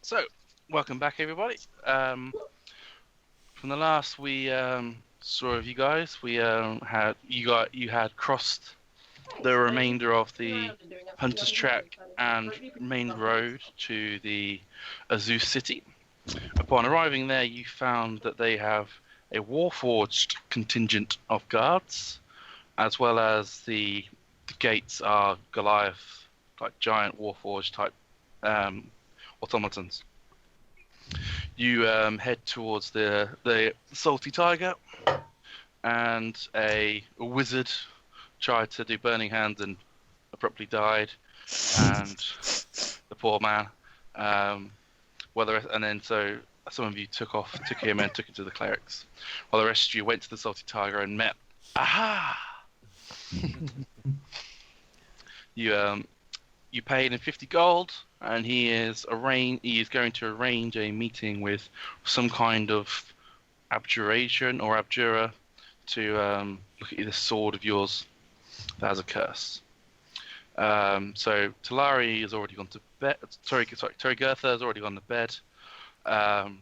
So, welcome back, everybody. From the last we saw of you guys, we had you had crossed the remainder of the Hunter's Track and main road to the Azu City. Upon arriving there, you found that they have a warforged contingent of guards, as well as the gates are Goliath, like giant warforged type automatons. You head towards the Salty Tiger, and a wizard tried to do Burning Hands and abruptly died, and the poor man. And then so some of you took him and took it to the clerics, while the rest of you went to the Salty Tiger and met. Aha! You paid him 50 gold, and he is going to arrange a meeting with some kind of abjuration or abjuror to look at this sword of yours that has a curse. So Talari has already gone to bed. Turygurtha has already gone to bed, and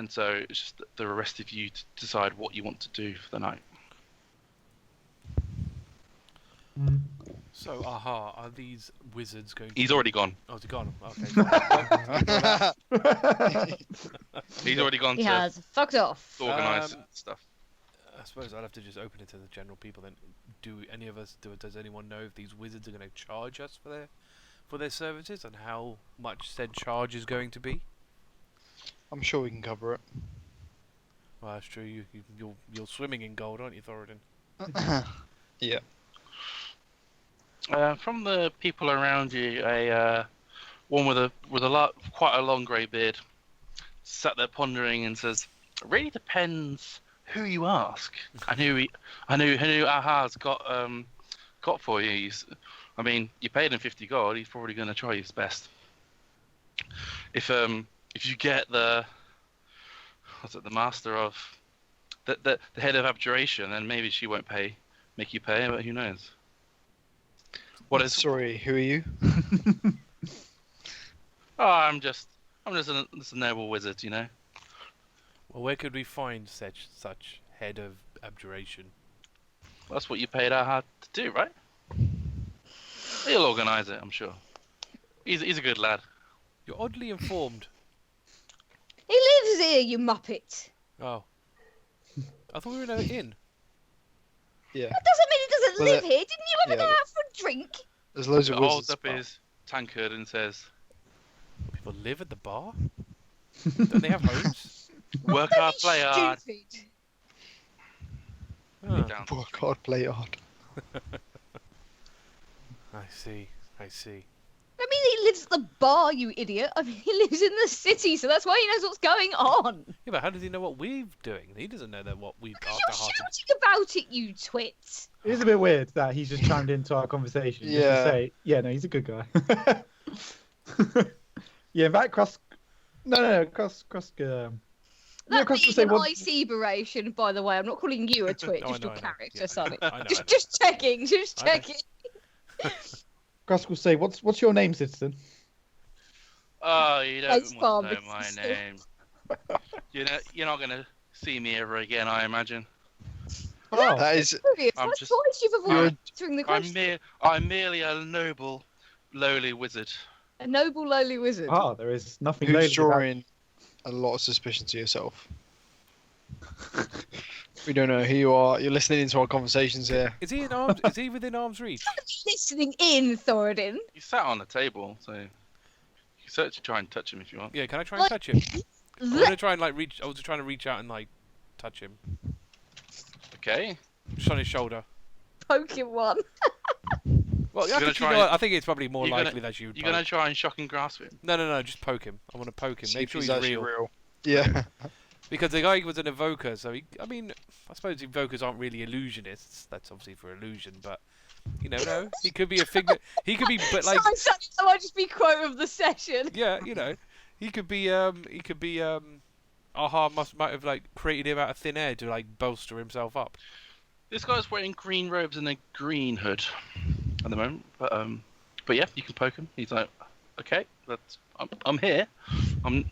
so it's just the rest of you to decide what you want to do for the night. So, are these wizards going to... He's already gone. Oh, he's gone. Okay. He's already gone He to has fucked off. organise stuff. I suppose I'll have to just open it to the general people then. Does anyone know if these wizards are going to charge us for their services, and how much said charge is going to be? I'm sure we can cover it. Well, that's true. You're swimming in gold, aren't you, Thoradin? Yeah. From the people around you, one with quite a long grey beard sat there pondering and says, "It really depends who you ask and who Aha's got for you. I mean, you paid him 50 gold. He's probably going to try his best. If you get the master of the head of abjuration, then maybe she won't make you pay, but who knows." Sorry, who are you? Oh, I'm just a noble wizard, you know. Well, where could we find such head of abjuration? That's what you paid Aha to do, right? He'll organise it, I'm sure. He's a good lad. You're oddly informed. He lives here, you muppet. Oh. I thought we were in an inn. Yeah. That doesn't mean he doesn't live here. Didn't you ever go out for a drink? There's loads of He holds wizards. up his tankard and says, People live at the bar? Don't they have homes? "Work hard, play hard." Stupid. Ah, Down. Work hard, play hard. I see. I mean, he lives at the bar, you idiot. I mean, he lives in the city, so that's why he knows what's going on. Yeah, but how does he know what we're doing? He doesn't know that what we've You're after shouting about it, you twit. It is a bit weird that he's just chimed into our conversation. Just Yeah. to say, yeah, no, he's a good guy. Yeah, in fact, Krusk. No, Krusk. That Krusk will being say an what- IC-beration, by the way. I'm not calling you a twit, No, just I know, your I know. character, Yeah, Sonny. I know. Just checking, just I know. checking. Krusk will say, "What's your name, citizen?" Oh, you don't Nice want to know farm, my it's name. You're not going to see me ever again, I imagine. Oh, That is. Brilliant. I'm That's just- twice you've avoided answering the I'm question. merely a noble, lowly wizard. A noble, lowly wizard. oh, there is nothing. Who's lowly about- drawing a lot of suspicion to yourself? We don't know who you are. You're listening into our conversations here. Is he in arms? Is he within arm's reach? Listening in, Thoradin. You sat on the table, so you can certainly try and touch him if you want. Yeah, can I try and touch him? I'm gonna try and reach. I was trying to reach out and touch him, Okay. just on his shoulder. Poke him one. Well, You're I gonna think, try I think it's probably more you're gonna- likely that you would. You're going to try and shock and grasp him. No, just poke him. I want to poke him. See Make if sure he's actually real. Yeah. Because the guy was an evoker, so I suppose evokers aren't really illusionists. That's obviously for illusion, but you never know. He could be a figure. He could be, but like, Sorry, that might just be quote of the session. yeah, he could be. Aha might have created him out of thin air to bolster himself up. This guy's wearing green robes and a green hood at the moment, but yeah, you can poke him. He's like, "Okay, I'm here." You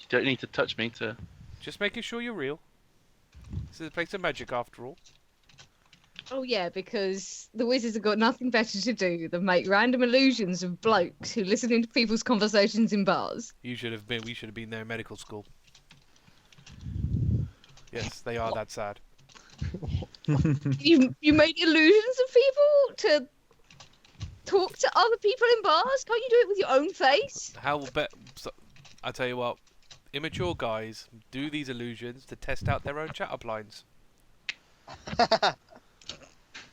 don't need to touch me to. Just making sure you're real. This is a place of magic, after all. Oh yeah, because the wizards have got nothing better to do than make random illusions of blokes who listen into people's conversations in bars. We should have been there in medical school. Yes, they are that sad. You made illusions of people to talk to other people in bars? Can't you do it with your own face? I tell you what, immature guys do these illusions to test out their own chat-up lines.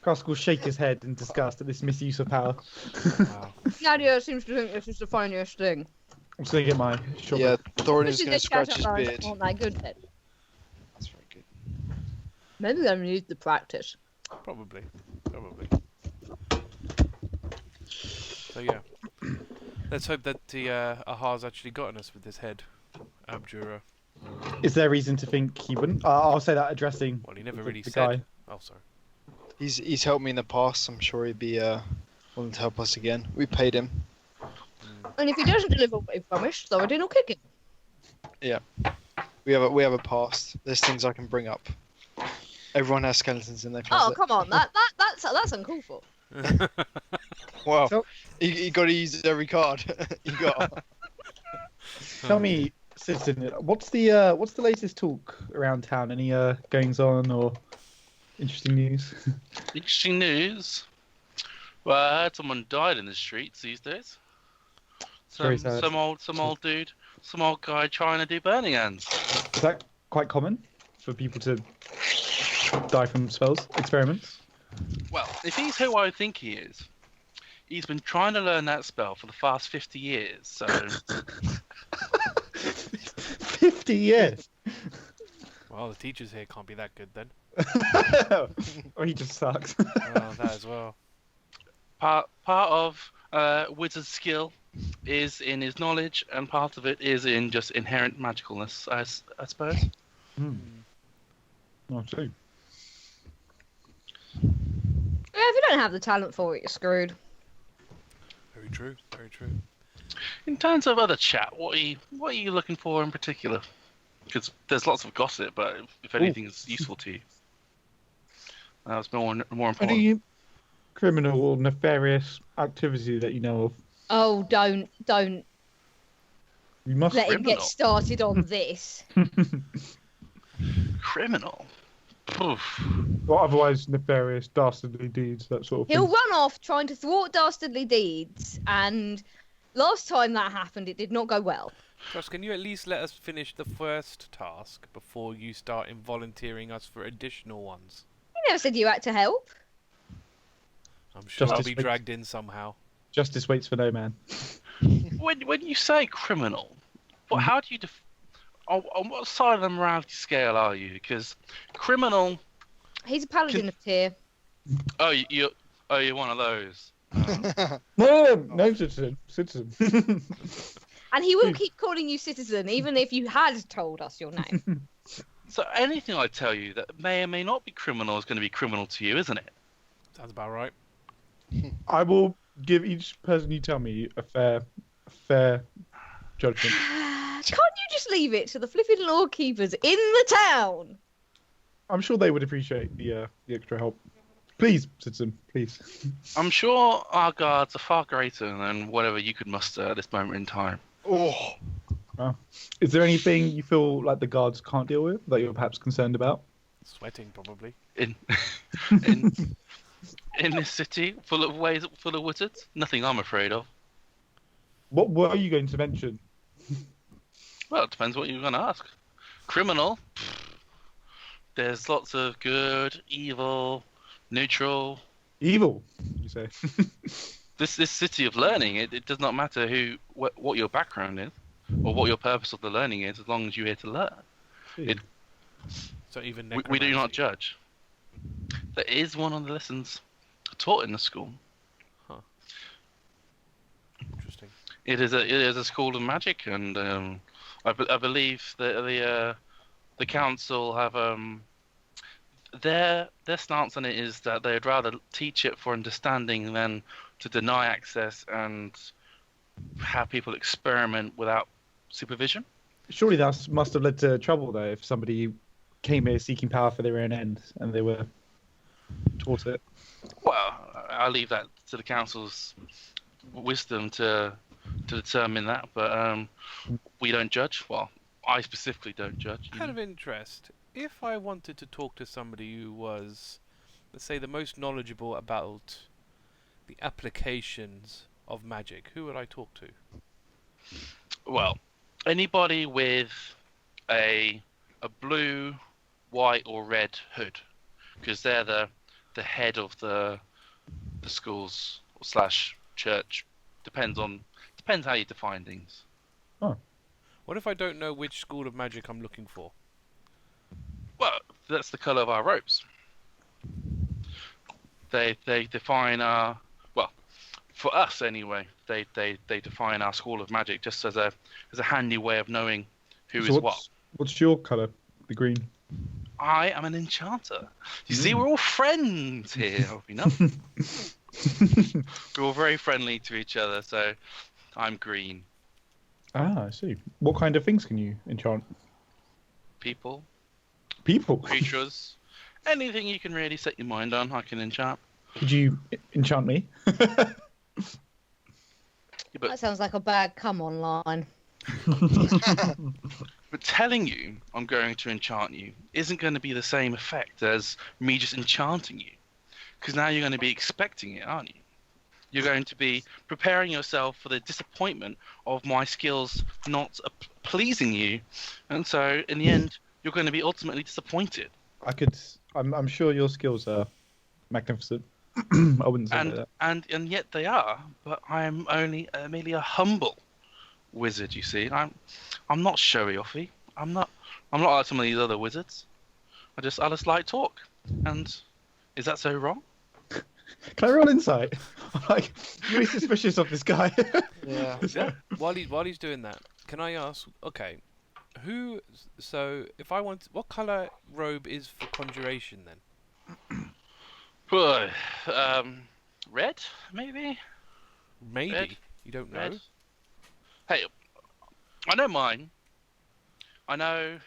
Krusk will shake his head in disgust at this misuse of power. Wow. Nadia seems to think this is the funniest thing. I'm just gonna get my short. Yeah, Thoradin's Obviously, going their to scratch chat-up his lines beard. aren't that good then. That's very good. Maybe they need the practice. Probably. So yeah, let's hope that the Ahar's actually gotten us with this head, Abjura. Is there reason to think he wouldn't? I'll say that addressing. Well, he never the- really the said. guy. Oh, sorry. He's helped me in the past. I'm sure he'd be willing to help us again. We paid him. And if he doesn't deliver what he promised, Thoradin will kick him. We have a past. There's things I can bring up. Everyone has skeletons in their Oh, closet. come on, that's uncalled for. Wow. So- You got to use every card. You got. Tell me, Citizen, what's the latest talk around town? Any goings on or interesting news? Interesting news. Well, I heard someone died in the streets these days. Very sad. Some old dude, some old guy trying to do burning hands. Is that quite common for people to die from spells experiments? Well, if he's who I think he is, he's been trying to learn that spell for the past 50 years. So 50 years. Well, the teachers here can't be that good then. Or he just sucks. Well, that as well. part of wizard's skill is in his knowledge, and part of it is in just inherent magicalness, I suppose. Oh, true. Yeah, if you don't have the talent for it, you're screwed. Very true. Very true. In terms of other chat, what are you looking for in particular? Because there's lots of gossip, but if anything is useful to you, that's more important. Any criminal or nefarious activity that you know of? Oh, don't You must. let him get Criminal. started on this. Criminal. Oof. Or otherwise nefarious, dastardly deeds, that sort of He'll thing. run off trying to thwart dastardly deeds, and last time that happened, it did not go well. Josh, can you at least let us finish the first task before you start volunteering us for additional ones? You never said you had to help. I'm sure I'll Justice be waits- dragged in somehow. Justice waits for no man. When you say criminal, how do you on what side of the morality scale are you? Because criminal. He's a paladin of tier. Oh, you're one of those. No, citizen. And he will keep calling you citizen, even if you had told us your name. So anything I tell you that may or may not be criminal is going to be criminal to you, isn't it? Sounds about right. I will give each person you tell me a fair judgment. Can't you just leave it to the flipping law keepers in the town? I'm sure they would appreciate the extra help. Please, citizen, please. I'm sure our guards are far greater than whatever you could muster at this moment in time. Oh, Is there anything you feel like the guards can't deal with that you're perhaps concerned about? Sweating, probably. In this city full of wizards, nothing I'm afraid of. What were you going to mention? Well, it depends what you're going to ask. Criminal. There's lots of good, evil, neutral. Evil, you say? This city of learning, it does not matter what your background is or what your purpose of the learning is, as long as you're here to learn. It- So even We do not necromancy. judge. That is one of the lessons taught in the school. Interesting. It is a school of magic, and I believe that the council have their stance on it is that they'd rather teach it for understanding than to deny access and have people experiment without supervision. Surely that must have led to trouble, though, if somebody came here seeking power for their own end and they were taught it. Well, I'll leave that to the council's wisdom to determine that, but we don't judge. Well, I specifically don't judge. Out of interest, if I wanted to talk to somebody who was, let's say, the most knowledgeable about the applications of magic, who would I talk to? Well, anybody with a blue, white, or red hood, because they're the head of the schools / church. Depends how you define things. What if I don't know which school of magic I'm looking for? Well, that's the colour of our robes. They define our, well, for us anyway. They define our school of magic just as a handy way of knowing who is what. What's your colour? The green. I am an enchanter. You see, we're all friends here, are we not? We're all very friendly to each other, so I'm green. Ah, I see. What kind of things can you enchant? People, People. creatures, anything you can really set your mind on, I can enchant. Could you enchant me? Yeah, but That sounds like a bad come on line. But telling you I'm going to enchant you isn't going to be the same effect as me just enchanting you. Because now you're going to be expecting it, aren't you? You're going to be preparing yourself for the disappointment of my skills not pleasing you. And so, in the end, you're going to be ultimately disappointed. I'm sure your skills are magnificent. I wouldn't say that. And yet they are, but I'm only merely a humble wizard, you see. I'm not showy-offy. I'm not like some of these other wizards. I just like talk. And is that so wrong? Can I roll insight? I'm like, really suspicious of this guy. Yeah. While he's doing that, can I ask? Okay, so if I want, what color robe is for conjuration then? Red, maybe. Maybe Red. you don't know. Red. Hey, I know mine. I know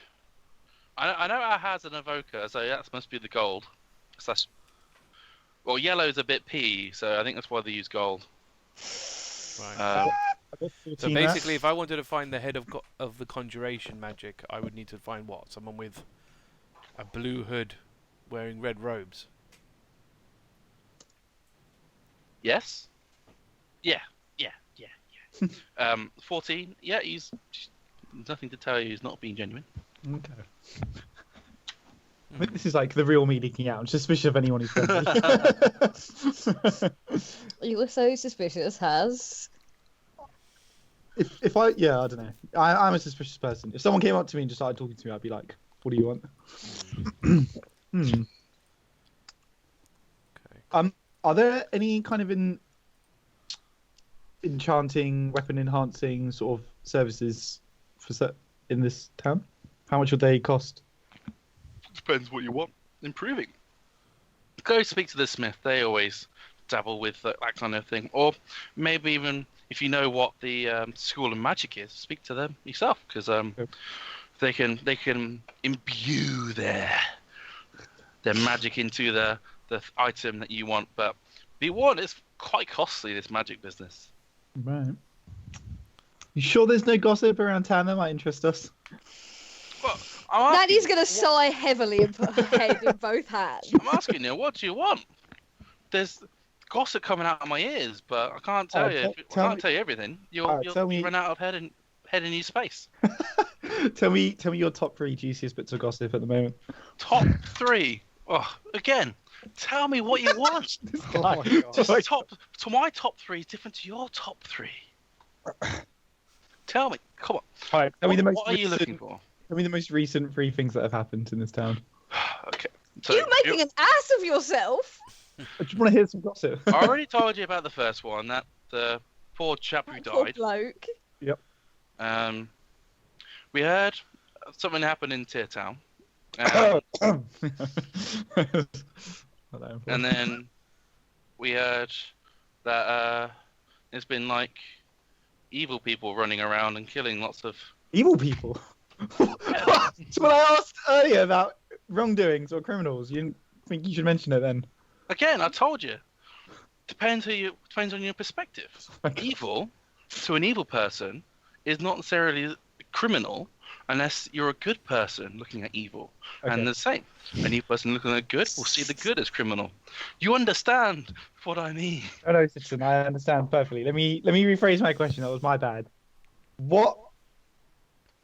our has an evoker, so that must be the gold. Well, yellow's a bit pea, so I think that's why they use gold. Right. So basically, if I wanted to find the head of the conjuration magic, I would need to find what? Someone with a blue hood, wearing red robes. Yes. Yeah. 14. Yeah, he's nothing to tell you. He's not being genuine. Okay. I think this is like the real me leaking out. I'm suspicious of anyone who's friendly. You were so suspicious, Has. If I don't know. I'm a suspicious person. If someone came up to me and just started talking to me, I'd be like, "What do you want?" Okay. Are there any kind of enchanting, weapon enhancing sort of services in this town? How much would they cost? Depends what you want. Improving. Go speak to the smith. They always dabble with that kind of thing. Or maybe even if you know what the school of magic is, speak to them yourself, because they can imbue their magic into the item that you want. But be warned, it's quite costly, this magic business. Right. You sure there's no gossip around town that might interest us? Well, Nadia's going to sigh heavily and put her head in both hands. I'm asking you, what do you want? There's gossip coming out of my ears, but I can't tell you. I can't tell you everything. You'll run out of head in your space. Tell me your top 3 juiciest bits of gossip at the moment. Top 3. Oh, again. Tell me what you want. Oh my God. Just my top 3 is different to your top 3. Tell me. Come on. All right. What are you looking for? Tell me the most recent 3 things that have happened in this town. Okay. So You're making an ass of yourself. I just want to hear some gossip. I already told you about the first one, that the poor chap who Poor died. bloke. Yep. We heard something happened in Tear Town. And then we heard that there's been like evil people running around and killing lots of. Evil people. So when I asked earlier about wrongdoings or criminals, you didn't think you should mention it then? Again, I told you. Depends on your perspective. Evil to an evil person is not necessarily a criminal unless you're a good person looking at evil. Okay. And the same. An evil person looking at good will see the good as criminal. You understand what I mean? Oh no, Citizen, I understand perfectly. Let me rephrase my question. That was my bad. What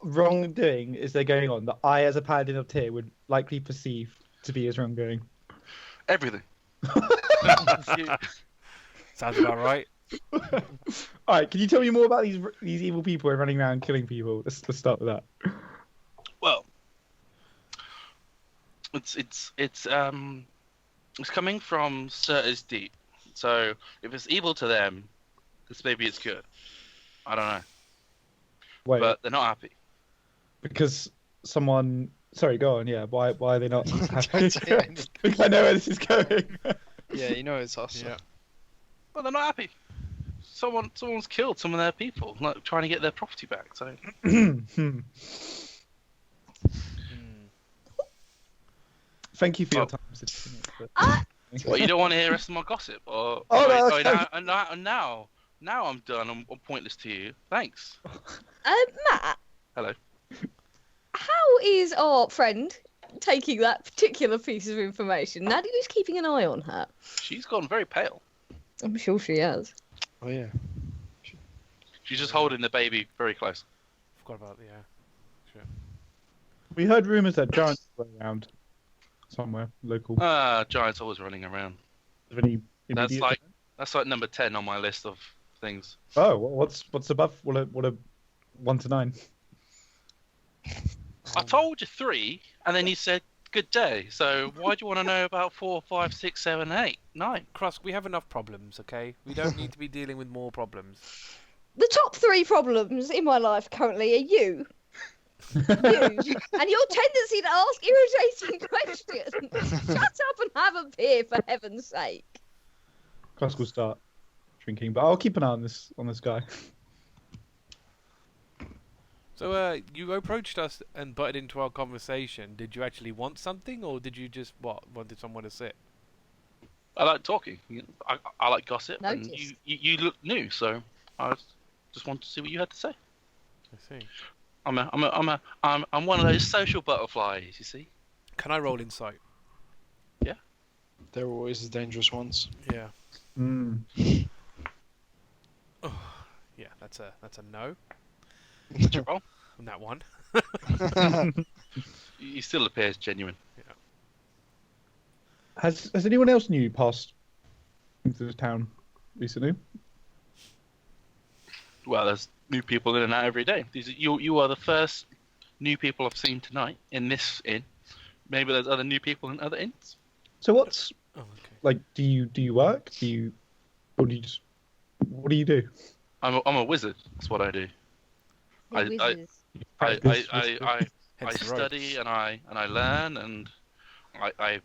wrongdoing is there going on that I, as a paladin of Tyr, would likely perceive to be as wrongdoing? Everything. Sounds about right. All right, can you tell me more about these evil people who are running around killing people? Let's start with that. Well, it's coming from Certes deep. So if it's evil to them, maybe it's good. I don't know. Wait, But they're not happy. because someone. Sorry, go on. Yeah, why are they not happy? Yeah, I think I know where this is going. Yeah, you know it's us. Yeah. Well, they're not happy. Someone's killed some of their people, like trying to get their property back. So Thank you for your Oh. time, Citizen. well, you don't want to hear the rest of my gossip, or Oh, no, wait, okay. now I'm done. I'm pointless to you. Thanks. Matt. Hello. How is our friend taking that particular piece of information? Nadia's keeping an eye on her. She's gone very pale. I'm sure she has. Oh yeah. She's just holding the baby very close. Forgot about the Sure. We heard rumours that giants were around somewhere local. Giants always running around. Is there any That's immediate- like number 10 on my list of things. Oh, what's above? What a 1 to 9. I told you 3, and then you said good day. So why do you want to know about 4, 5, 6, 7, 8, 9? Krusk, we have enough problems, okay? We don't need to be dealing with more problems. The top 3 problems in my life currently are you, and your tendency to ask irritating questions. Shut up and have a beer, for heaven's sake. Krusk will start drinking, but I'll keep an eye on this guy. So, you approached us and butted into our conversation. Did you actually want something, or did you just, wanted someone to sit? I like talking. I like gossip, Noticed. and you look new, so I just wanted to see what you had to say. I see. I'm one of those social butterflies, you see. Can I roll insight? They're always the dangerous ones. Yeah. Mm. Yeah, that's a no. Did you roll? On that one. He still appears genuine. Has anyone else new passed into the town recently? Well, there's new people in and out every day. You are the first new people I've seen tonight in this inn. Maybe there's other new people in other inns. So what's Oh, okay. like? Do you work? Or do you just? What do you do? I'm a wizard. That's what I do. I Wizards. I Hence the study and I learn and I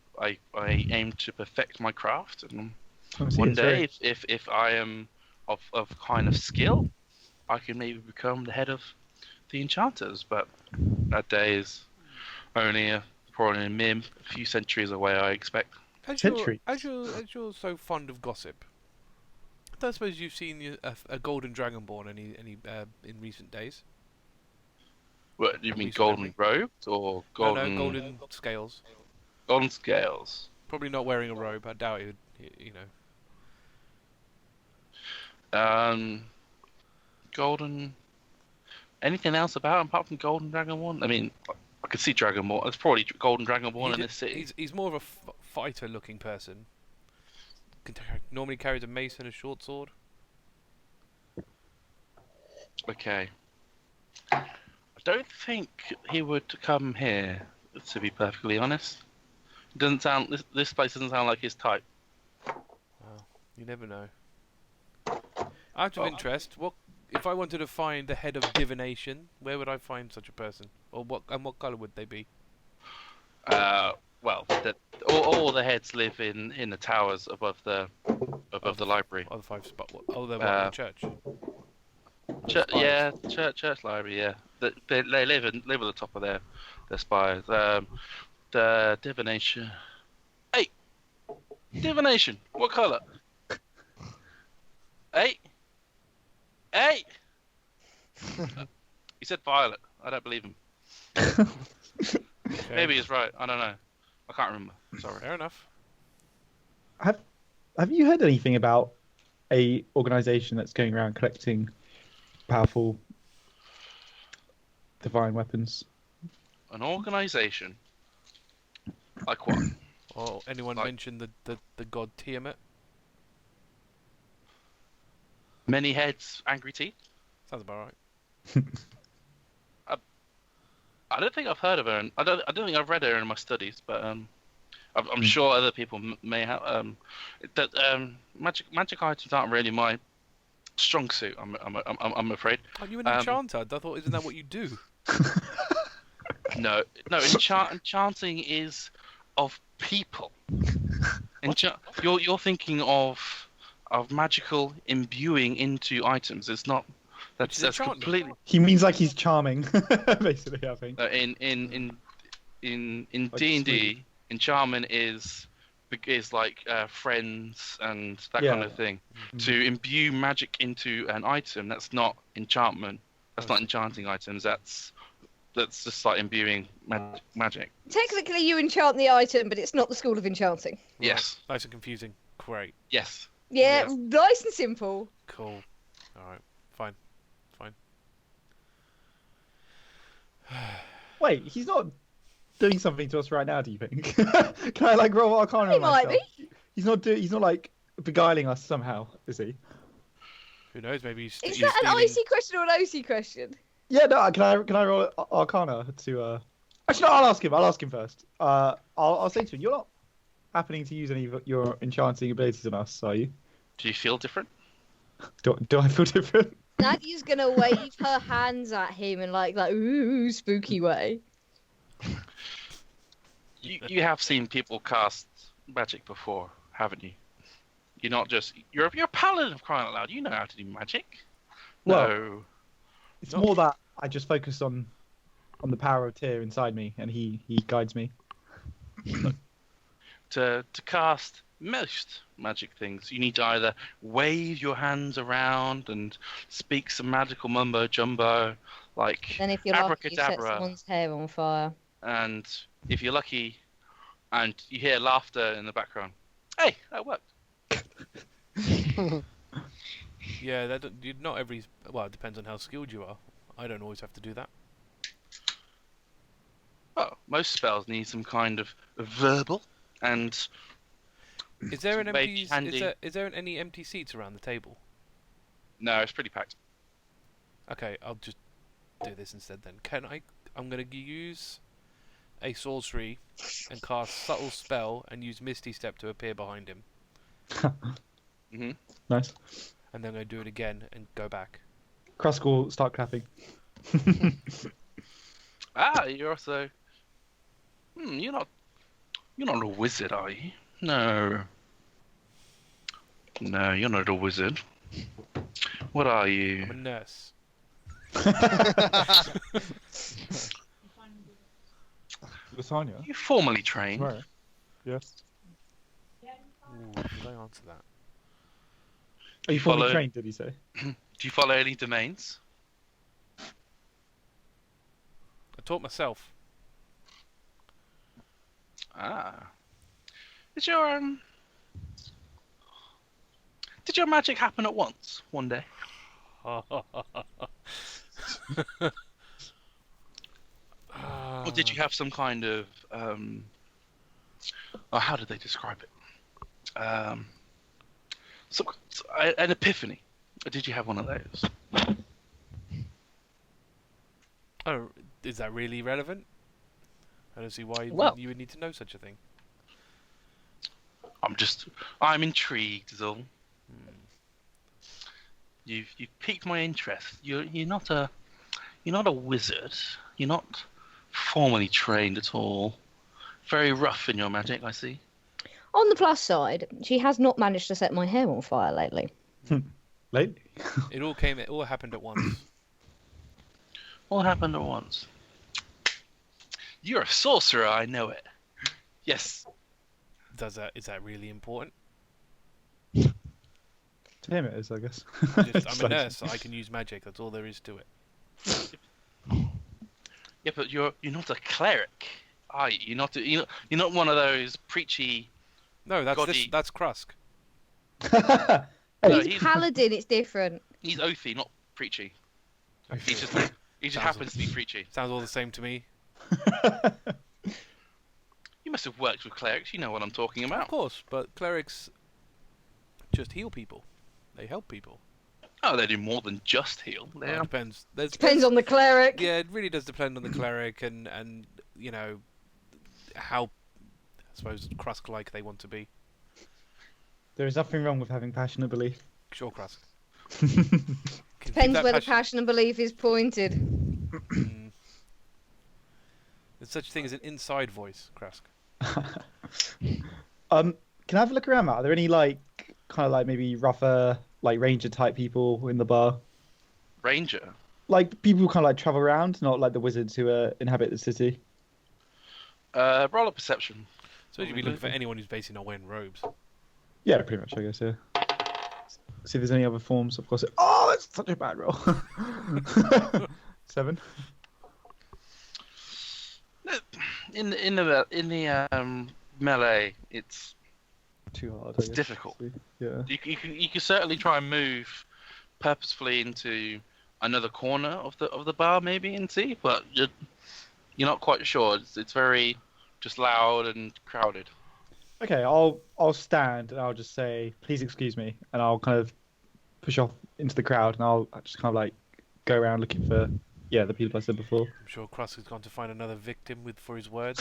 aim to perfect my craft. And one day, if I am of kind of skill, I can maybe become the head of the enchanters. But that day is only probably a few centuries away, I expect. As Centuries. you're so fond of gossip, I don't suppose you've seen a golden dragonborn any in recent days? What, you mean Recent golden memory. robes or golden No, golden scales. golden scales? Probably not wearing a robe. I doubt it would. Golden. Anything else about him apart from golden dragonborn? I mean, I could see dragonborn. There's probably golden dragonborn in this city. He's more of a fighter-looking person. Normally carries a mace and a short sword. Okay. I don't think he would come here, to be perfectly honest. Doesn't sound. This place doesn't sound like his type. Well, you never know. Out of interest, what if I wanted to find the head of divination? Where would I find such a person, or what colour would they be? Well, all the heads live in the towers above the library. Or the 5 spot? Oh, they're in the church. Church library. Yeah, they live at the top of their spires. The divination. Hey, divination. What color? Hey. He said violet. I don't believe him. Okay. Maybe he's right. I don't know. I can't remember. Sorry. Fair enough. Have you heard anything about a organization that's going around collecting powerful divine weapons? An organization. Like what? Or anyone Like- mention the god Tiamat? Many heads, angry teeth. Sounds about right. I don't think I've heard of her. And I don't think I've read her in my studies, but I'm sure other people may have. Magic items aren't really my strong suit. I'm afraid. Aren't you an enchanter? I thought, isn't that what you do? No. Enchanting is of people. You're thinking of magical imbuing into items. It's not. Which is That's enchantment. completely. He means like he's charming, basically. I think. In Like D&D, enchantment is like friends and that kind of thing. To imbue magic into an item, that's not enchantment. That's not enchanting items. That's just like imbuing magic. Technically, you enchant the item, but it's not the school of enchanting. Yes. Nice and confusing. Great. Yes. Yeah, Yeah. nice and simple. Cool. All right. Fine. Wait, he's not doing something to us right now. Do you think? Can I like roll Arcana? He on might myself? He's not like beguiling us somehow, is he? Who knows? Maybe he's Is he's that an stealing- icy question or an OC question? Yeah, no. Can I roll Arcana to? Actually, no. I'll ask him. I'll ask him first. I'll say to him, you're not happening to use any of your enchanting abilities on us, are you? Do you feel different? Do I feel different? Nadia's gonna wave her hands at him in like ooh spooky way. You have seen people cast magic before, haven't you? You're not just you're a paladin of crying out loud. You know how to do magic. Well, No. It's more that I just focus on the power of Tyr inside me, and he guides me. To cast most magic things, you need to either wave your hands around and speak some magical mumbo jumbo, like Then if you're lucky, you set abracadabra, someone's hair on fire. and if you're lucky, and you hear laughter in the background, hey, that worked. Yeah, not every. Well, it depends on how skilled you are. I don't always have to do that. Well, most spells need some kind of verbal, and Is there an It's very empty? handy. Is there any empty seats around the table? no, it's pretty packed. Okay, I'll just do this instead then. I'm gonna use a sorcery and cast subtle spell and use Misty Step to appear behind him, Hmm. Nice. and then I'm gonna do it again and go back. Krusk will start clapping. You're also. You're not a wizard, are you? No. No, you're not a wizard. What are I'm you? a nurse. Lasagna. You formally trained. Right. Yes. Ooh, did I answer that? Are you formally Follow- trained? Did he say? Do you follow any domains? I taught myself. Did your magic happen at once one day? Or did you have some kind of how did they describe it? An epiphany. Or did you have one of those? Oh, is that really relevant? I don't see why Well- you would need to know such a thing. I'm intrigued is all. You've piqued my interest. You're not a wizard. You're not formally trained at all. Very rough in your magic, I see. On the plus side, she has not managed to set my hair on fire lately. Lately. It all happened at once. All happened at once. You're a sorcerer, I know it. Yes. Is that really important? To him it is, I guess. I'm a nurse, so I can use magic. That's all there is to it. Yeah, but you're not a cleric, are you? You're not one of those preachy. No, that's Goddy. that's Krusk. No, He's Paladin, it's different. He's oathy, not preachy. He just Sounds happens to be preachy. Sounds all the same to me. You must have worked with clerics. You know what I'm talking Of about. course, but clerics just heal people. They help people. Oh, they do more than just heal. Well, it depends. Depends on the cleric. Yeah, it really does depend on the cleric and you know how, I suppose, Krusk-like they want to be. There is nothing wrong with having passionate belief. Sure, Krusk. Depends where the passion and belief is pointed. There's such a thing as an inside voice, Krusk. Can I have a look around, Matt? Are there any kind of maybe rougher ranger type people in the bar? Ranger. Like people who kind of travel around, not like the wizards who inhabit the city. Roll a perception. So you'd be looking for anyone who's basically not wearing robes. Yeah, pretty much, I guess. Yeah. See if there's any other forms, of course. Oh, that's such a bad roll. 7. In the melee, it's Too hard. It's difficult. Yeah. You can certainly try and move purposefully into another corner of the bar, maybe, and see, but you're not quite sure. It's very just loud and crowded. Okay, I'll stand and I'll just say, "Please excuse me," and I'll kind of push off into the crowd and I'll just kind of go around looking for the people I said before. I'm sure Krusk has gone to find another victim for his words.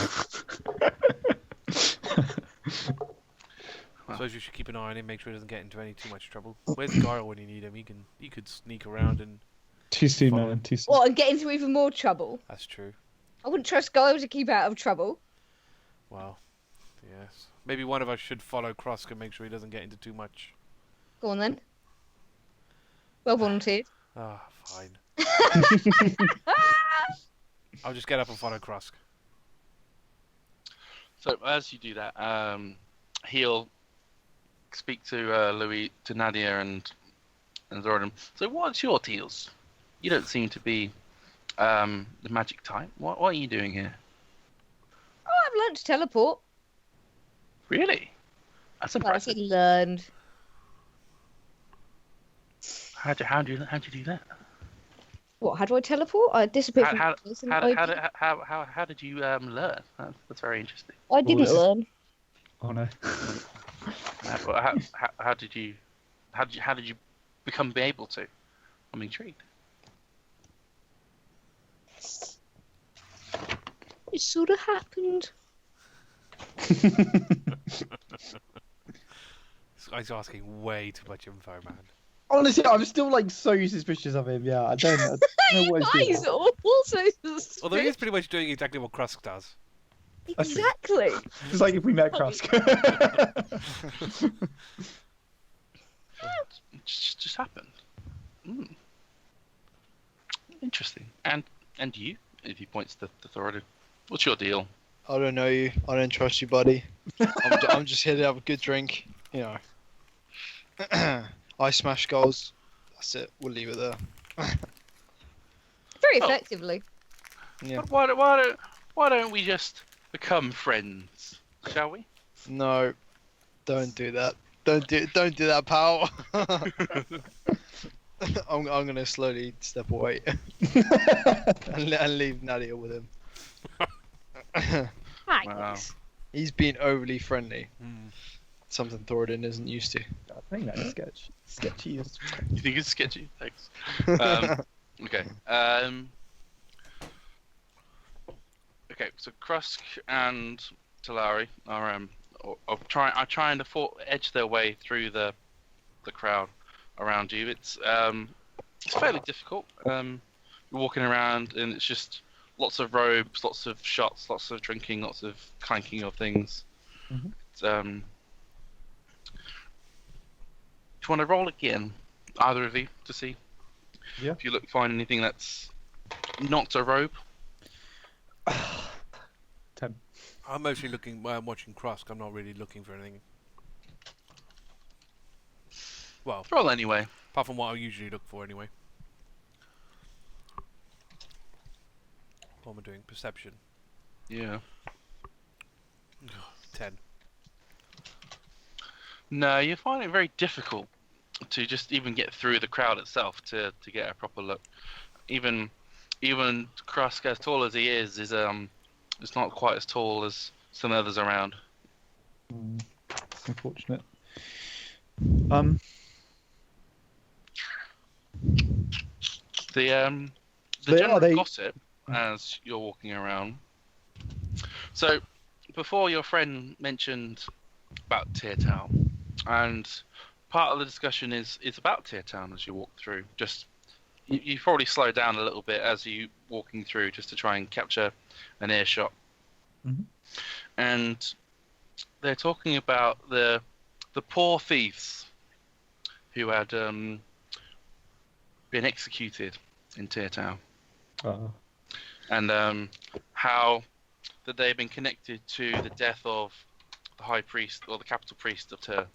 I suppose you should keep an eye on him, make sure he doesn't get into too much trouble. Where's Guile when you need him? He could sneak around and... Too soon, man. Too soon. What, and get into even more trouble? That's true. I wouldn't trust Guile to keep out of trouble. Well, yes. Maybe one of us should follow Krusk and make sure he doesn't get into too much. Go on then. Well volunteered. Ah, fine. I'll just get up and follow Krusk. So as you do that, he'll speak to Louise, to Nadia, and Thoradin. So what's your deals? You don't seem to be the magic type. What are you doing here? Oh, I've learned to teleport. Really? That's Well, I impressive. said learned. How do you do that? What? How do I teleport? I disappeared from How the person. how did you learn? That's very interesting. I didn't learn. Oh no. How did you be able to? I'm intrigued. It sort of happened. This guy's asking way too much info, man. Honestly, I'm still so suspicious of him. Yeah, I don't know what he's Guys doing. are also Although he is pretty much doing exactly what Krusk does. That's true. exactly. It's like if we met Krusk. It just happened. Mm. Interesting. And you, if he points to Thoradin, what's your deal? I don't know you. I don't trust you, buddy. I'm just here to have a good drink. You know. I smash goals. That's it. We'll leave it there. Very Oh. effectively. Yeah. But why don't we just become friends, shall we? No. Don't do that. Don't do that, pal. I'm gonna slowly step away and leave Nadia with him. Thanks. Wow. He's been overly friendly. Hmm. Something Thoradin isn't used to. I think that's sketchy. You think it's sketchy? Thanks. Okay. Okay. So Krusk and Talari are trying to edge their way through the crowd around you. It's fairly difficult. You're walking around and it's just lots of robes, lots of shots, lots of drinking, lots of clanking of things. Mhm. It's, do you want to roll again? either of you to see Yeah. if you find anything that's not a robe. 10. I'm mostly looking. I'm watching Krusk. I'm not really looking for anything. Well, Roll anyway. apart from what I usually look for, anyway. What am I doing? Perception. Yeah. 10. No, you find it very difficult to just even get through the crowd itself to get a proper look. Even Krusk, as tall as he is it's not quite as tall as some others around. It's unfortunate. The They- general are they- gossip as you're walking around. So, before your friend mentioned about Tear Town, and part of the discussion is about Tear Town as you walk through. Just you probably slow down a little bit as you walking through just to try and capture an earshot. Mhm. And they're talking about the poor thieves who had been executed in Tear Town. And how that they've been connected to the death of the high priest or the capital priest of Tur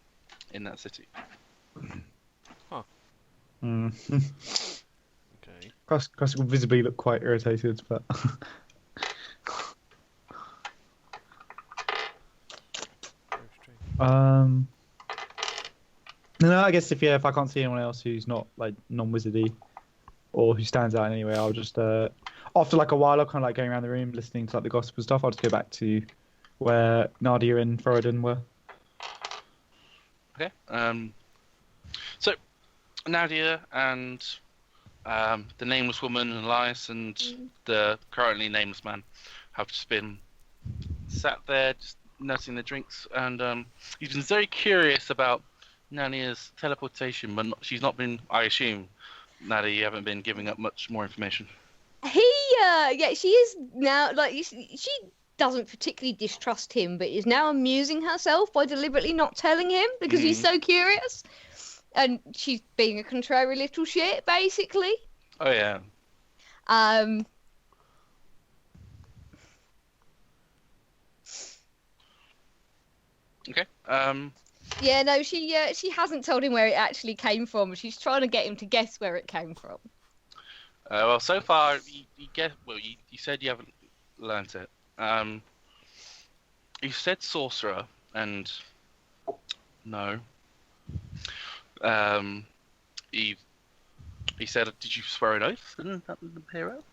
in that city. Okay. Krusk will visibly look quite irritated, but Very strange. no, I guess if I can't see anyone else who's not like non-wizardy or who stands out anyway, I'll just after like a while, I'll kind of like going around the room listening to like the gossip and stuff. I'll just go back to where Nadia and Thoradin were. Okay. So Nadia and the nameless woman and Haiss and the currently nameless man have just been sat there just nursing the drinks, and he's been very curious about Nadia's teleportation, but she's not been. I assume, Nadia, you haven't been giving up much more information. She is now, like, she doesn't particularly distrust him, but is now amusing herself by deliberately not telling him because he's so curious. And she's being a contrary little shit, basically. Oh, yeah. Okay. Yeah, no, she hasn't told him where it actually came from. She's trying to get him to guess where it came from. Well, so far, you said you haven't learnt it. You said sorcerer, and no. He said, did you swear an oath? Didn't that appear out?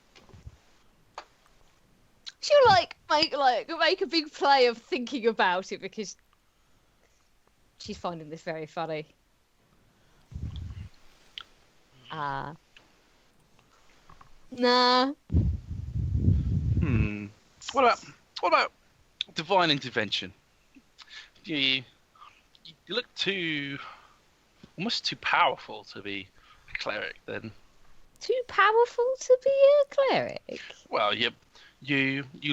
She'll make a big play of thinking about it because she's finding this very funny. Nah. What about divine intervention? You look almost too powerful to be a cleric. Then Too powerful to be a cleric. well, you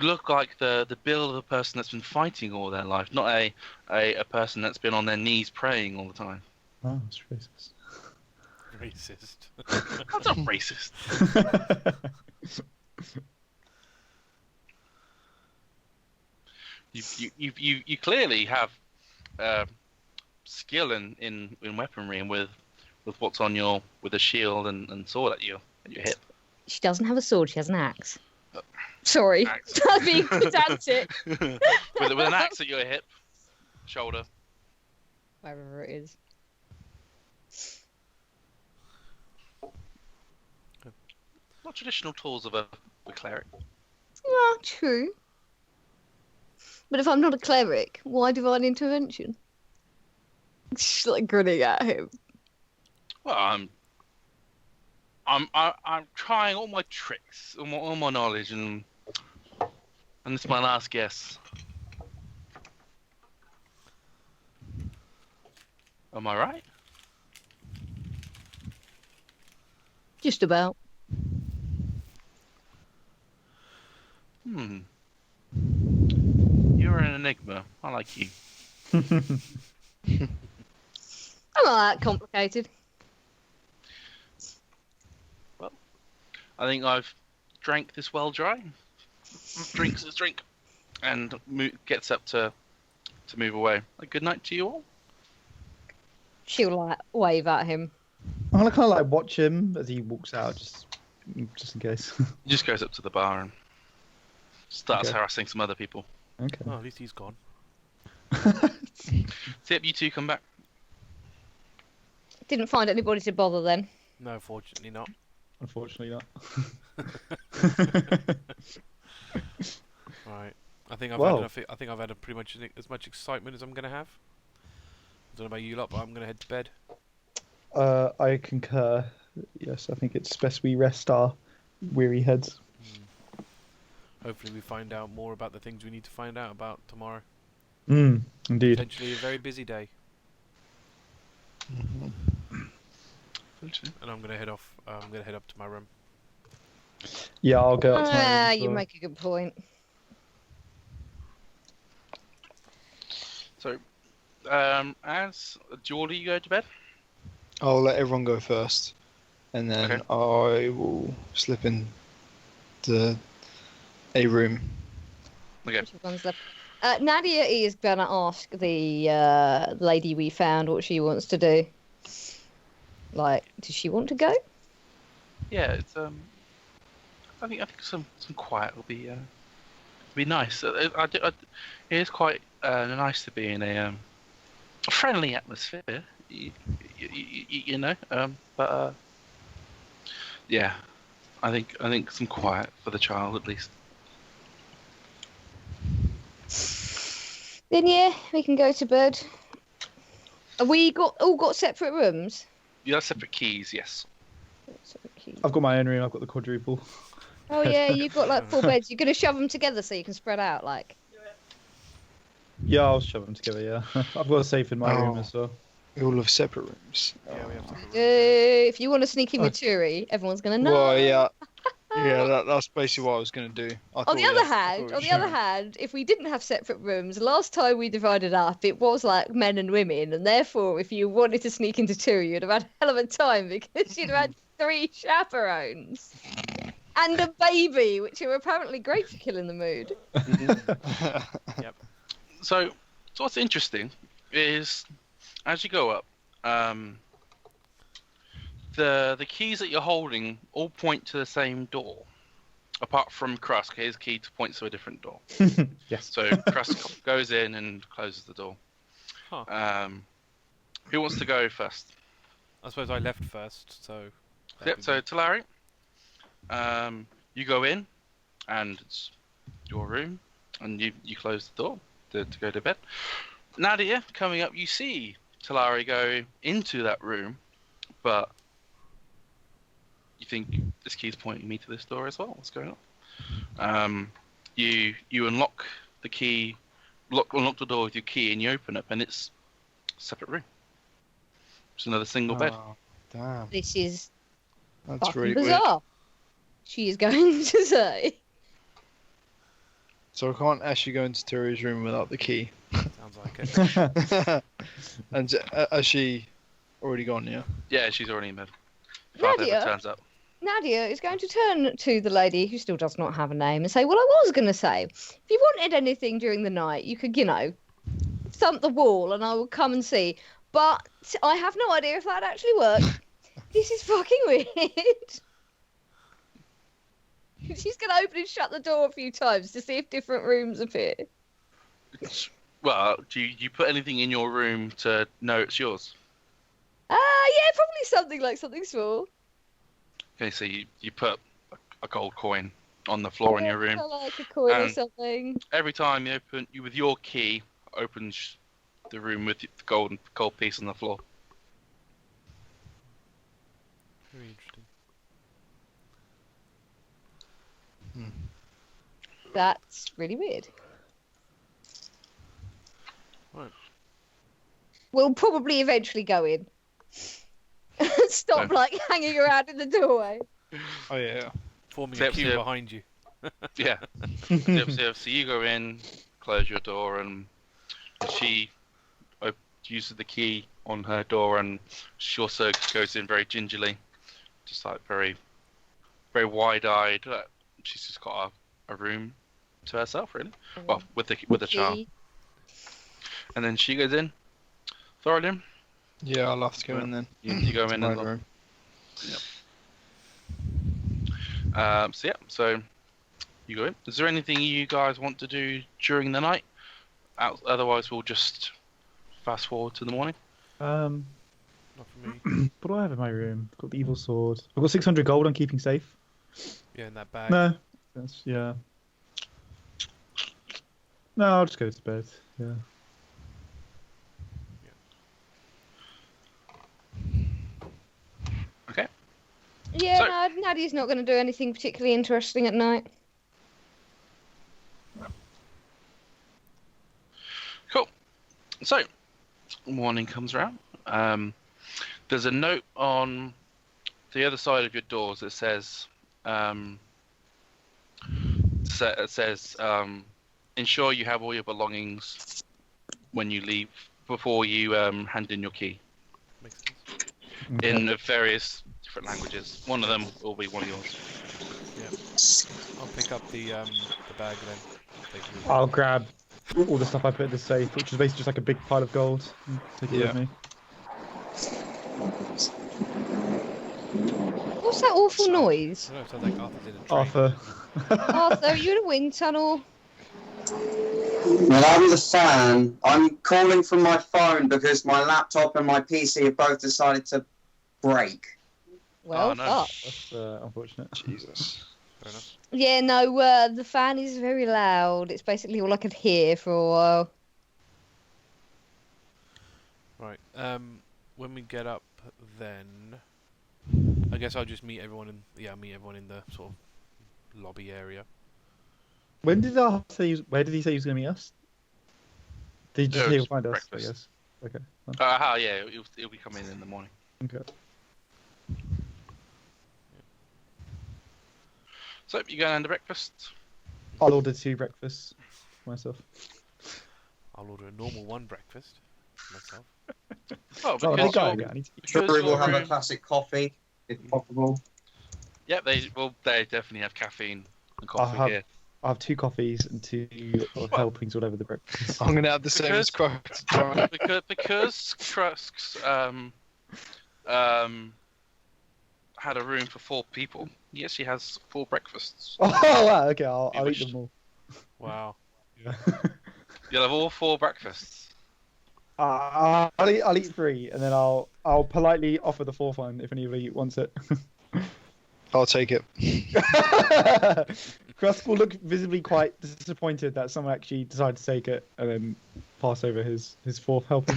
look like the build of a person that's been fighting all their life, not a person that's been on their knees praying all the time. Oh, it's racist. Racist. That's not racist. You clearly have skill in weaponry and with what's on with a shield and sword at your hip. She doesn't have a sword, she has an axe. Sorry, Axe. I'm being pedantic. with an axe at your hip, shoulder. Wherever it is. Not traditional tools of a cleric. Yeah, true. But if I'm not a cleric, why divine intervention? She's like grinning at him. Well, I'm trying all my tricks, all my knowledge, and this is my last guess. Am I right? Just about. You're an enigma. I like you. I'm not that complicated. I think I've drank this well dry. Drinks his drink, and gets up to move away. A good night to you all. She'll like wave at him. I'm gonna kind of like watch him as he walks out, just in case. He just goes up to the bar and starts Okay. harassing some other people. Okay. Oh, at least he's gone. Yep, you two come back. Didn't find anybody to bother then. No, fortunately not. Unfortunately not. Right. I think I've Well. had enough. I think I've had pretty much as much excitement as I'm gonna have. I don't know about you lot, but I'm gonna head to bed. I concur. Yes, I think it's best we rest our weary heads. Hopefully, we find out more about the things we need to find out about tomorrow. Indeed. Potentially a very busy day, and I'm gonna head off. I'm gonna head up to my room. Yeah, I'll go up to my room as You well. make a good point. So, as Geordie, you go to bed. I'll let everyone go first, and then Okay. I will slip in the a room. Okay. Which one's left? Nadia is gonna ask the lady we found what she wants to do. Like, does she want to go? Yeah, it's I think some quiet will be nice. It is quite nice to be in a friendly atmosphere. You know, but yeah, I think some quiet for the child at least. Then yeah, we can go to bed. Have we all got separate rooms? You have separate keys, yes. Separate keys. I've got my own room. I've got the quadruple. Oh yeah, you've got like 4 beds. You're gonna shove them together so you can spread out, like. Yeah, I'll shove them together. Yeah, I've got a safe in my room Oh. as well. We all have separate rooms. Yeah, we have to. If you want to sneak in with Turi, everyone's gonna know. Well, yeah, that's basically what I was gonna do. On the other hand, if we didn't have separate rooms, last time we divided up, it was like men and women, and therefore, if you wanted to sneak into Turi, you'd have had a hell of a time because you'd have had 3 chaperones and a baby, which are apparently great for killing the mood. Yep. So what's interesting is as you go up, the keys that you're holding all point to the same door, apart from Krusk. His key points to a different door. Yes. So Krusk goes in and closes the door. Huh. Who wants to go first? I suppose I left first, so. Yep. So Talari, you go in, and it's your room, and you close the door to go to bed. Nadia, coming up, you see Talari go into that room, but you think this key's pointing me to this door as well. What's going on? You unlock the key, unlock the door with your key, and you open it, and it's a separate room. It's another single bed. Oh, damn, This is that's fucking really weird. bizarre. She is going to say. So I can't actually go into Turi's room without the key. Sounds like it. And has she already gone? Yeah. Yeah, she's already in bed. Father Nadia? turns up. Nadia is going to turn to the lady who still does not have a name and say, well, I was going to say, if you wanted anything during the night, you could, thump the wall and I will come and see. But I have no idea if that actually works. This is fucking weird. She's going to open and shut the door a few times to see if different rooms appear. Well, do you put anything in your room to know it's yours? Yeah, probably something small. Okay, so you put a gold coin on the floor in your room. Like a coin or Um, something. Every time you with your key opens the room with the gold piece on the floor. Very interesting. That's really weird. Right. We'll probably eventually go in. Stop, Okay. hanging around in the doorway. Oh yeah. Forming Yep, a queue yep. behind you. Yeah. So you go in, close your door, and she uses the key on her door, and she also goes in very gingerly, just like very very wide-eyed. She's just got a room to herself, really. Well, with the charm. And then she goes in. Thoradin? Yeah, I'll have to go in then. You go in my as well. room. Yep. So you go in. Is there anything you guys want to do during the night? Otherwise, we'll just fast forward to the morning. Not for me. What do I have in my room? I've got the evil sword. I've got 600 gold on keeping safe. Yeah, in that bag. No. Yeah. No, I'll just go to bed. Yeah. Okay. Yeah, So- no, Nadia's not going to do anything particularly interesting at night. Cool. So, morning comes around. There's a note on the other side of your doors that says, ensure you have all your belongings when you leave before you hand in your key. Makes sense. In various different languages. One of them will be one of yours. Yeah. I'll pick up the bag then. Take it with me. I'll grab all the stuff I put in the safe, which is basically just like a big pile of gold. And take it with me. What's that awful noise? I don't know, it sounds like Arthur's in a train. Arthur. Arthur, are you in a wind tunnel? Well, I'm the fan. I'm calling from my phone because my laptop and my PC have both decided to break. Well, Oh, no. fuck. That's unfortunate. Jesus. Fair enough. Yeah, no, the fan is very loud. It's basically all I could hear for a while. Right. When we get up, then I guess I'll just meet everyone in the sort of lobby area. When did where did he say he was going to meet us? Did he just say he'll find us? I breakfast. guess. Okay. Fine. Yeah, it'll be coming in the morning. Okay. So, you going to breakfast? I'll order 2 breakfasts for myself. I'll order a normal one breakfast for myself. Oh, Oh, because I you're- need to eat. Because Sure, we'll your have a room- classic coffee, if possible. Yep, they definitely have caffeine and I'll coffee have- here. I'll have 2 coffees and 2 helpings, whatever the breakfast is. I'm gonna have the same as Crow. because Krusk's had a room for 4 people. He actually has 4 breakfasts. Oh wow, okay, I'll eat wished. them all. Wow. Yeah. You'll have all 4 breakfasts. I'll eat 3, and then I'll politely offer the 4th one if anybody wants it. I'll take it. Krusk will look visibly quite disappointed that someone actually decided to take it, and then pass over his 4th helping.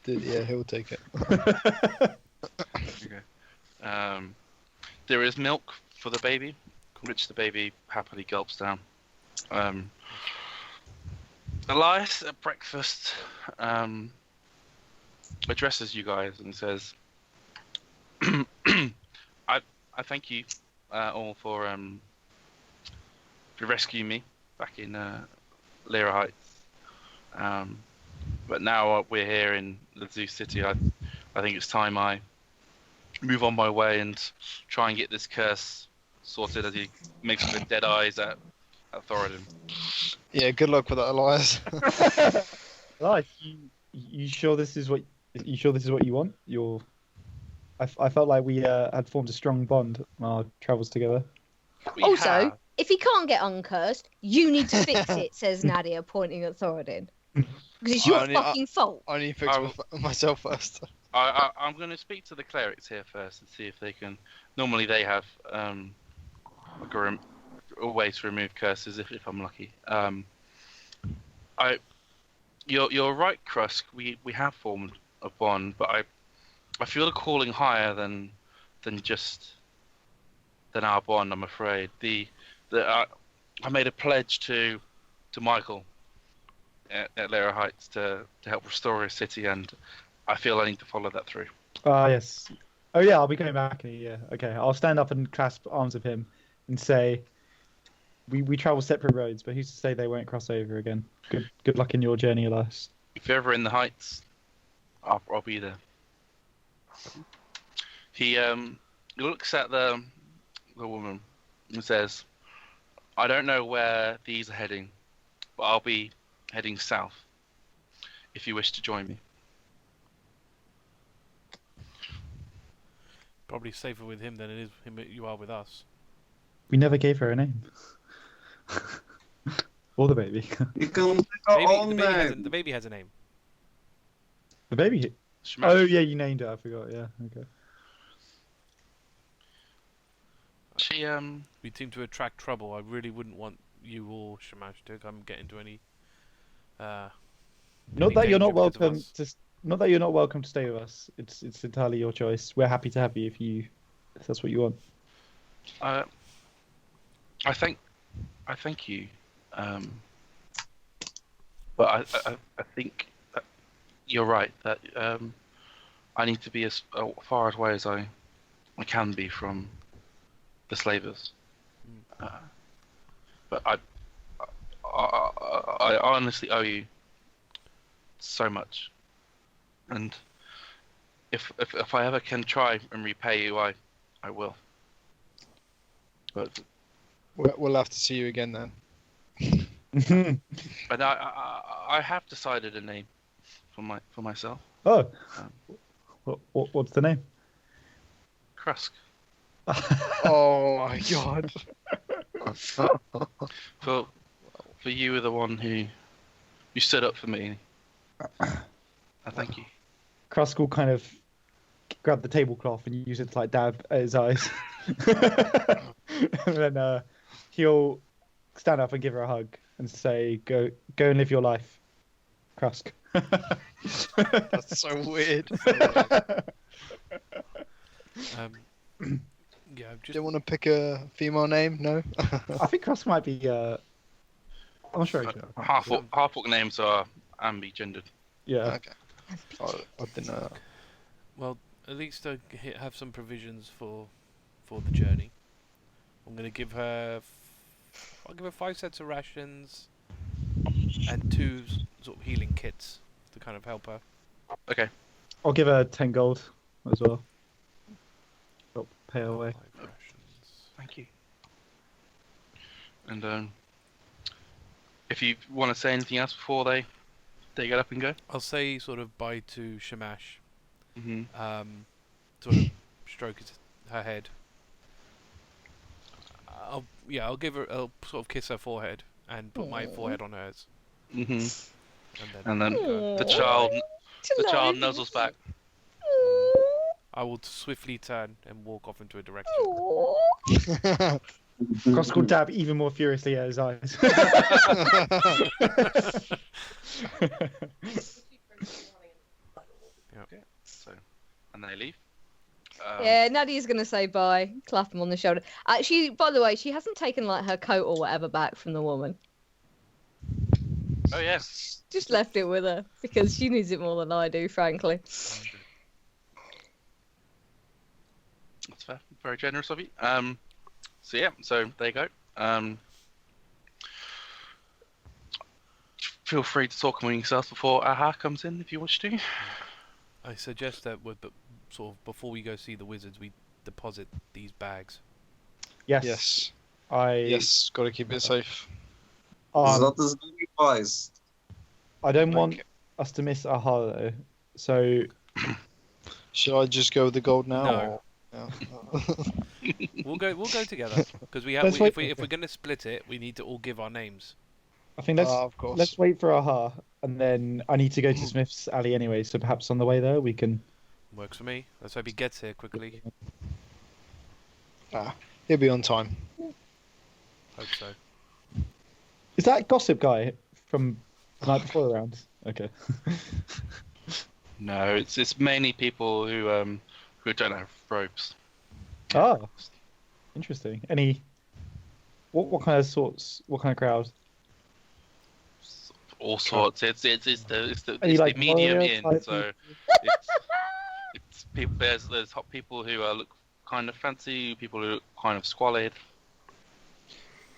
Yeah, he'll take it. Okay. There is milk for the baby, which the baby happily gulps down. Elias at breakfast addresses you guys and says, I thank you all for rescuing me back in Lyra Heights. But now we're here in the Zoo City. I think it's time I move on my way and try and get this curse sorted as he makes the dead eyes at Thoradin. Yeah, good luck with that, Elias. Life, you sure this is what you want? I felt like we had formed a strong bond on our travels together. We Also, have- if he can't get uncursed, you need to fix it, says Nadia, pointing at Thoradin. Because it's your I need- fucking fault. I need to fix myself first. I'm going to speak to the clerics here first and see if they can. Normally, they have a way to remove curses if I'm lucky. You're right, Krusk. We have formed a bond, but I feel a calling higher than our bond. I'm afraid. I made a pledge to Michael at Lyra Heights to help restore his city, and I feel I need to follow that through. Yes. Oh yeah, I'll be coming back in a year. Okay, I'll stand up and clasp arms with him and say, we travel separate roads, but who's to say they won't cross over again? Good luck in your journey, Elias. If you're ever in the Heights, I'll be there. He he looks at the woman and says, "I don't know where these are heading, but I'll be heading south. If you wish to join me." Probably safer with him than it is him you are with us. We never gave her a name. Or the baby. You can pick our own name. The baby has a name. The baby? Smash. Oh, yeah, you named it. I forgot. Yeah, okay. She We seem to attract trouble. I really wouldn't want you or Shamash to come get into any. Not any that you're danger not because of welcome us. to. Not that you're not welcome to stay with us. It's entirely your choice. We're happy to have you if that's what you want. I thank you. But I think that you're right that I need to be as far away as I can be from the slavers. But I honestly owe you so much, and if I ever can try and repay you, I will. But We'll have to see you again then. but I have decided a name for myself. Oh. What's the name? Krusk. Oh my god. For you were the one who stood up for me. I thank you. Krusk will kind of grab the tablecloth and use it to like dab at his eyes. And then he'll stand up and give her a hug and say, "Go and live your life, Krusk." That's so weird. Yeah, just Don't want to pick a female name, no? I think Krusk might be. I'm not sure. Actually. Half-Orc names are ambigendered. Yeah. Okay. I didn't know that. well, at least I have some provisions for the journey. I'm gonna give her. I'll give her 5 sets of rations and 2 sort of healing kits to kind of help her. Okay. I'll give her 10 gold as well. I'll pay her away. 5 rations. Thank you. And if you want to say anything else before they get up and go. I'll say sort of bye to Shamash. Mhm. Sort of stroke her head. I'll give her. I'll sort of kiss her forehead and put my forehead on hers. Mhm. And then And then the child nuzzles back. I will swiftly turn and walk off into a direction. Krusk will dab even more furiously at his eyes. Okay. So, and they leave. Yeah, Nadia's gonna say bye, clap him on the shoulder. She, by the way, she hasn't taken like her coat or whatever back from the woman. Oh yes. Just left it with her because she needs it more than I do, frankly. That's fair. Very generous of you. So yeah. So there you go. Feel free to talk among yourselves before Aha comes in if you wish to. I suggest that sort of before we go see the wizards, we deposit these bags. Yes. Yes. I Got to keep it safe. That is very wise. I don't want us to miss Aha though. So Should I just go with the gold now? No. Or... Yeah. We'll go together because if we're going to split it, we need to all give our names. I think of course. let's wait for Aha, and then I need to go to Smith's Alley anyway. So perhaps on the way there we can. Works for me. Let's hope he gets here quickly. He'll be on time. Hope so. Is that gossip guy from the night before the round? Okay. No, it's mainly people who don't have robes. Ah, interesting. What kind of sorts? What kind of crowd? All sorts. It's the like medium warrior in. type So it's people. There's hot people who look kind of fancy. People who look kind of squalid.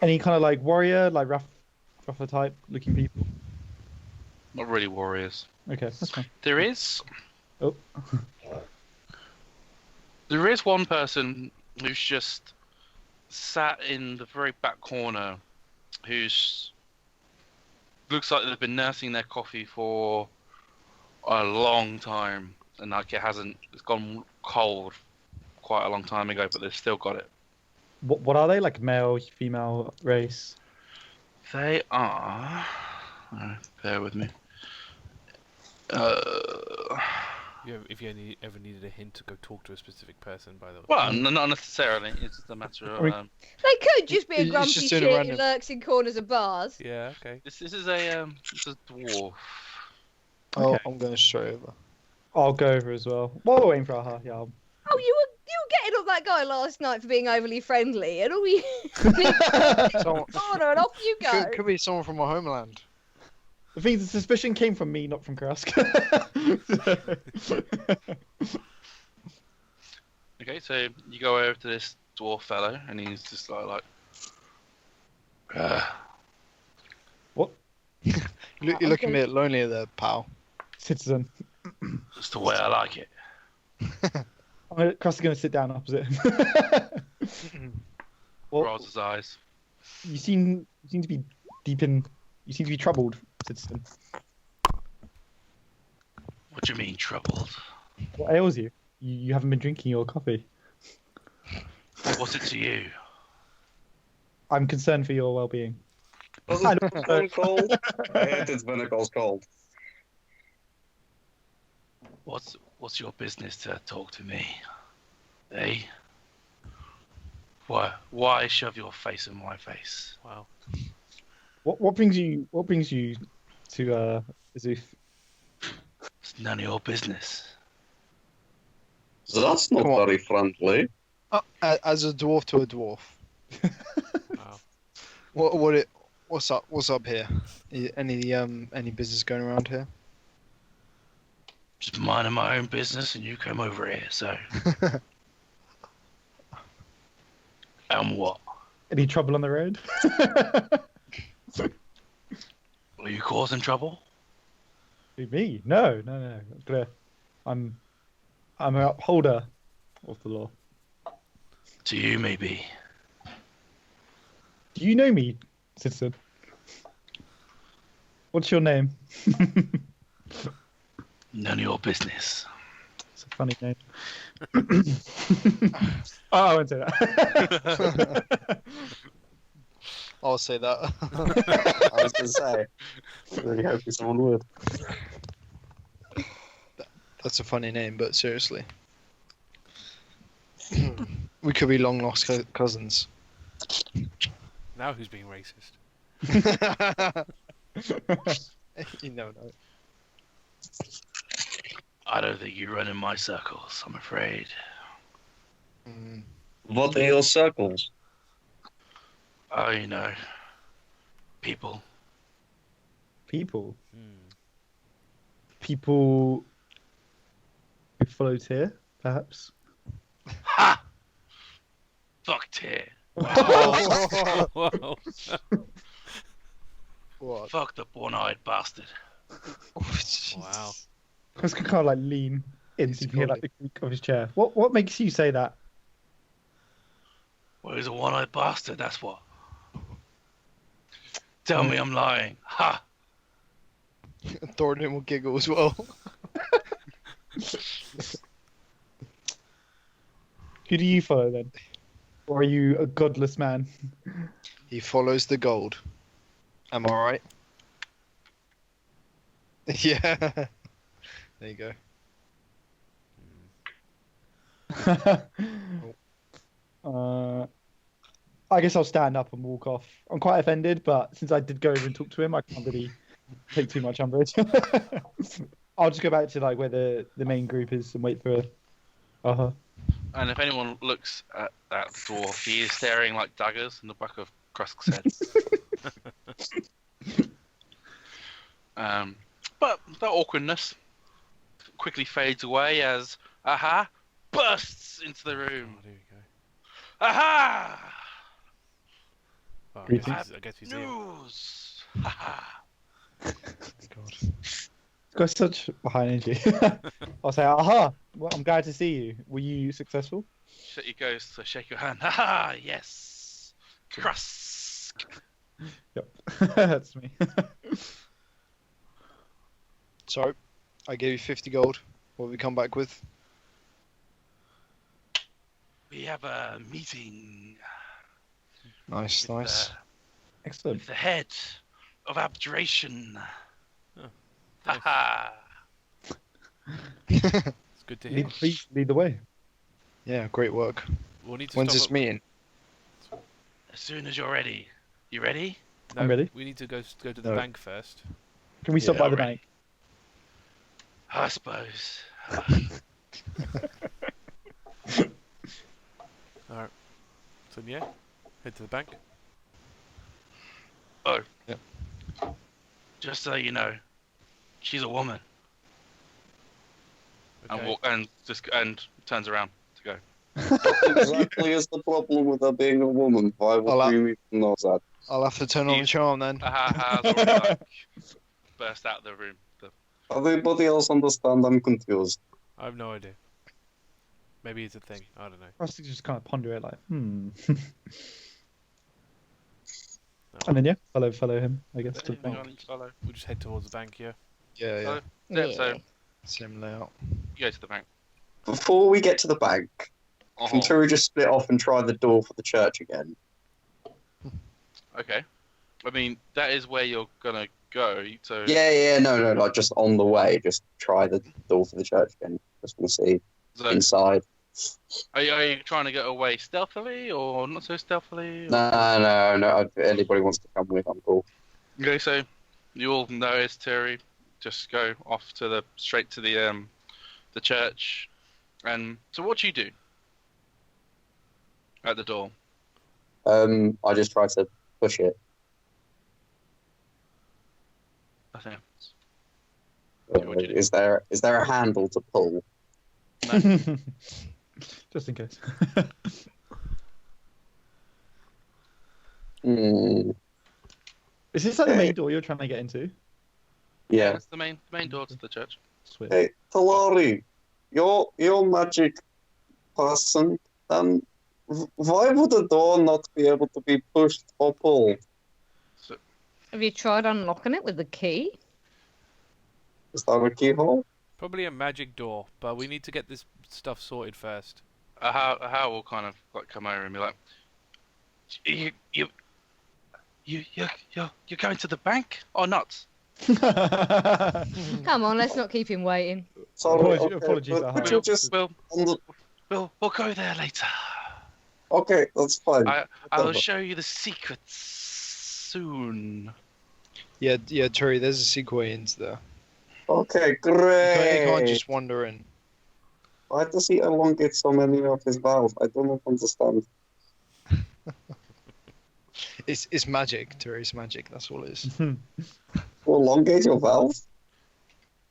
Any kind of like warrior, like rougher type looking people? Not really warriors. Okay, that's fine. There is. Oh. There is one person who's just sat in the very back corner, who's looks like they've been nursing their coffee for a long time, and like it's gone cold quite a long time ago, but they've still got it. What are they? Like male, female race? They are. Bear with me. If you ever needed a hint to go talk to a specific person, by the way. Well, not necessarily. It's just a matter of. They could just be a He's grumpy just doing a shit who random- lurks in corners of bars. Yeah, okay. This is a dwarf. Oh, Okay. I'm going straight over. I'll go over as well. While we're waiting for Aha, yeah. Oh, you were getting on that guy last night for being overly friendly, and all you Someone, corner and off you go. could be someone from my homeland. The thing is, the suspicion came from me, not from Krusk. Okay, so you go over to this dwarf fellow, and he's just like What? You're looking a bit lonely there, pal. Citizen. just the way I like it. Krusk is going to sit down opposite him. Rolls his eyes. You seem to be deep in. You seem to be troubled, citizen. What do you mean troubled? What ails you? You haven't been drinking your coffee. What's it to you? I'm concerned for your well-being. Was I it don't- when cold? I hate it when it goes cold. What's your business to talk to me? Eh? Why shove your face in my face? Wow. What brings you to Azuf? It's none of your business. That's not Come on. very friendly. As a dwarf to a dwarf. Wow. What's up here? Any business going around here? Just minding my own business, and you come over here. So, and what? Any trouble on the road? Are you causing trouble? Who, me? No. I'm an upholder of the law. To you, maybe. Do you know me, citizen? What's your name? None of your business. It's a funny name. Oh, I won't say that. I'll say that. I was going to say. I really hoping someone would. That's a funny name, but seriously. We could be long lost cousins. Now who's being racist? You never know. I don't think you run in my circles, I'm afraid. Mm. What are your circles? Oh, you know. People. People Hmm. who followed here, perhaps. Ha! Fucked here. Whoa. What? Fuck the one-eyed bastard. Wow. Chris can kind of like lean in so you can hear like probably- the creak of his chair. What makes you say that? Well, he's a one-eyed bastard, that's what. Tell me I'm lying. Ha! Thoradin will giggle as well. Who do you follow then? Or are you a godless man? He follows the gold. Am I right? Yeah. There you go. I guess I'll stand up and walk off. I'm quite offended, but since I did go over and talk to him, I can't really take too much umbrage. I'll just go back to like where the main group is and wait for. And if anyone looks at that dwarf, he is staring like daggers in the back of Krusk's head. But that awkwardness quickly fades away as Aha bursts into the Oh, room. there we go. Aha! Well, Greetings. I guess he's here. News! Haha! It's got such high energy. I'll say, aha, well, I'm glad to see you. Were you successful? He goes to shake your hand. Haha, yes. Krusk. Yep, that's me. So, I gave you 50 gold. What have we come back with? We have a meeting Nice, with, nice. Excellent. with the head of abjuration. Oh, Haha. It's good to hear. Please lead the way. Yeah, great work. We'll need to When's stop this at- meeting? As soon as you're ready. You ready? No, I'm ready. We need to go to the No. bank first. Can we stop Yeah, by the alright. bank? I suppose. Alright. So yeah, head to the bank. Just so you know, she's a woman. Okay. And turns around to go. What exactly is the problem with her being a woman? Why would we need to know that? I'll have to turn on the charm then. Has already like burst out of the room. Everybody else understand? I'm confused. I have no idea. Maybe it's a thing. I don't know. Rustic just kind of ponder it like, No. And then, yeah, follow him, I guess, to the Hang bank. on, follow. We'll just head towards the bank here. Yeah, yeah. Follow. Yeah, so Same layout. you go to the bank. Before we get to the bank, can Oh, Turi just split off and try the door for the church again? okay. I mean, that is where you're gonna go. So Yeah, no, like just on the way, just try the door for the church again. Just want to see so inside. are you trying to get away stealthily or not so stealthily? No. If anybody wants to come with, I'm cool. Okay, so you all know it's Terry. Just go off to straight to the church, and so what do you do at the door? I just try to push it. Nothing else. Yeah, what'd you do? Is there a handle to pull? Just in case. Hmm. Is this like the main door you're trying to get into? Yeah. That's the main door to the church. Sweet. Hey, Talari, you're magic person. Why would a door not be able to be pushed or pulled? Have you tried unlocking it with the key? Is that a keyhole? Probably a magic door, but we need to get this stuff sorted first. How will kind of like come over and be like, you're going to the bank or not? Come on, let's not keep him waiting. Sorry, Apologies, but I could have. you just We'll go there later. Okay, that's fine. I will Whatever. show you the secrets soon. Yeah, Turi, there's a secret way into there. Okay, You great. can't just wander in. Why does he elongate so many of his valves? I don't understand. It's magic, Turi, it's magic, that's all it is. To elongate your valves?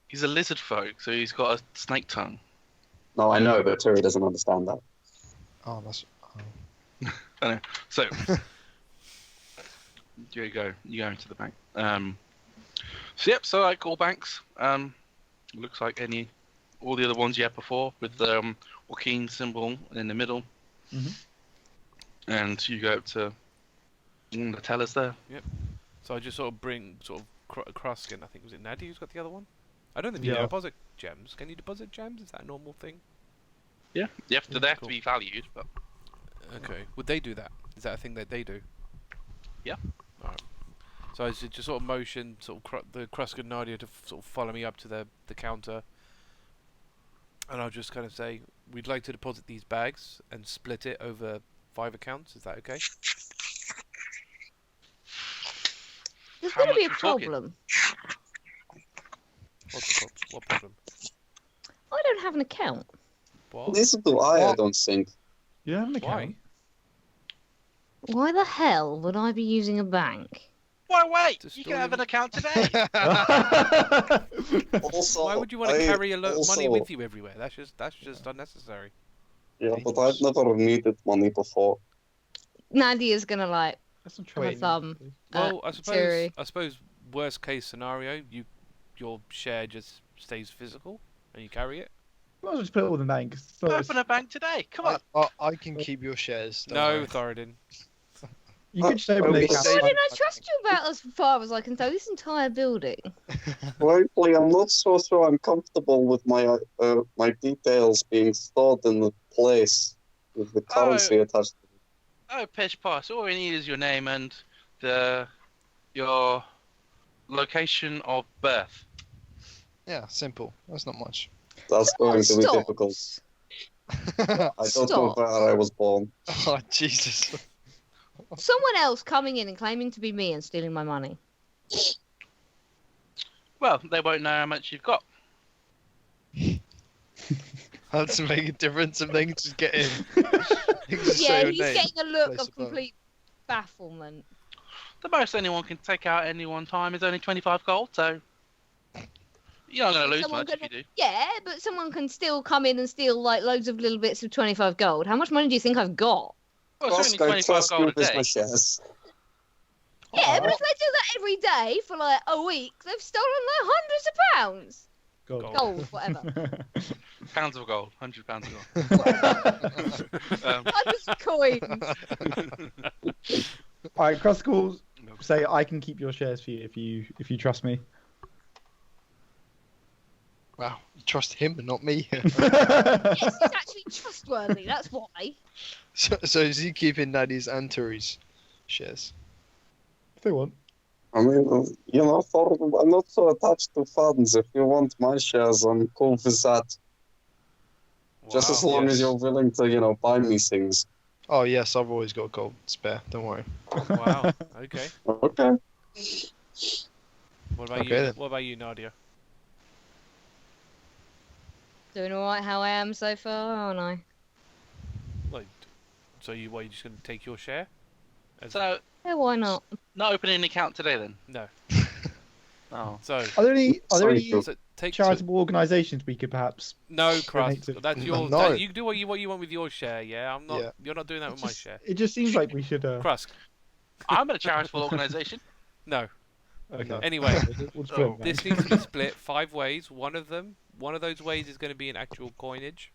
He's a lizard folk, so he's got a snake tongue. No, I know, but Turi doesn't understand that. Oh, that's... So you go into the bank. So like all banks, looks like all the other ones you had before with the Joaquin symbol in the middle. Mhm. And you go up to the tellers there. So I just sort of bring Krusk in. I think was it Nadia who's got the other one? I don't think you Yeah. deposit gems. Can you deposit gems? Is that a normal thing? Yeah, they have Cool. to be valued, but Okay. Would they do that? Is that a thing that they do? Yeah. Alright. So I just sort of motion the Krusk and Nadia to sort of follow me up to the counter. And I'll just kind of say, we'd like to deposit these bags and split it over 5 accounts. Is that okay? There's How going to be a much we talking? problem. What problem? I don't have an account. What? This do I don't think. You don't have an Why? account? Why the hell would I be using a bank? why wait? Just You don't can have an even- account today. Also, Why would you want to carry money also- with you everywhere? That's just unnecessary. Yeah, but I've never needed money before. Nadia's going to like That's some have a trading. thumb. Well, I Terry. suppose worst case scenario, you your share just stays physical and you carry it? Might as well just put it all in the bank. It's not- Open a bank today. Come on. I can keep your shares. don't No, worry. Thoradin. You could just open Oh, the it's- account. Why Why didn't I trust you about as far as I can throw this entire building? Frankly, I'm not so sure I'm comfortable with my my details being stored in the place with the currency attached. Oh, Pish Posh. All we need is your name and your location of birth. Yeah, simple. That's not much. That's going to be Stop. difficult. I don't know Stop. where I was born. Oh, Jesus. Someone else coming in and claiming to be me and stealing my money. Well, they won't know how much you've got. That doesn't make a difference if they can just get in. They can just say Yeah, your he's name. getting a look place of of birth. complete bafflement. The most anyone can take out at any one time is only 25 gold, so you're not going to lose Someone much if gonna- you do. Yeah, but someone can still come in and steal like loads of little bits of 25 gold. How much money do you think I've got? Well, it's only Costco 25 trust gold a me with day. my shares. Yeah, but if they do that every day for like a week, they've stolen like hundreds of pounds. Gold. Gold, whatever. Pounds of gold, 100 pounds of gold. Hundreds of coins. All right, Krusk will say I can keep your shares for you if you trust me. Wow, you trust him and not me. Yes, he's actually trustworthy, that's why. So is he keeping Nadia's and Turi's shares? If they want. I mean, you know, I'm not so attached to funds. If you want my shares, I'm cool with that. Just as Wow. long as yes. you're willing to, you know, buy me things. Oh yes, I've always got gold spare. Don't worry. Wow. Okay. Okay. What about Okay, you? then. What about you, Nadia? Doing alright how I am so far, aren't I? Like, so you just going to take your share? So, Yeah, why not? not opening an account today then? No. Oh. So Are there any Sorry, so take charitable organisations we could perhaps? no, donate Krusk. to- That's your. No. You do what you want with your share. Yeah, I'm not. Yeah. You're not doing that with my share. It just seems like we should. Krusk. I'm at a charitable organisation. No. Okay. No. Anyway, We'll split Oh, them, this right? needs to be split 5 ways. One of those ways is going to be an actual coinage.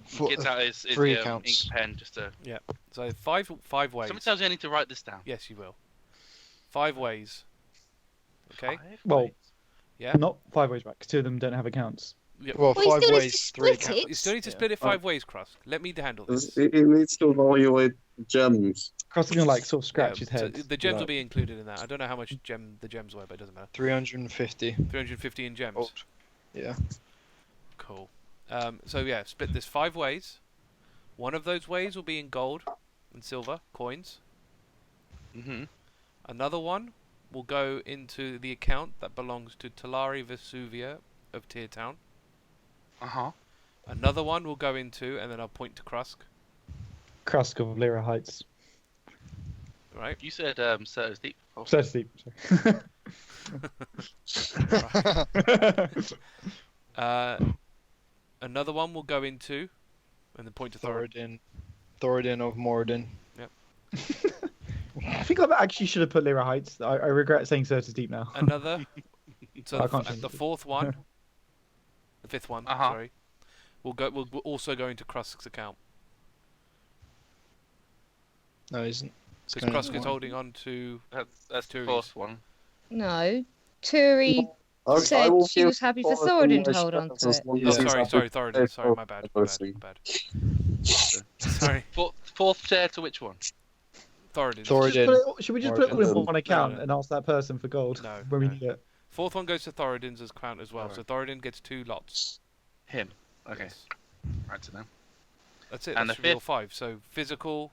For- Gets out his 3 ink accounts. pen just to. So five ways. Somebody tells you I need to write this down. Yes, you will. 5 ways. Okay. 5 Well, ways. Yeah. Not 5 ways back, 'cause 2 of them don't have accounts. Well, Well, you 5 still need ways, to 3 split accounts. it. You still need to Yeah. split it 5 ways, Krusk. Let me handle this. He needs to evaluate gems. Krusk is gonna like sort of scratch Yeah, his so head. the gems will like, be included in that. I don't know how much the gems were, but it doesn't matter. 350. 350 in gems. Gold. Yeah. Cool. So yeah, split this 5 ways. One of those ways will be in gold and silver coins. Mm-hmm. Another one will go into the account that belongs to Talari Vesuvia of Tier Town. Uh-huh. Another one will go into, and then I'll point to Krusk. Krusk of Lyra Heights. Right. You said Serta's Deep. Oh. So steep. Another one will go into, and then point to Thoradin. Thoradin of Moradin. I think I actually should have put Lyra Heights. I regret saying Certus Deep now. Another. So I can't change the it. 4th one, the 5th one, Uh-huh. sorry, will also go into Krusk's account No, he isn't. It's because going Krusk into is one. holding on to. That's the Turi's. 4th one. No. Turi I said will she give was happy for Thoradin Thoradin to my hold on shares to as it. long Yeah. as he's Sorry, happy. Thoradin. Sorry, my bad. Everything. Sorry, Fourth share to which one? Thoradin. Should we just put it all in Moradin. one account No. and ask that person for gold No, when we no. need it? 4th one goes to Thoradin's account as well. Alright. So Thoradin gets 2 lots. Him. Okay. Yes. Right to know. That's it. And That's the your 5th? 5. So physical,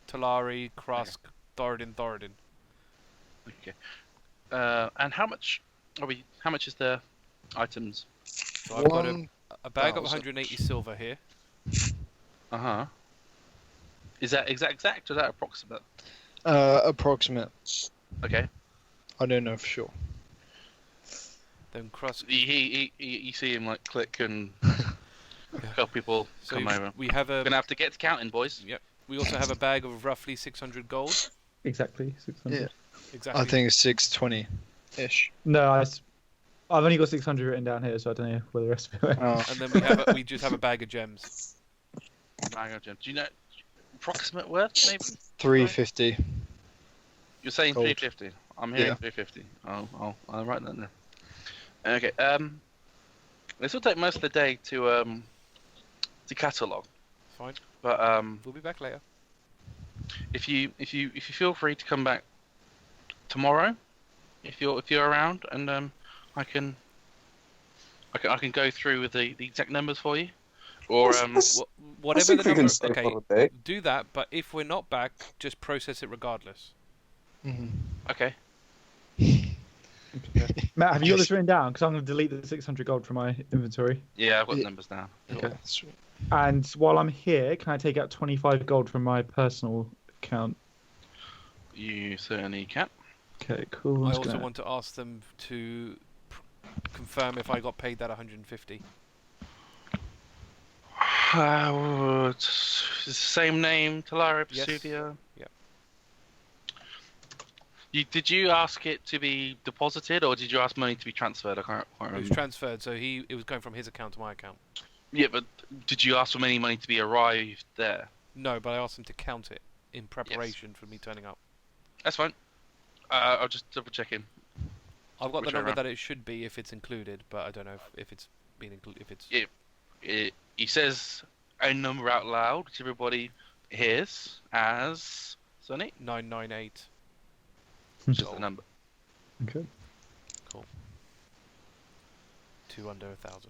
Talari, Krusk, Thoradin. Okay. And how much are we? How much is the items? So I've got a bag of 1,000. 180 silver here. Uh-huh. Is that exact or is that approximate? Approximate. Okay. I don't know for sure. Then Krusk. You see him like click and a couple people So come over. we have We're gonna have to get to counting, boys. we also have a bag of roughly 600 gold. Exactly. 600. Yeah. Exactly. I think it's 620. ish. No, I've only got 600 written down here, so I don't know where the rest of it went. Oh. And then we just have a bag of gems. Bag of gems. Do you know approximate worth? Maybe 350. you're saying Gold. 350. I'm hearing Yeah. 350. I'll write that down. Okay. This will take most of the day to catalog, Fine. but We'll be back later. if you feel free to come back tomorrow, if you're around, and I can go through with the exact numbers for you, or Whatever the we can number. stay Okay, for a bit. do that. But if we're not back, just process it regardless. Mhm. okay. Matt, have you got this written down? Because I'm going to delete the 600 gold from my inventory. Yeah, I've got the Yeah. numbers down. Okay, sweet. And while I'm here, can I take out 25 gold from my personal account? You certainly can. Okay, cool. I I'm also just gonna- want to ask them to confirm if I got paid that 150. It's the same name, Talari, Yes. Vesuvia. Yeah. Did you ask it to be deposited, or did you ask money to be transferred? I can't It was remember. transferred, so it was going from his account to my account. Yeah, but did you ask for any money to be arrived there? No, but I asked him to count it in preparation for me turning up. That's fine. I'll just double check in. I've got the Whichever. number that it should be if it's included, but I don't know if it's been included. If it's Yeah. He says a number out loud, which everybody hears as Sonny, 998. which is the number. Okay. Two under 1,000.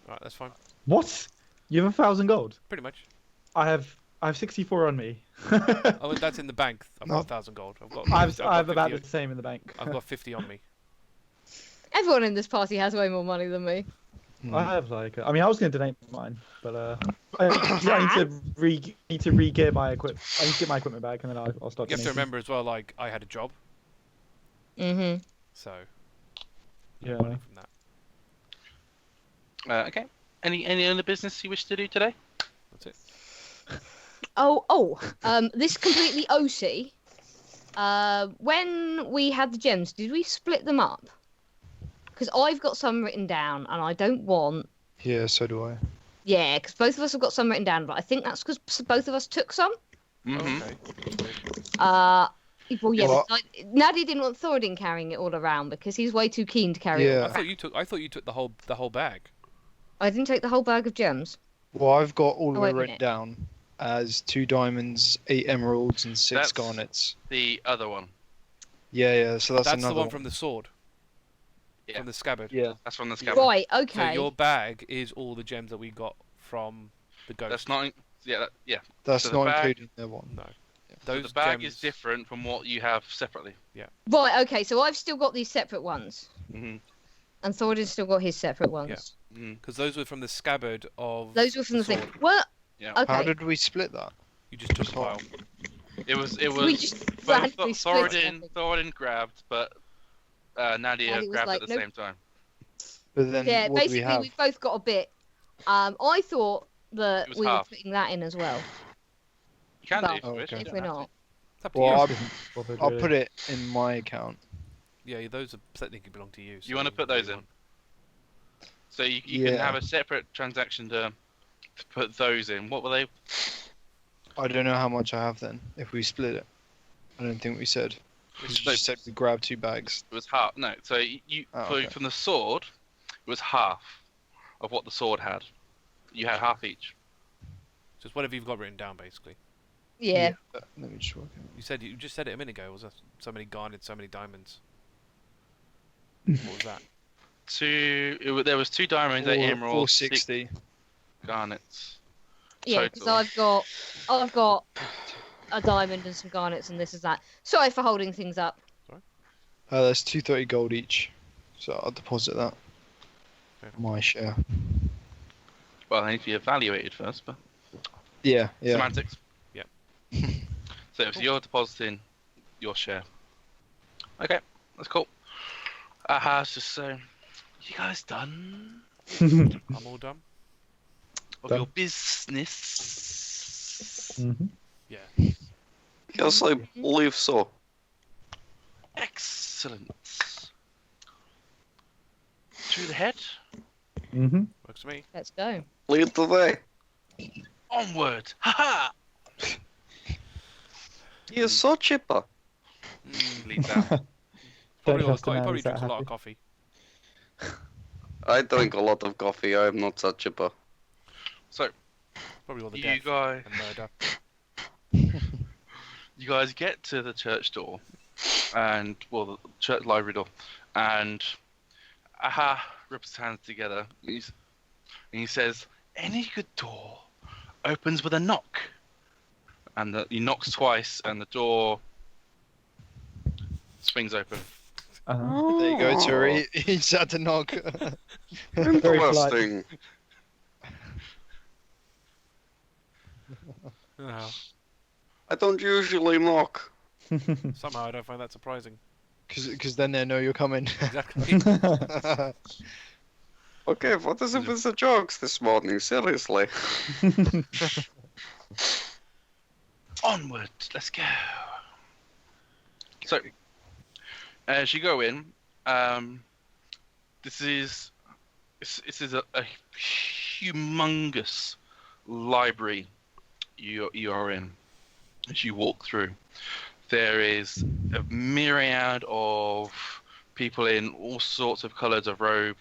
Right, that's fine. What? You have 1,000 gold? Pretty much. I have 64 on me. Oh, that's in the bank. I've got No. 1,000 gold. I have 50 about the same in the bank. I've got 50 on me. Everyone in this party has way more money than me. I have I mean, I was going to donate mine, but I need to re-gear my equipment. I need to get my equipment back, and then I'll start. You have to donating. remember as well, like, I had a job, Mm-hmm. so Yeah. money from that. Okay. Any other business you wish to do today? That's it. This completely OC. When we had the gems, did we split them up? Because I've got some written down, and I don't want. Yeah, so do I. Yeah, because both of us have got some written down, but I think that's because both of us took some. Mm-hmm. Okay. Well, yeah, Well, but Nadia didn't want Thoradin carrying it all around because he's way too keen to carry it. Yeah. All I around. thought you took the whole bag. I didn't take the whole bag of gems. Well, I've got all of wait it a written minute. down as 2 diamonds, 8 emeralds, and 6 That's- garnets. The other one. Yeah, so that's That's another the one from the sword. Yeah. From the scabbard. Yeah. That's from the scab. Right, So okay. your bag is all the gems that we got from the ghost. That's not. Yeah. That's So the not bag- included in their one. No. So Those the bag gems, is different from what you have separately. Right, okay, so I've still got these separate ones. Mm-hmm. And Thoradin's still got his separate ones. Mm-hmm. because those were from the scabbard of. Those were from the thing. sword. Well, Yeah. okay. How did we split that? You just took a pile. It was. We just both randomly split it, I think. Thoradin grabbed, but Nadia Nadia was grabbed like, at the nope. same time. But then Yeah, what do we basically have? we've both got a bit. I thought that It was we were half. putting that in as well. You can Well, do if you wish. okay. you If don't we're have to. not. It's up to Well, you. I'll put it in my account. Yeah, those are technically belong to you. You want to so put those in? want- So you can Yeah. have a separate transaction to put those in. What were they? I don't know how much I have then, if we split it. I don't think we said. We just said we grab 2 bags. It was half. No. So Okay. from the sword, it was half of what the sword had. You had half each. Just whatever you've got written down, basically. Yeah. Let me just work it You just said it a minute ago. Was that so many garnets, so many diamonds? What was that? There was 2 diamonds, 8 emeralds, 6 460. garnets. Yeah, because Total. I've got a diamond and some garnets and this is that. Sorry for holding things up. That's 230 gold each. So I'll deposit that. Okay. My share. Well, they need to be evaluated first, but Yeah. semantics. Yep. So if you're depositing your share. Okay, that's cool. It's just so. You guys done I'm all done. of Done. your business? Yeah. Feels like leave so. Excellent. Excellent. To the head. Mm-hmm. Works for me. Let's go. Lead the way. Onward. Ha You're so chipper. Mm, Lead that. probably trust a he man probably who's that drinks a lot happy. of coffee. I drink a lot of coffee. I am not so chipper. So Probably all the you death guys, and murder. you guys get to the church door, and the church library door, and Aha rips his hands together. And he says, "Any good door opens with a knock." And he knocks twice, and the door swings open. Uh-huh. There you go, Turi. He's had to knock. Very polite. Interesting. Oh, I don't usually knock. somehow I don't find that surprising. Because then they know you're coming. Exactly. Okay, what is it with the jokes this morning? Seriously. Onward, let's go. So, as you go in, this is a humongous library you are in. As you walk through, there is a myriad of people in all sorts of colours of robe,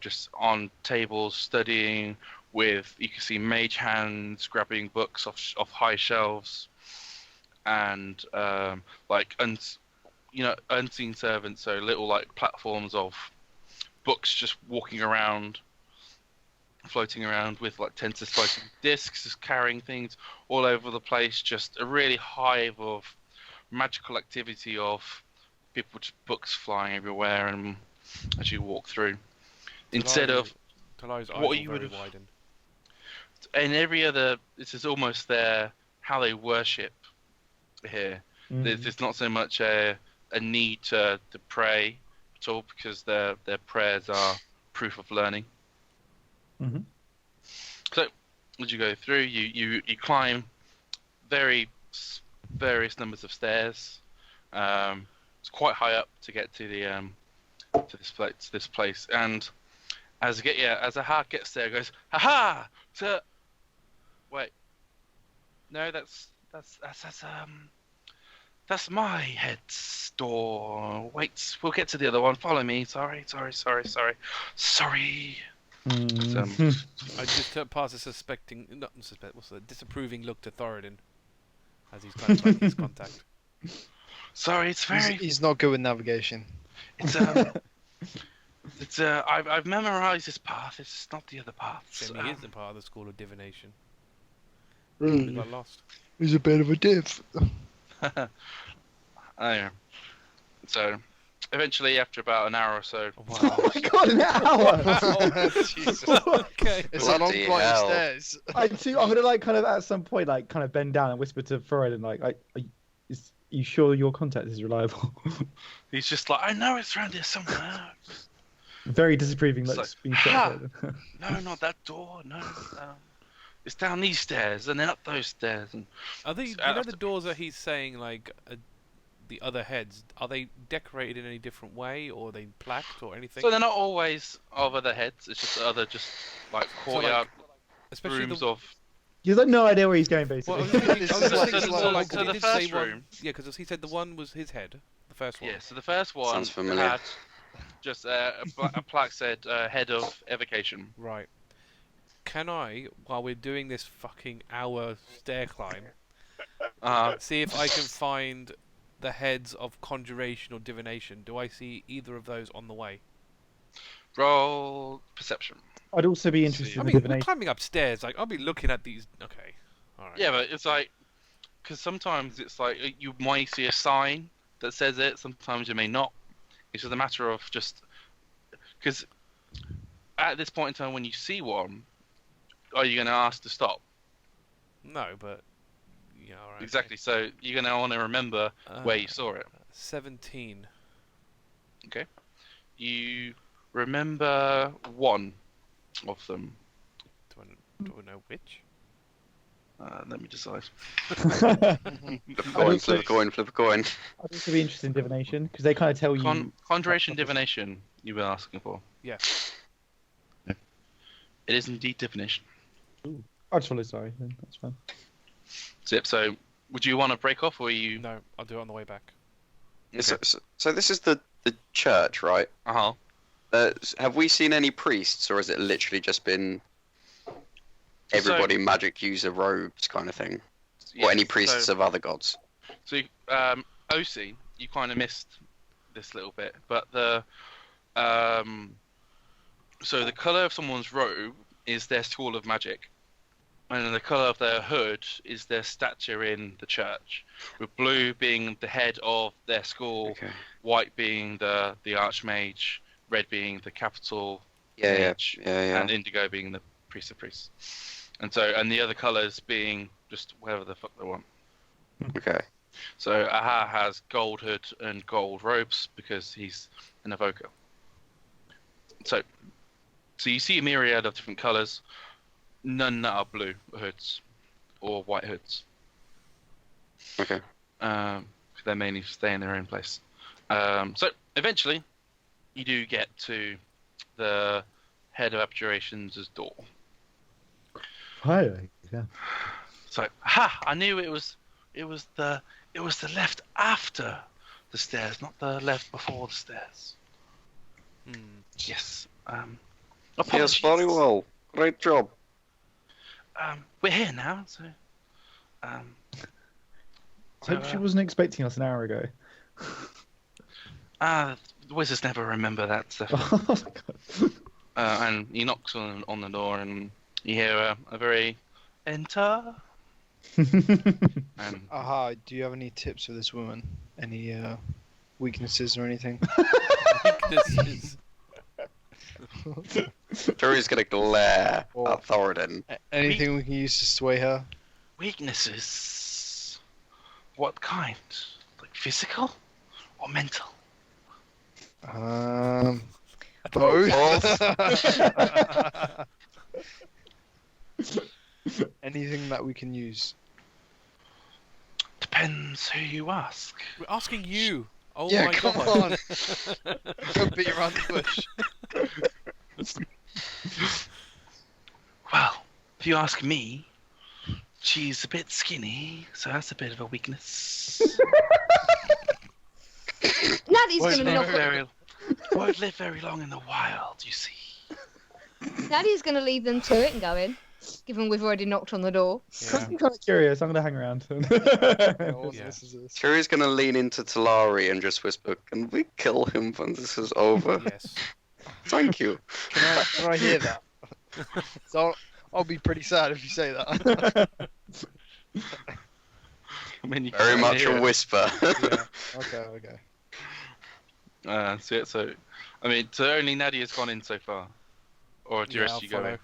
just on tables studying. You can see mage hands grabbing books off high shelves, and unseen servants, so little like platforms of books just walking around, floating around with like tenters floating discs, just carrying things all over the place. Just a really hive of magical activity of people, just books flying everywhere, and as you walk through, instead of Talari's eyes what will you very would've- widen. in every other, this is almost how they worship here. There's not so much a need to pray at all, because their prayers are proof of learning. Mm-hmm. So as you go through, you climb various numbers of stairs. It's quite high up to get to the to this place, and as a heart gets there, it goes, "Ha ha!" Wait, no, that's my head's door. Wait, we'll get to the other one. Follow me. Sorry. Mm. I just pass a disapproving look to Thoradin as he's kind of like his contact. Sorry, it's very. He's not good with navigation. It's I've memorized this path. It's not the other paths. Then he is a part of the school of divination. Hmm. We got lost. He's a bit of a div. Anyway, so eventually, after about an hour or so, Wow. Oh my god, an hour! Jesus. Okay. It's a long Bloody flight of hell. stairs. I'm gonna like kind of at some point like kind of bend down and whisper to Thoradin like, are you sure your contact is reliable? He's just like, I know it's around here somewhere. Very disapproving It's looks like, being "Ha!" shot. No, not that door. No, it's down these stairs and then up those stairs. And Are they? You I'll know have the to- doors that he's saying like the other heads? Are they decorated in any different way, or are they plaqued or anything? so they're not always of other heads. It's just other, just like courtyard Especially rooms the. of. You've got no idea where he's going basically. Well, I was thinking, This I was is just like- thinking this is more like- like so he the did say first one. room- Yeah, because he said the one was his head, the first one. Yeah, so the first one Sounds familiar. had just a plaque said head of evocation. Right. Can I, while we're doing this fucking hour stair climb, see if I can find the heads of conjuration or divination? Do I see either of those on the way? Roll perception. I'd also be Let's see. interested I in mean, we're divination. climbing upstairs. Like, I'll be looking at these. Okay. All right. Yeah, but it's like, because sometimes it's like you might see a sign that says it. Sometimes you may not. It's just a matter of just because at this point in time, when you see one, are you going to ask to stop? No, but yeah, all right. Exactly. So you're going to want to remember where you saw it. 17. You remember one of them. Do I know which? Let me decide. Flip a coin, flip a coin, flip a coin. I'd also be interested in divination because they kind of tell you. Conjuration divination. You were asking for. Yeah. It is indeed divination. I just follow. Sorry, then that's fine. So, would you want to break off, or you? No, I'll do it on the way back. Okay. So this is the church, right? Have we seen any priests, or has it literally just been everybody magic user robes kind of thing? Or any priests of other gods? So, OC, you kind of missed this little bit, but the so the color of someone's robe is their school of magic, and the color of their hood is their stature in the church. With blue being the head of their school, white being the archmage, red being the capital mage, and indigo being the priest of priests. And the other colors being just whatever the fuck they want. Okay. So Aha has gold hood and gold robes because he's an evoker. So you see a myriad of different colors, none that are blue hoods or white hoods. Okay. They mainly stay in their own place. So eventually, you do get to the head of abjurations' door. Hi. Yeah. So, I knew it was the left after the stairs, not the left before the stairs. Yes. Yes, very well. Great job. We're here now, so. I hope she wasn't expecting us an hour ago. The wizards never remember that stuff. Oh my god. And he knocks on the door, and you hear a very enter. And Aha, do you have any tips for this woman? Any weaknesses or anything? Weaknesses. Jury's gonna glare at Thoradin. Anything we can use to sway her? weaknesses? What kind? Like physical or mental? Both. Anything that we can use. Depends who you ask. We're asking you. Oh Yeah, my come god. on. Don't beat around the bush. Well, if you ask me, she's a bit skinny, so that's a bit of a weakness. Nadia's Won't gonna live knock. very, won't live very long in the wild, you see. Nadia's gonna lead them to it and go in, given we've already knocked on the door. Yeah. I'm kind of curious. I'm gonna hang around. Yeah. Jury's gonna lean into Talari and just whisper, "Can we kill him when this is over?" Yes. Thank you. Can I hear that? So I'll be pretty sad if you say that. I mean, you Very can't much hear a it. whisper. Yeah. Okay. So, I mean, so only Nadia's gone in so far, or do the Yeah, rest I'll of you go in? follow.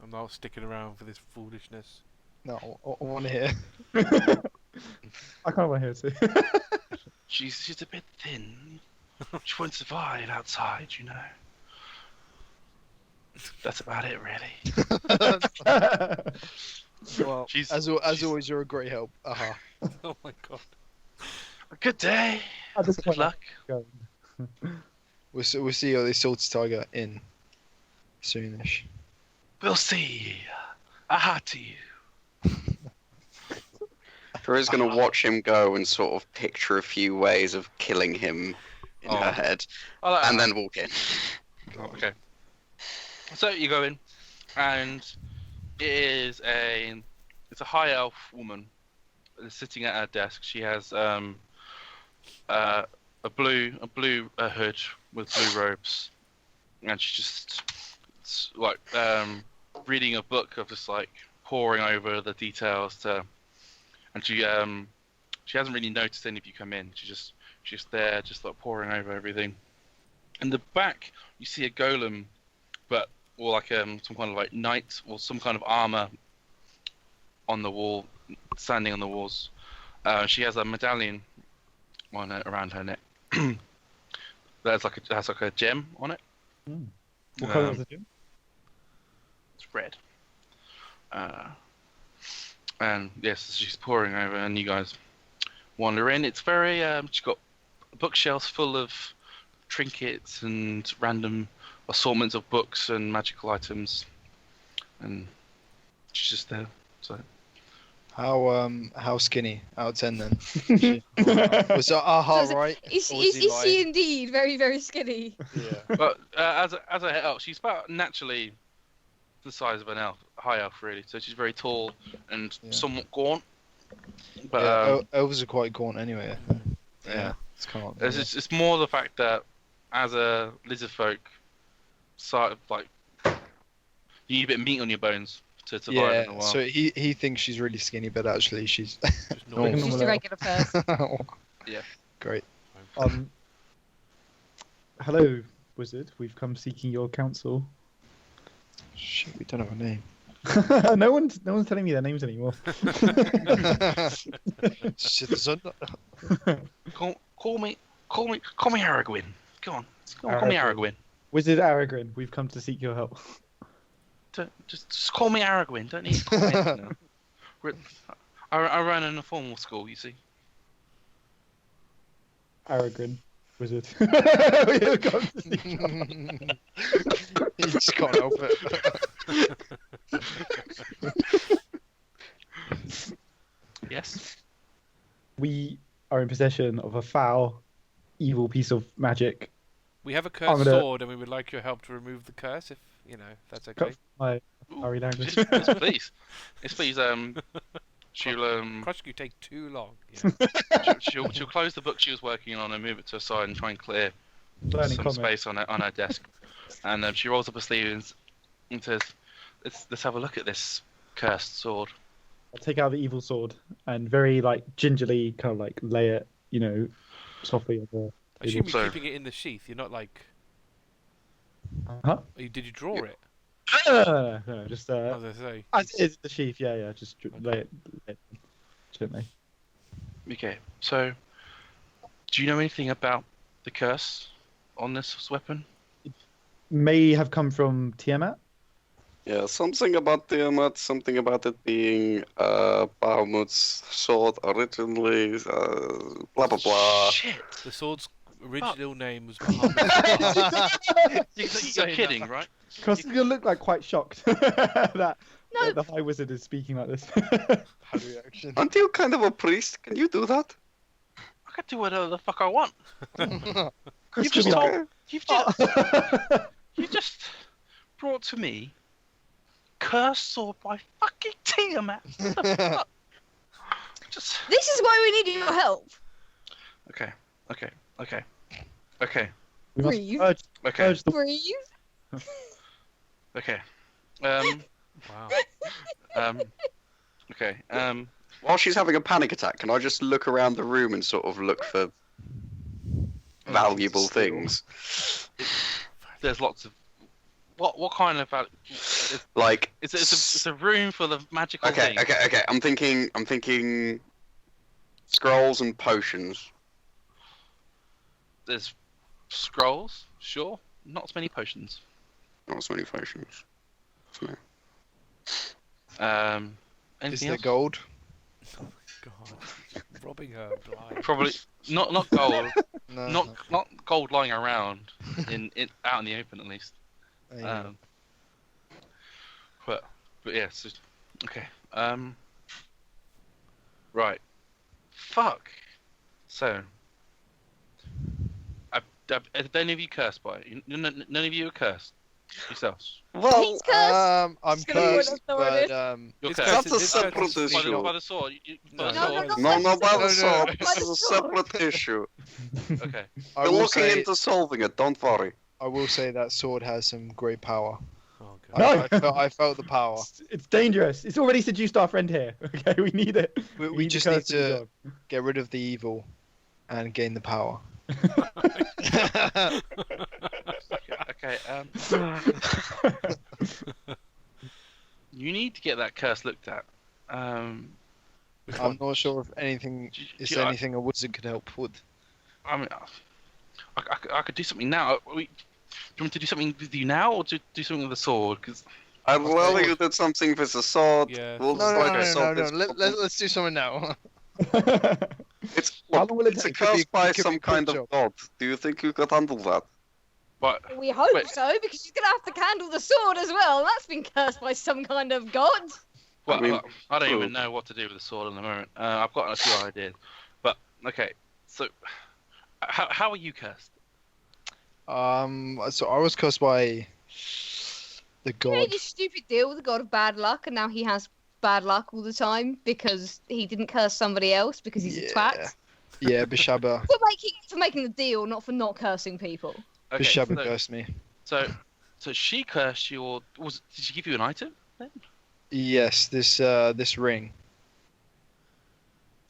I'm not sticking around for this foolishness. No, I want to hear. I kind of want to hear it too. She's a bit thin. She won't survive outside, you know. That's about it, really. Well, as always, you're a great help. Aha. Oh my god. Good day. At this Good point, luck. We'll see how they sort Tiger in soonish. We'll see. Aha to you. Jury's gonna watch him go and sort of picture a few ways of killing him in her head, I like and that. then walk in. Oh, okay. So you go in, and it's a high elf woman sitting at her desk. She has a blue hood with blue robes, and she's just like reading a book of just like poring over the details and she hasn't really noticed any of you come in. She's just there, just like poring over everything. In the back, you see a golem, or like some kind of like knight or some kind of armor on the wall, standing on the walls. She has a medallion around her neck. Has like a gem on it. What colour is the gem? It's red. And yes, she's pouring over, and you guys wander in. It's very. She's got bookshelves full of trinkets and random assortments of books and magical items, and she's just there. So. How skinny out of 10 then? Was that aha right? Is she indeed very, very skinny? Yeah. But as a head elf, she's about naturally the size of an elf, high elf really. So she's very tall and somewhat gaunt. But Yeah, elves are quite gaunt anyway. yeah. It's kind of It's more the fact that as a lizard folk, sort of like you need a bit of meat on your bones to survive in a while. So he thinks she's really skinny, but actually she's normal. She's a regular person. Yeah. Great. Hello, wizard. We've come seeking your counsel. Shit, we don't have a name. no one's telling me their names anymore. Citizen. Call me Aragwin. Go on, call me Aragwin. Wizard Aragorn, we've come to seek your help. Just call me Aragwin. Don't need to call me anything else. I ran in a formal school, you see. Aragorn, wizard. We've come to seek your help. You just can't help it. Yes. We are in possession of a foul, evil piece of magic. We have a cursed sword, and we would like your help to remove the curse, if that's okay. My sorry language. Yes, please. Yes, please. She'll Krusk, you take too long. Yeah. she'll close the book she was working on and move it to a side and try and clear Learning some comment. space on her desk. And she rolls up her sleeve and says, "Let's have a look at this cursed sword." I'll take out the evil sword and very gingerly kind of lay it, softly on the. I assume So- you're keeping it in the sheath. You're not like. Huh? Did you draw it? No, just As I say. as it is the sheath. Yeah, just lay it gently. Okay, so do you know anything about the curse on this weapon? May have come from Tiamat. Yeah, something about Tiamat, something about it being Bahamut's sword originally, blah blah blah. Shit! The sword's original name was Bahamut. You're kidding, right? Because you look quite shocked that No. the High Wizard is speaking like this. How reaction. Aren't you kind of a priest? Can you do that? I can do whatever the fuck I want. Chris You've just could you just brought to me cursed sword by fucking Tiamat. What the fuck? Just This is why we need your help. okay. we must Breathe. purge the Breathe. Okay. Wow. Okay. While she's having a panic attack, can I just look around the room and sort of look for valuable things? There's lots of what kind of Like, it's a room full of magical okay. things. I'm thinking scrolls and potions. There's scrolls, sure. Not as many potions. Not so many potions. No. Anything Is there else? gold? God, robbing her blind. Probably not gold. No. not gold lying around in out in the open at least. Yeah. But yes. Okay. Right. Fuck. So. Have any of you cursed by it? None of you are cursed yourselves. Well, He's cursed. I'm It's gonna be cursed, one of but Thoradin. You're This cursed. curse That's a is- this curse separate is- issue. By the sword. By the No, sword. no, by the No, sword. by This the is a sword. separate issue. Okay. I We're will looking say into solving it. Don't worry. I will say that sword has some great power. Oh god. No. I felt the power. It's dangerous. It's already seduced our friend here. Okay, we need it. We need just the need curse do the to job. get rid of the evil and gain the power. Okay. You need to get that curse looked at. I'm not sure if anything is Yeah, anything a wizard could help with. I mean, I could do something now. Do you want me to do something with you now, or to do something with the sword? Because I'd rather you did something with a sword. Yeah. We'll No, try to no. solve this problem. Let's do something now. It's, How look, long will it it's a take? Could be- curse by it could be some a kind quick of job. god. Do you think you could handle that? But We hope Wait. so, because she's gonna have to handle the sword as well. And that's been cursed by some kind of god. well, I mean, I don't true. even know what to do with the sword in the moment. I've got a few ideas, but okay. So, how are you cursed? So I was cursed by the He god. made this stupid deal with the god of bad luck, and now he has bad luck all the time because he didn't curse somebody else because he's a Yeah. twat. Yeah, Bishaba. For making the deal, not for not cursing people. Okay, Bishaba so, cursed me. so she cursed you, or did she give you an item? Then? Yes, this ring.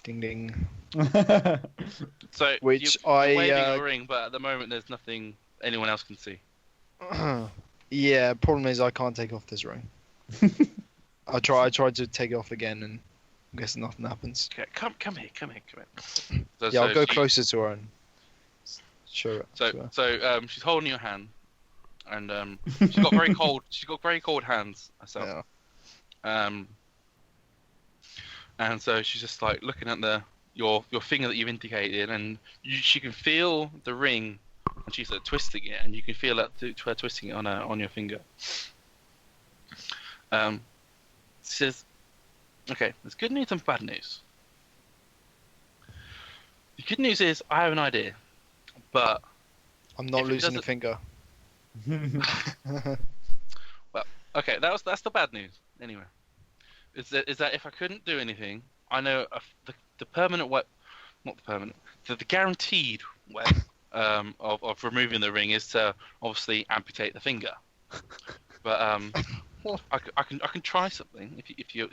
Ding ding. So Which you're I, waving a ring, but at the moment there's nothing anyone else can see. Yeah, problem is I can't take off this ring. I tried to take it off again, and I guess nothing happens. Okay, come here. So, Yeah, I'll go she- closer to her and show it. to her. So she's holding your hand, and she's got very cold. She's got very cold hands herself. Yeah. And so she's just like looking at your finger that you've indicated, and she can feel the ring, and she's like twisting it, and you can feel that to her twisting it on your finger. She says, "Okay, there's good news and bad news. The good news is I have an idea, but I'm not If it losing a doesn't- finger. okay, that's the bad news. Anyway, is that if I couldn't do anything, I know the permanent way, not the permanent, the guaranteed way of removing the ring is to obviously amputate the finger. But I can try something if you're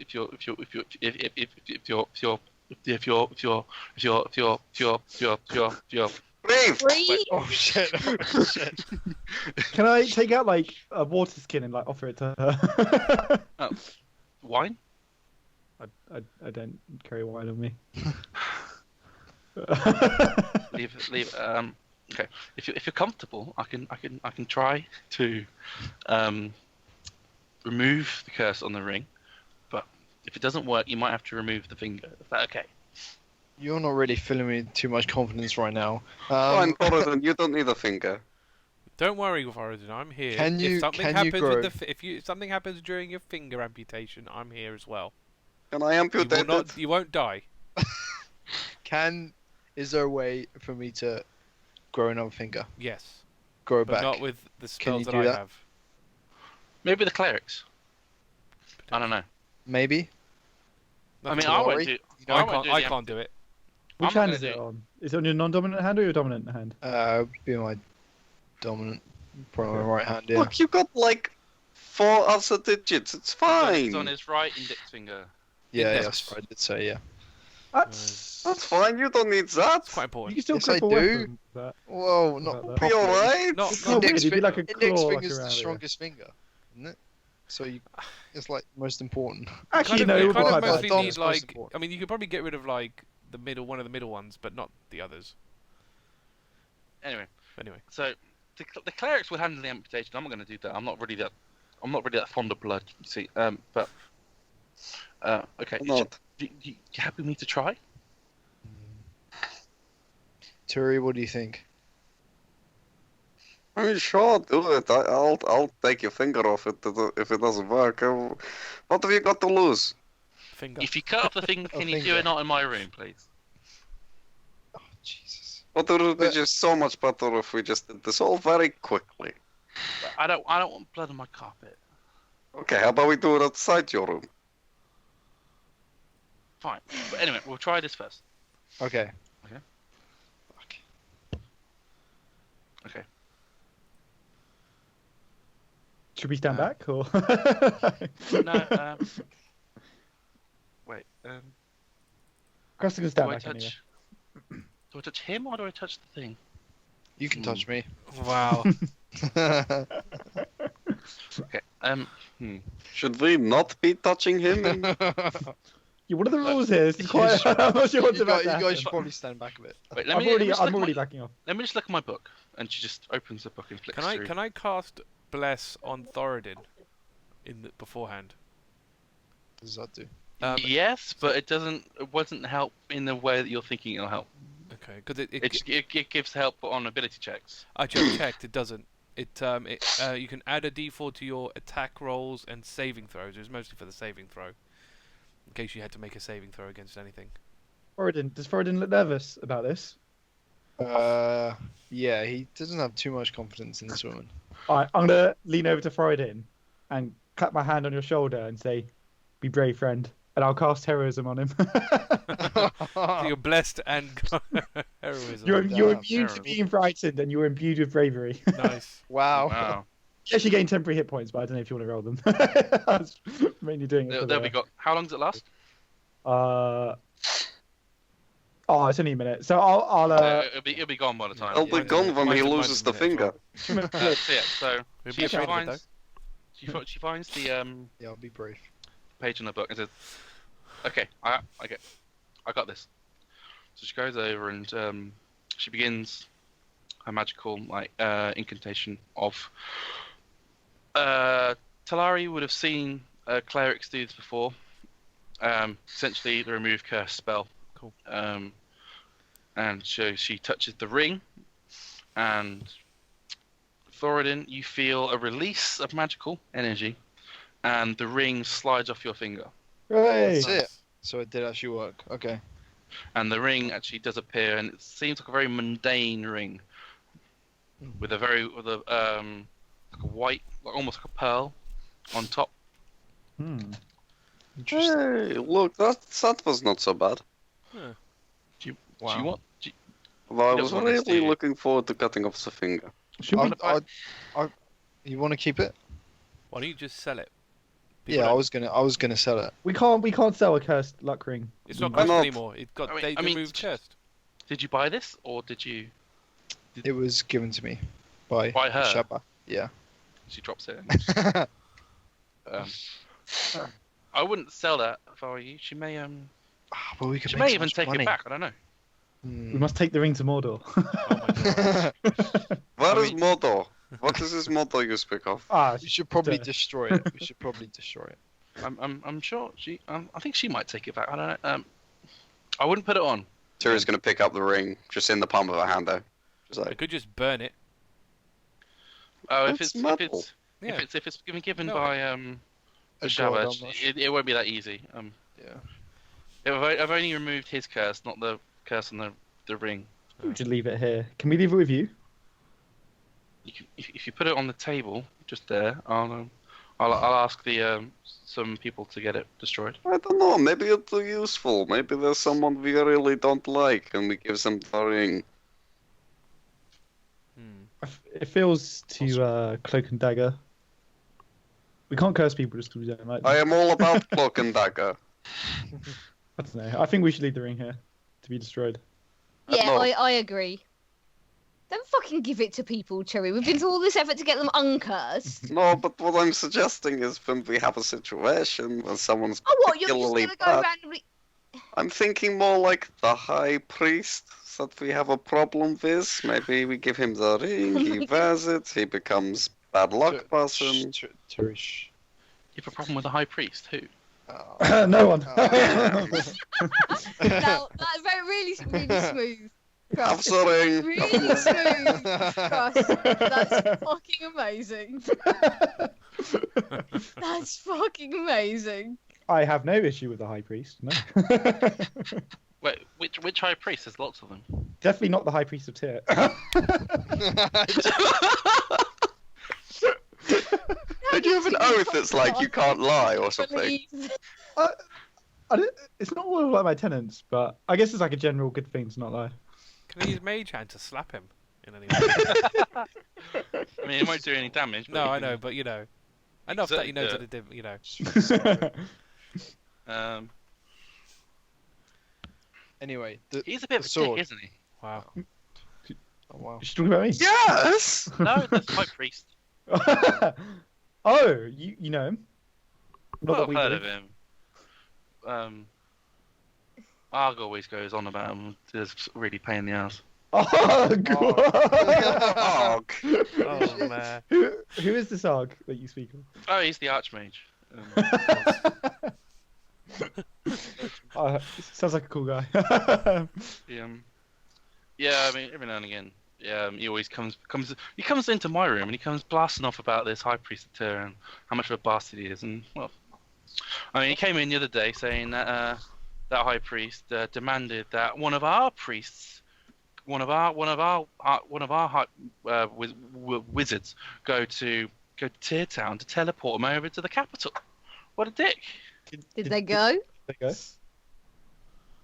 Brave! Free? Oh shit! Oh, shit. Can I take out like a water skin and like offer it to her? wine. I don't carry wine on me. Leave. Okay. If you're comfortable, I can try to remove the curse on the ring, but if it doesn't work, you might have to remove the finger. Is that okay? You're not really filling me with too much confidence right now. Fine, Thoradin, you don't need a finger. Don't worry, Thoradin, I'm here. Can you- if something can you happens grow? with if something happens during your finger amputation, I'm here as well. Can I You, amputate will it? not, you won't die. Is there a way for me to grow another finger? Yes, Grow it but back? not with the Can you spells that do I that? have. Maybe the clerics. I don't know. Maybe. I mean, Talari? I won't do. I can't do it. Which I'm not hand gonna is it do- on? Is it on your non-dominant hand or your dominant hand? Be my dominant, probably my right hand. Yeah. Look, you got like 4 other digits. It's fine. It's on his right index finger. Yeah, Index. that's what I did say. Yeah. That's fine. You don't need that. It's quite You important. can still Yes, grip I a do. weapon. But Whoa, About not that. Be properly. alright. Not, It's not weird, it'd be like a Index claw finger's around the it. strongest finger, isn't it? So it's like most important. actually, kind no, of, it you would be kind quite of bad. mostly Dom's need most like. important. I mean, you could probably get rid of like one of the middle ones, but not the others. Anyway, Anyway, so the clerics will handle the amputation. I'm not going to do that. I'm not really that fond of blood. You see, but okay. Not. You happy with me to try? Turi, what do you think? I mean, sure, do it. I'll take your finger off it if it doesn't work. What have you got to lose? finger. If you cut off the finger, can you do finger. it not in my room, please? Oh Jesus! But it would be But- just so much better if we just did this all very quickly. I don't want blood on my carpet. Okay, how about we do it outside your room? Fine. But anyway, we'll try this first. Okay. Okay. Fuck. Okay. Should we stand back or? No. Wait. Krusk can Do stand I back anyway. touch? Do I touch him or do I touch the thing? You can touch me. Wow. Okay. Should we not be touching him? Yeah, what are the rules here? This is quite. I'm not sure what's you about guys, to you guys should happen. probably stand back a bit. Wait. I'm already Let backing off. me just look at my book, and she just opens the book and flicks Can through. I cast bless on Thoradin? beforehand. What does that do? Yes, but it wasn't help in the way that you're thinking it'll help. Okay, because It gives help on ability checks. I just checked. It doesn't. You can add a D4 to your attack rolls and saving throws. It was mostly for the saving throw, in case you had to make a saving throw against anything. Does Thoradin look nervous about this? Yeah, he doesn't have too much confidence in this woman. Alright, I'm gonna lean over to Thoradin and clap my hand on your shoulder and say, "Be brave, friend." And I'll cast heroism on him. So you're blessed and heroism. You're immune to heroism. being frightened, and you're imbued with bravery. Nice. Wow. Wow. You actually gain temporary hit points, but I don't know if you want to roll them. I was mainly doing it. There we go. How long does it last? It's only a minute, so I'll It'll be gone by the time. It'll be gone when he loses the finger. So yeah, so We'll she be afraid of it, finds she finds the Yeah, I'll be brave. page in the book and says, "Okay, I got this." So she goes over and she begins her magical incantation of. Talari would have seen clerics do this before. Essentially, the remove curse spell. Cool. And so she touches the ring, and Thoradin, you feel a release of magical energy, and the ring slides off your finger. Hooray! That's it. So it did actually work. Okay. And the ring actually does appear, and it seems like a very mundane ring, with a like a white, almost like a pearl, on top. Interesting. Hey, look, that was not so bad. Do you Wow. want? Well, I You was don't want this, do really you? looking forward to cutting off the finger. Should we? You want to keep it? Why don't you just sell it? Yeah, I was gonna sell it. We can't sell a cursed luck ring. It's not Why cursed not? anymore. It got I mean, removed cursed. Did you buy this, or did you? It was given to me by By her? Shabba. Yeah. She drops it. I wouldn't sell that if I were you. She may Well, we could She make may so even much take money. it back. I don't know. We must take the ring to Mordor. Where I is mean- Mordor? What is this Mordor you speak of? We should probably Duh. destroy it. We should probably destroy it. I'm sure she. I think she might take it back. I don't know. I wouldn't put it on. Tira's gonna pick up the ring, just in the palm of her hand though. Just I like, could just burn it. Oh, if That's it's metal. Yeah. if it's been given No. by A Shabba, god, I'm not sure. it won't be that easy. Yeah. I've only removed his curse, not the curse on the ring. We should leave it here. Can we leave it with you? If you put it on the table, just there, I'll ask the some people to get it destroyed. I don't know, maybe it's useful. Maybe there's someone we really don't like, and we give them the ring. It feels too cloak and dagger. We can't curse people just because we don't like them. I am all about cloak and dagger. I don't know. I think we should leave the ring here to be destroyed. Yeah, No. I agree. Don't fucking give it to people, Cherry. We've been through all this effort to get them uncursed. No, but what I'm suggesting is when we have a situation when someone's Oh, what? You're just particularly gonna go bad, randomly? I'm thinking more like the High Priest that we have a problem with. Maybe we give him the ring, he wears it, he becomes bad luck person. Turish. You have a problem with the high priest? Who? No one. Now, that's really smooth. Have Krusk. the ring. Really smooth. Krusk. That's fucking amazing. That's fucking amazing. I have no issue with the high priest. No. Wait, which high priest? There's lots of them. Definitely not the high priest of Tyr. Did you have an oath that's like you can't lie or something? Believe- It's not all of like my tenants, but I guess it's like a general good thing to not lie. Can I use Mage Hand to slap him in any way? I mean, it won't do any damage. But No, you I can- know, but you know, enough that he knows Yeah. that it did. You know, Anyway, He's a bit of a sword. dick, isn't he? wow. Oh, wow. You should talk about me. Yes! No, that's high priest. Oh, you know him. Not Well, that I've we heard do. of him. Arg always goes on about him. It's really a pain in the ass. Arg! Arg. Oh man. Who is this Arg that you speak of? Oh, he's the Archmage. Sounds like a cool guy. Yeah, I mean, every now and again, he always comes into my room and he comes blasting off about this High Priest of Tyr and how much of a bastard he is. And well, I mean, he came in the other day saying that that High Priest demanded that one of our priests, one of our wizards, go to Tyr Town to teleport him over to the capital. What a dick! Did they go?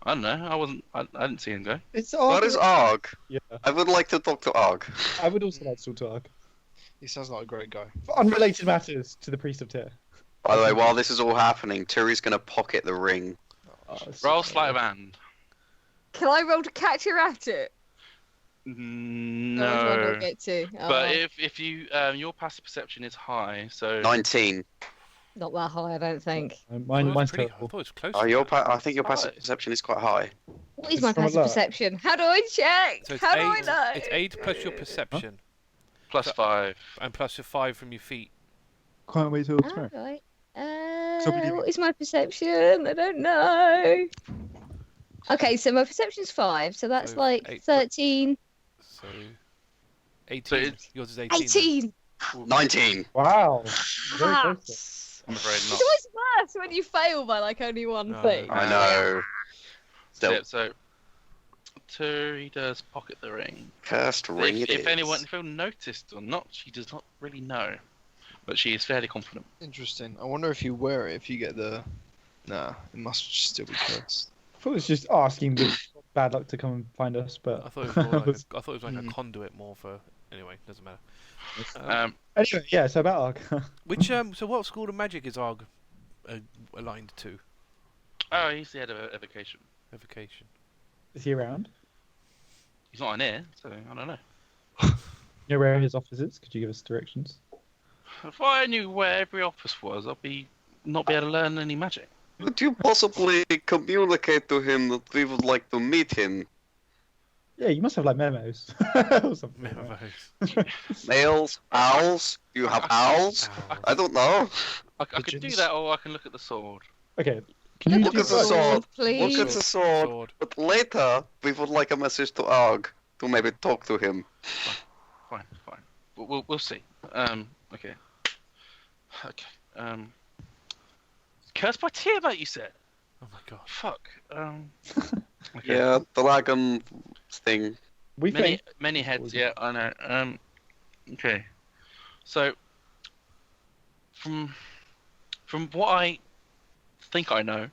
I don't know. I didn't see him go. It's What is Arg? Yeah. I would like to talk to Arg. I would also like to talk to Arg. He sounds like a great guy. For unrelated matters to the Priest of Tyr. By the way, while this is all happening, Turi's gonna pocket the ring. Roll sleight of hand. Can I roll to catch her at it? No. Get to. But if you your passive perception is high, so 19. Not that high, I don't think. Mine's pretty, I terrible. thought it was close. Oh, I think your passive perception is quite high. What is It's my from a passive lot. perception? How do I check? So it's How 8, do I know? It's 8 plus your perception, plus 5. and plus your 5 from your feet. Can't wait till tomorrow. Alright. Somebody- What is my perception? I don't know. Okay, so my perception's 5, so that's So like 8 13. So 18. So it's- Yours is 18. 18! 19. Wow. Very Ah! close. I'm afraid It's not. always worse when you fail by like only one No. thing. I know. Still, Yeah, so Turi does pocket the ring. cursed ring it is. If anyone noticed or not, she does not really know, but she is fairly confident. Interesting. I wonder if you wear it, if you get the. Nah, it must still be cursed. I thought it was just asking the bad luck to come and find us, but I thought it was more like I thought it was like a conduit more for. Anyway, doesn't matter. anyway, yeah. So about Arg. Which so what school of magic is Arg aligned to? Oh, he's the head of evocation. Evocation. Is he around? He's not in here, so I don't know. You know where his office is? Could you give us directions? If I knew where every office was, I'd not be able to learn any magic. Could you possibly communicate to him that we would like to meet him? Yeah, you must have like memos or something. Memos. Nails? Owls? Do you have owls? Ow. I don't know. I could do Pigeons. that, or I can look at the sword. Okay. Can you Look do at the both? sword. Please. Look at the sword. Sword. But later, we would like a message to Arg to maybe talk to him. Fine. We'll see. Okay. Cursed by Tiamat, you said. Oh my god. Fuck. Okay. Yeah, the dragon thing. We think. Many heads. Yeah, I know. Okay. So, from what I think I know,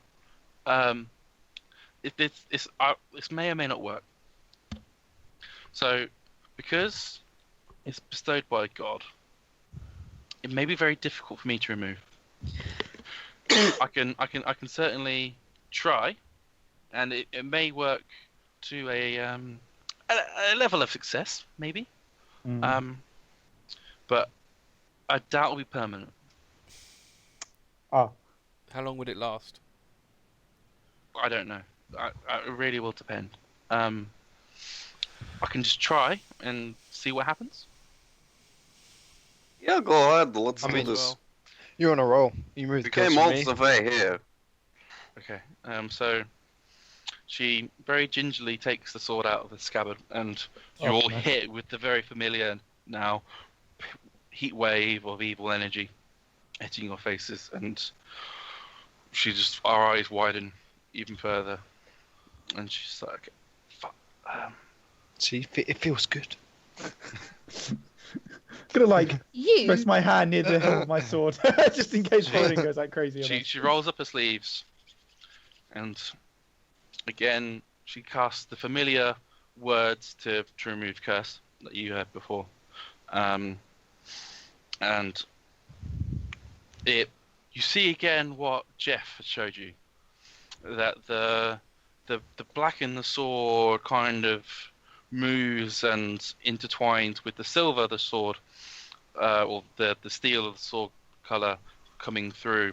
this may or may not work. So, because it's bestowed by God, it may be very difficult for me to remove. I can certainly try, and it may work to a level of success, maybe. But I doubt it'll be permanent. Ah, How long would it last? I don't know. It really will depend. I can just try and see what happens. Yeah, go ahead. Let's I do mean, this. You're on a roll. You moved We closer came to all me. the way here. Okay. So she very gingerly takes the sword out of the scabbard, and you're all nice. hit with the very familiar now heat wave of evil energy hitting your faces, and our eyes widen even further, and she's like, okay, fuck. See, it feels good. gonna like You. press my hand near the hilt of my sword just in case Thoradin goes like crazy. on us. She rolls up her sleeves, and again she casts the familiar words to remove curse that you heard before, and you see again what Jeff had showed you, that the black in the sword kind of moves and intertwines with the silver of the sword, or the steel of the sword color coming through,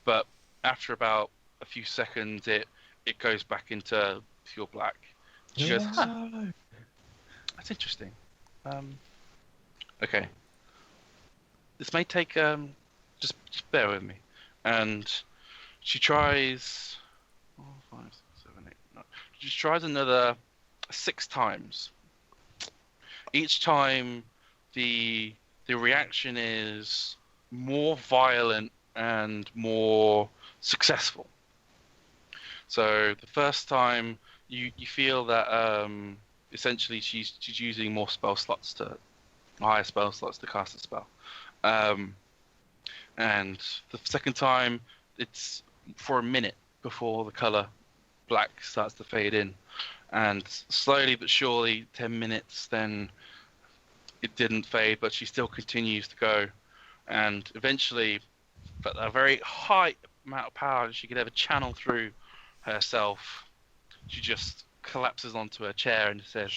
but after about a few seconds it goes back into pure black. She goes, No. That's interesting. Okay. This may take just bear with me. And she tries 4, 5, 6, 7, 8, 9. She tries another 6 times. Each time the reaction is more violent and more successful. So the first time you feel that essentially she's using more spell slots higher spell slots to cast a spell. And the second time it's for a minute before the colour black starts to fade in. And slowly but surely 10 minutes, then it didn't fade, but she still continues to go. And eventually, at a very high amount of power that she could ever channel through herself, she just collapses onto her chair and says,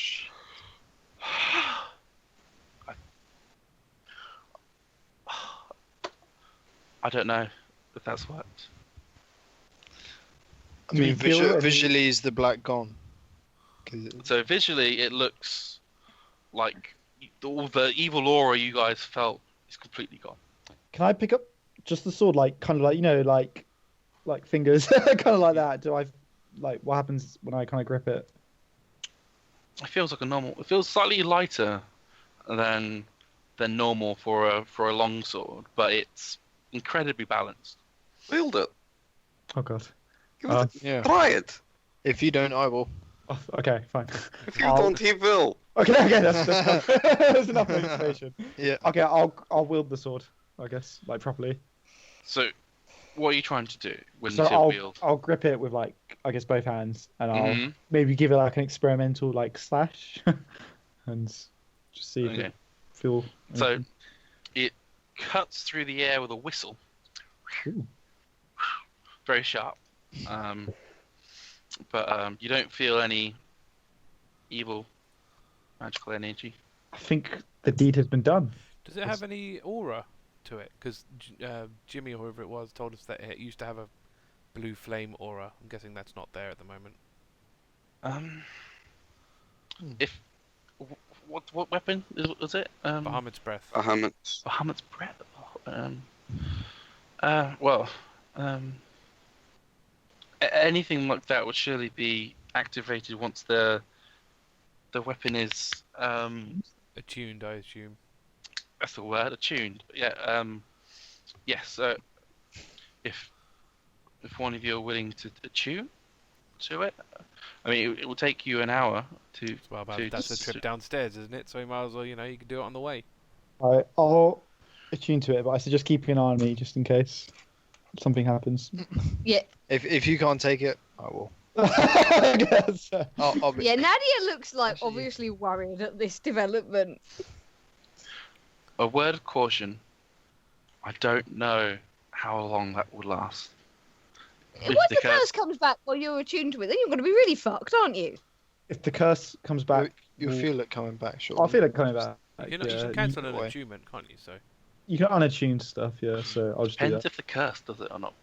I don't know if that's worked. I mean, visually, is the black gone? So visually, it looks like all the evil aura you guys felt is completely gone. Can I pick up just the sword, like kind of like, you know, like fingers, kind of like that? Do I like what happens when I kind of grip it? It feels like a normal. It feels slightly lighter than normal for a long sword, but it's incredibly balanced. Wield it. Oh god. Yeah. Try it. If you don't, I will. Oh, okay, fine. If you don't, he will. Okay, that's enough information. Yeah. Okay, I'll wield the sword, I guess, like properly. So, what are you trying to do when So you say wield? I'll grip it with like, I guess, both hands, and I'll Mhm. maybe give it like an experimental like slash, and just see if Okay. it feel. So, anything. it cuts through the air with a whistle. Ooh. Very sharp. But you don't feel any evil magical energy. I think the deed has been done. Does it have any aura to it? Because Jimmy or whoever it was told us that it used to have a blue flame aura. I'm guessing that's not there at the moment. If what weapon was it? Bahamut's breath. Bahamut's breath. Anything like that would surely be activated once the weapon is Attuned, I assume. that's the word, attuned. Yeah. Yes. If one of you are willing to attune to it, I mean, it will take you an hour to. Well, that's a trip downstairs, isn't it? So you might as well, you can do it on the way. Alright, I'll attune to it, but I suggest keeping an eye on me just in case something happens. Yeah. If you can't take it, I will. I guess. I'll be... Yeah, Nadia looks like obviously worried at this development. A word of caution. I don't know how long that will last. What if the curse comes back while you're attuned to it? Then you're going to be really fucked, aren't you? If the curse comes back, You'll feel it coming back, sure. I'll feel it coming back. You can cancel an attunement, can't you? So you can unattune stuff, yeah. So I'll just do Depends that. if the curse does it or not.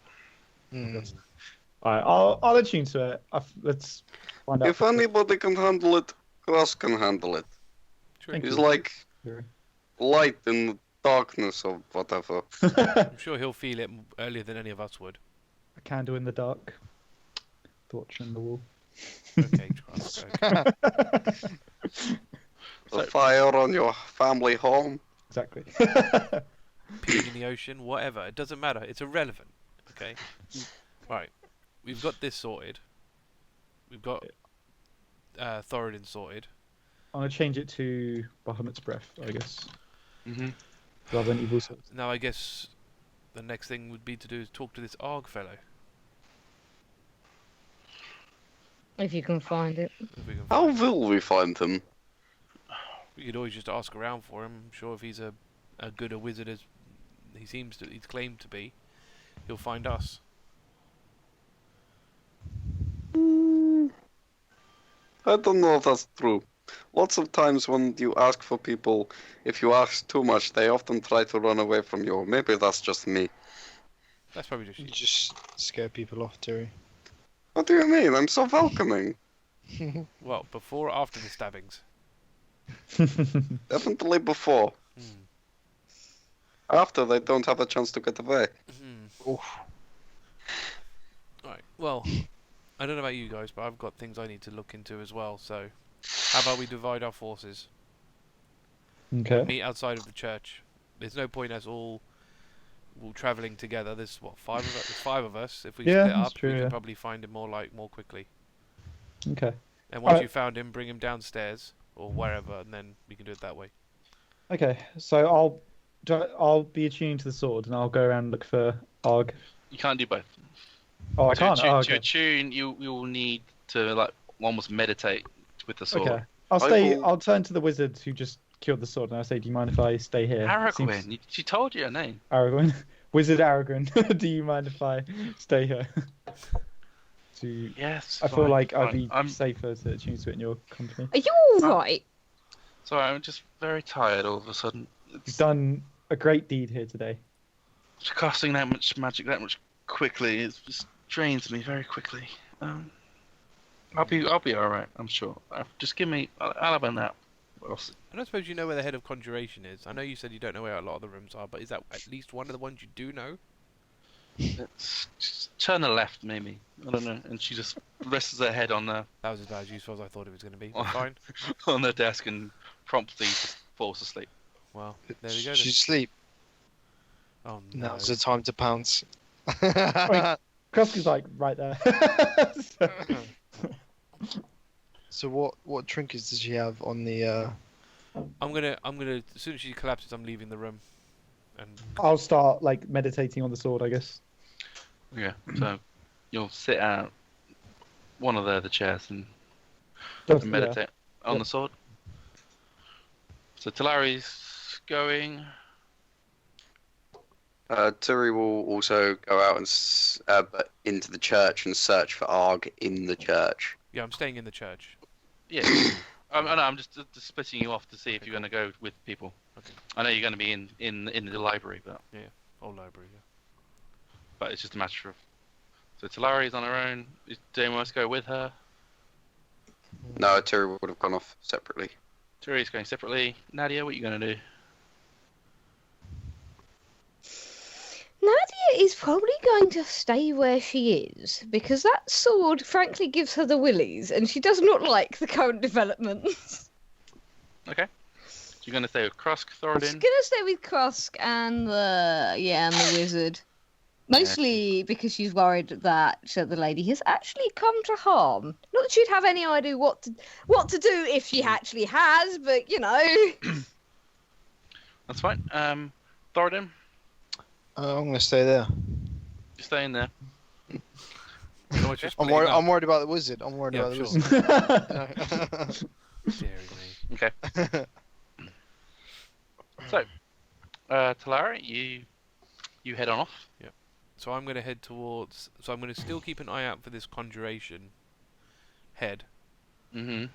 Alright, I'll attune to it. Let's find out. If anybody can handle it, Krusk can handle it. True. He's like light in the darkness or whatever. I'm sure he'll feel it earlier than any of us would. A candle in the dark, torch in the wall. Okay, Krusk. Okay. A fire on your family home. Exactly. Peeing in the ocean, whatever. It doesn't matter. It's irrelevant. Okay. Right. We've got this sorted. We've got Thoradin sorted. I'm gonna change it to Bahamut's breath, I guess, Mm-hmm. rather than evil souls. Now I guess the next thing would be to do is talk to this Arg fellow. If you can find it. If we can How find will we find him? We could always just ask around for him. I'm sure if he's a good a wizard as he's claimed to be, he'll find us. I don't know if that's true. Lots of times when you ask for people, if you ask too much, they often try to run away from you. Maybe that's just me. That's probably just You you. just scare people off, Terry. What do you mean? I'm so welcoming. Well, before or after the stabbings? Definitely before. After, they don't have a chance to get away. Oof. Right. Well, I don't know about you guys, but I've got things I need to look into as well. So, how about we divide our forces? Okay. Meet outside of the church. There's no point us all travelling together. There's what, 5 of us? There's 5 of us. If we Yeah, split that's up, true, we yeah. can probably find him more quickly. Okay. And once Alright. you found him, bring him downstairs or wherever, and then we can do it that way. Okay. So I'll be attuned to the sword, and I'll go around and look for Arg. You can't do both. Oh, I can't. Oh, To okay. attune, you will need to like almost meditate with the sword. Okay. I'll turn to the wizard who just killed the sword, and I'll say, "Do you mind if I stay here?" Aragorn, she told you her name. Aragorn, Wizard Aragorn. Do you mind if I stay here? Yes. I feel like I'd fine. be safer to attune to it in your company. Are you alright? Sorry, I'm just very tired all of a sudden. You've done a great deed here today. Casting that much magic that much quickly, it just drains me very quickly. I'll be all right. I'm sure. Just give me. I'll have a nap. What else? I don't suppose you know where the head of conjuration is. I know you said you don't know where a lot of the rooms are, but is that at least one of the ones you do know? Just turn the left, maybe. I don't know. And she just rests her head on the That was about as useful as I thought it was going to be. But fine. on the desk and promptly just falls asleep. Well, there we go. She's Then. asleep. Oh no. Now's the time to pounce. Krusk is like right there. So what trinkets does she have on the? I'm gonna. As soon as she collapses, I'm leaving the room. And I'll start like meditating on the sword, I guess. Yeah. So you'll sit out one of the chairs and Just, meditate on Yep. the sword. So Talari's going. Turi will also go out and but into the church and search for Arg in the church. yeah, I'm staying in the church. Yeah. I'm just splitting you off to see if you're going to go with people. Okay. I know you're going to be in the library, Old library. Yeah. but it's just a matter of. So Talari's on her own. Is anyone else go with her? No, Turi would have gone off separately. Turi's going separately. Nadia, what are you going to do? Nadia is probably going to stay where she is because that sword, frankly, gives her the willies, and she does not like the current developments. Okay. So you're going to stay with Krusk, She's Thoradin. gonna stay with Krusk and the wizard, mostly because she's worried that the lady has actually come to harm. Not that she'd have any idea what to do if she actually has, but you know. That's fine. Thoradin, I'm gonna stay there. you're staying there. So much for I'm splitting worried. up. I'm worried about the wizard. I'm worried Yeah, about sure. the wizard. Dearie me. Okay. So, Talari, you head on off. So I'm going to head towards. So I'm going to still keep an eye out for this conjuration head. Mm-hmm.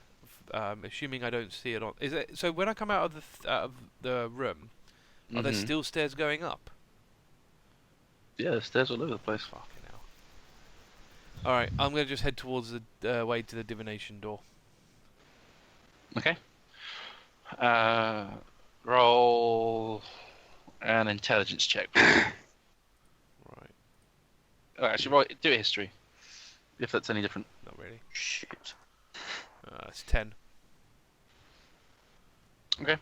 Assuming I don't see it on. Is it so? When I come out of the room, are there still stairs going up? Yeah, there's stairs all over the place. Fucking hell. All right, I'm going to just head towards the way to the divination door. Okay. Roll an intelligence check. Please. Right. Actually, do a history. If that's any different. Not really. Shit. It's 10. Okay.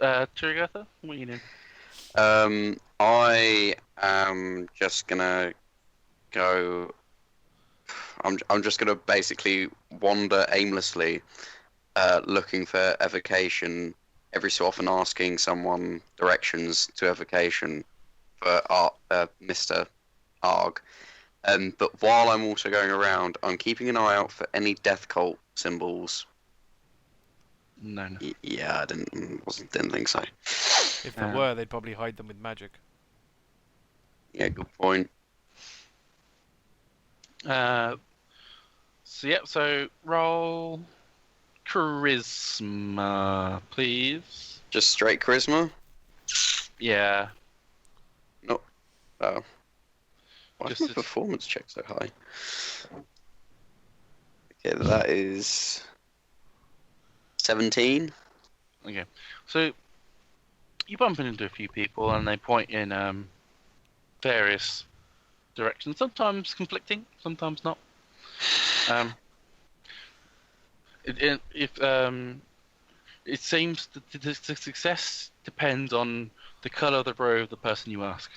Turygurtha, what are you doing? I am just gonna go. I'm just gonna basically wander aimlessly, looking for evocation. Every so often, asking someone directions to evocation for Mr. Arg. But while I'm also going around, I'm keeping an eye out for any death cult symbols. No. Yeah, I didn't think so. If there were, they'd probably hide them with magic. Yeah, good point. So roll charisma, please. Just straight charisma? Yeah. No. Oh. Why is my Just- performance check so high? Okay, that is 17. Okay, so you bump into a few people, and they point in various directions. Sometimes conflicting, sometimes not. It seems that the success depends on the color of the robe of the person you ask.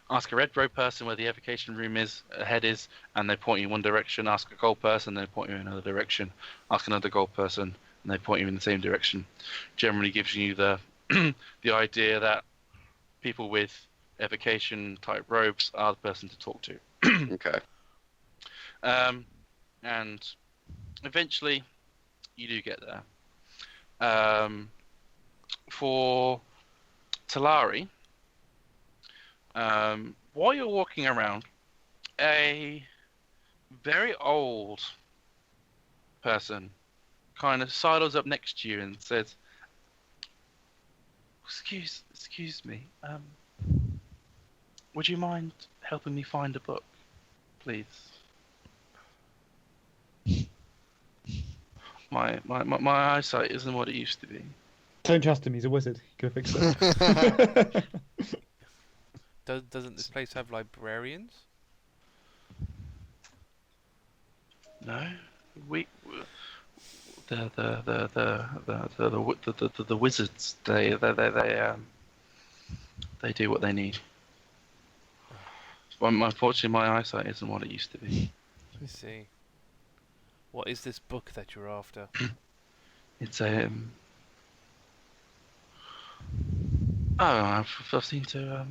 Ask a red robe person where the evocation room head is, and they point you in one direction. Ask a gold person, they point you in another direction. Ask another gold person, and they point you in the same direction. Generally gives you the the idea that people with evocation type robes are the person to talk to. Okay. And eventually you do get there. For Talari, while you're walking around, a very old person kind of sidles up next to you and says, Excuse me, would you mind helping me find a book, please? My eyesight isn't what it used to be. Don't trust him. He's a wizard. He could fix it. Doesn't this place have librarians? No, the wizards. They do what they need. Unfortunately, my eyesight isn't what it used to be. Let me see. What is this book that you're after? It's a. I've seen to.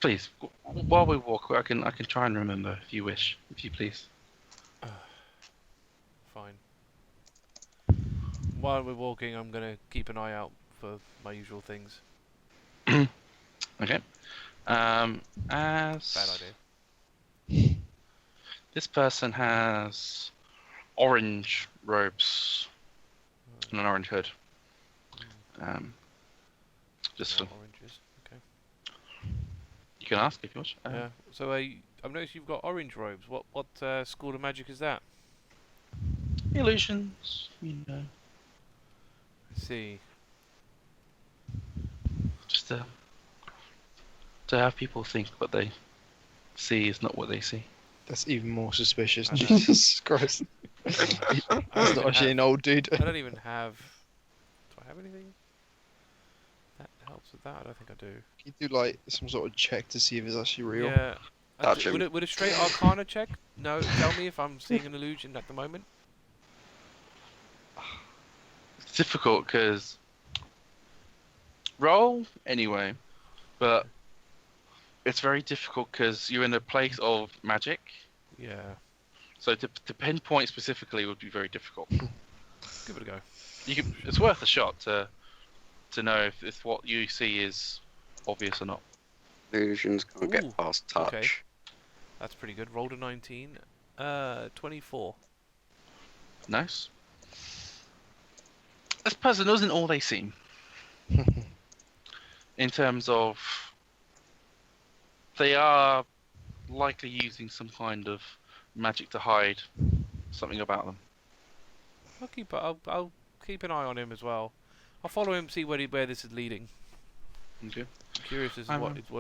Please, while we walk, I can try and remember if you wish, if you please. Fine. While we're walking, I'm gonna keep an eye out for my usual things. Okay. Bad idea. This person has orange robes and an orange hood. Just for oranges. Okay. you can ask if you wish. Yeah. So I've noticed you've got orange robes. What school of magic is that? Illusions, you know. I see. Just to have people think what they see is not what they see. That's even more suspicious. Jesus Christ. That's not actually an old dude. I don't even have. Do I have anything that helps with that? I don't think I do. You do like some sort of check to see if it's actually real. Yeah. Touch him. Would a straight Arcana check? No. Tell me if I'm seeing an illusion at the moment. It's difficult because roll anyway, but it's very difficult because you're in a place of magic. Yeah. So to pinpoint specifically would be very difficult. Give it a go. It's worth a shot to know if what you see is obvious or not. Illusions can't Ooh, get past touch. okay. That's pretty good. Rolled a 19. 24. Nice. This person isn't all they seem. In terms of, they are likely using some kind of magic to hide something about them. I'll keep an eye on him as well. I'll follow him, see where this is leading. Okay. I'm curious as to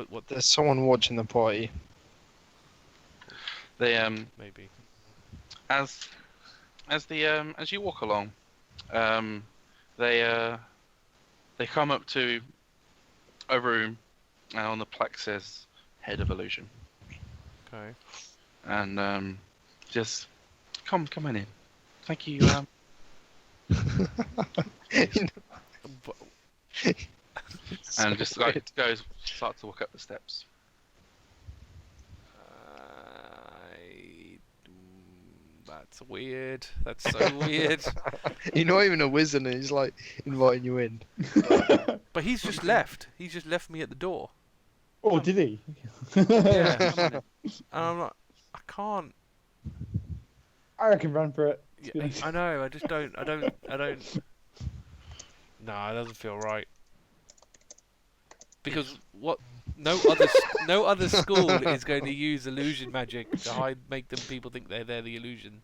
what There's someone watching the party. They maybe. as you walk along, they come up to a room, and on the plaque says "Head of Illusion." Okay. And just come on in. Thank you. And just start to walk up the steps. That's weird. That's so weird. You're not even a wizard, and he's like inviting you in. But he's just left. He's just left me at the door. Oh, did he? Yeah. And I'm like, I can't. I reckon run for it. Yeah, I know. I just don't. I don't. No, it doesn't feel right. Because what? No other school is going to use illusion magic to make people think they're the illusion.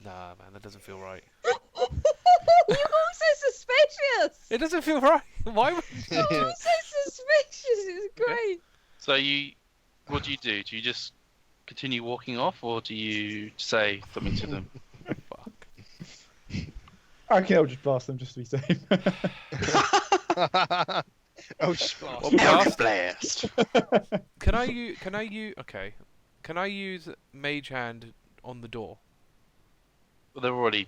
Nah, man, that doesn't feel right. You're also suspicious. It doesn't feel right. Why would... You're also suspicious. It's great. So what do? Do you just continue walking off, or do you say something to them? Fuck. I reckon I'll just blast them just to be safe. Oh, just blast. Well, Eldritch Blast! Can I use? Okay. Can I use Mage Hand on the door? Well, they've already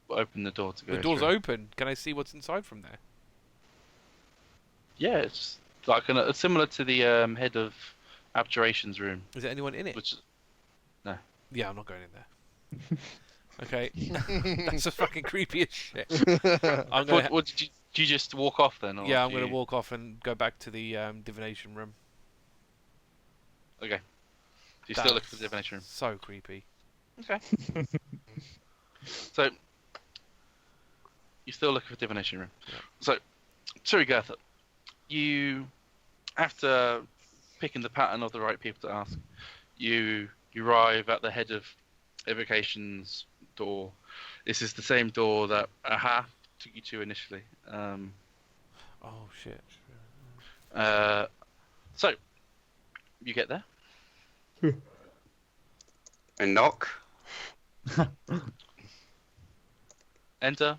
opened the door to go. The door's through. open. Can I see what's inside from there? Yeah, it's like similar to the head of Abjuration's room. Is there anyone in it? Which, no. Yeah, I'm not going in there. Okay. That's a fucking creepy as shit. I'm gonna What did you just walk off then? Or yeah, I'm do going to you- walk off and go back to the divination room. Okay. Do you That's still look for the divination room? So creepy. Okay. So, you still looking for divination room. Yeah. So, Turygurtha, you, after picking the pattern of the right people to ask, you arrive at the head of evocation's door. This is the same door that Aha took you to initially. Oh shit. So, you get there. I knock. Enter.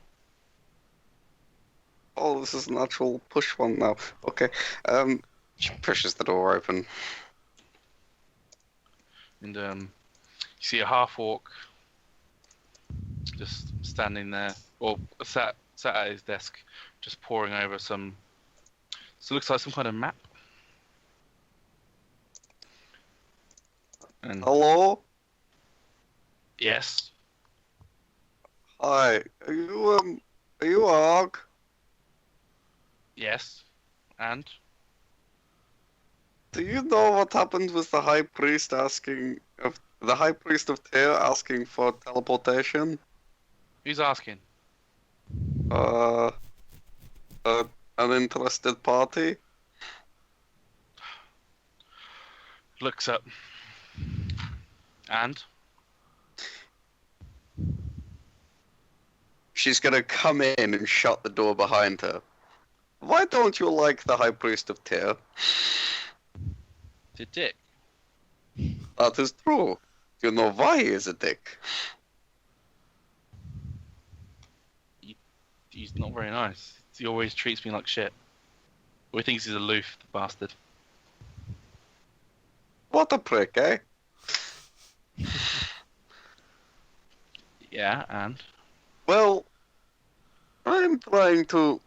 Oh, this is an actual push one now. Okay. She pushes the door open. And you see a half-orc just standing there, or sat at his desk, just poring over some. So it looks like some kind of map. And Hello? yes, Hi. Are you a hog? yes, and Do you know what happened with the High Priest asking of the High Priest of Tyr asking for teleportation? who's asking? Uh, an interested party? Looks up. And She's gonna come in and shut the door behind her. Why don't you like the High Priest of Tyr? to Dick. That is true. You know why he is a dick. He's not very nice. He always treats me like shit. Or he thinks he's aloof, the bastard. What a prick, eh? Yeah, and Well, I'm trying to,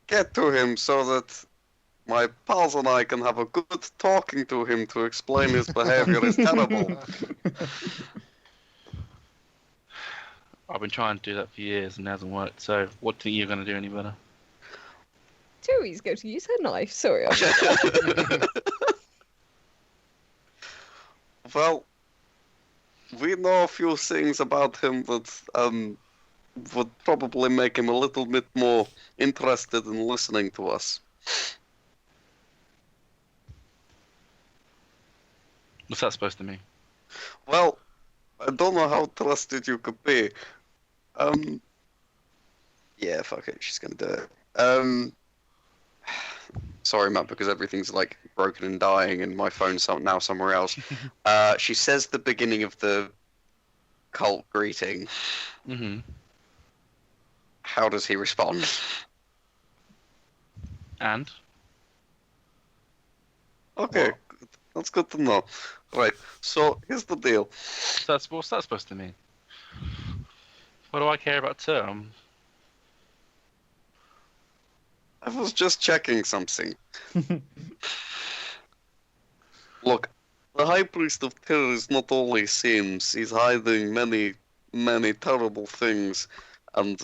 get to him so that my pals and I can have a good talking to him to explain his behavior is terrible. I've been trying to do that for years and it hasn't worked. So, what do you think you're going to do any better? Tui's going to use her knife. Sorry. Well, we know a few things about him that would probably make him a little bit more interested in listening to us. What's that supposed to mean? Well, I don't know how trusted you could be. Yeah, fuck it, she's gonna do it. Sorry, Matt, because everything's like broken and dying, and my phone's now somewhere else. She says the beginning of the cult greeting. Mm-hmm. How does he respond? And? Okay, that's good to know. Right, so here's the deal. So what's that supposed to mean? What do I care about term? I was just checking something. Look, the High Priest of Tyr is not all he seems. He's hiding many, many terrible things, and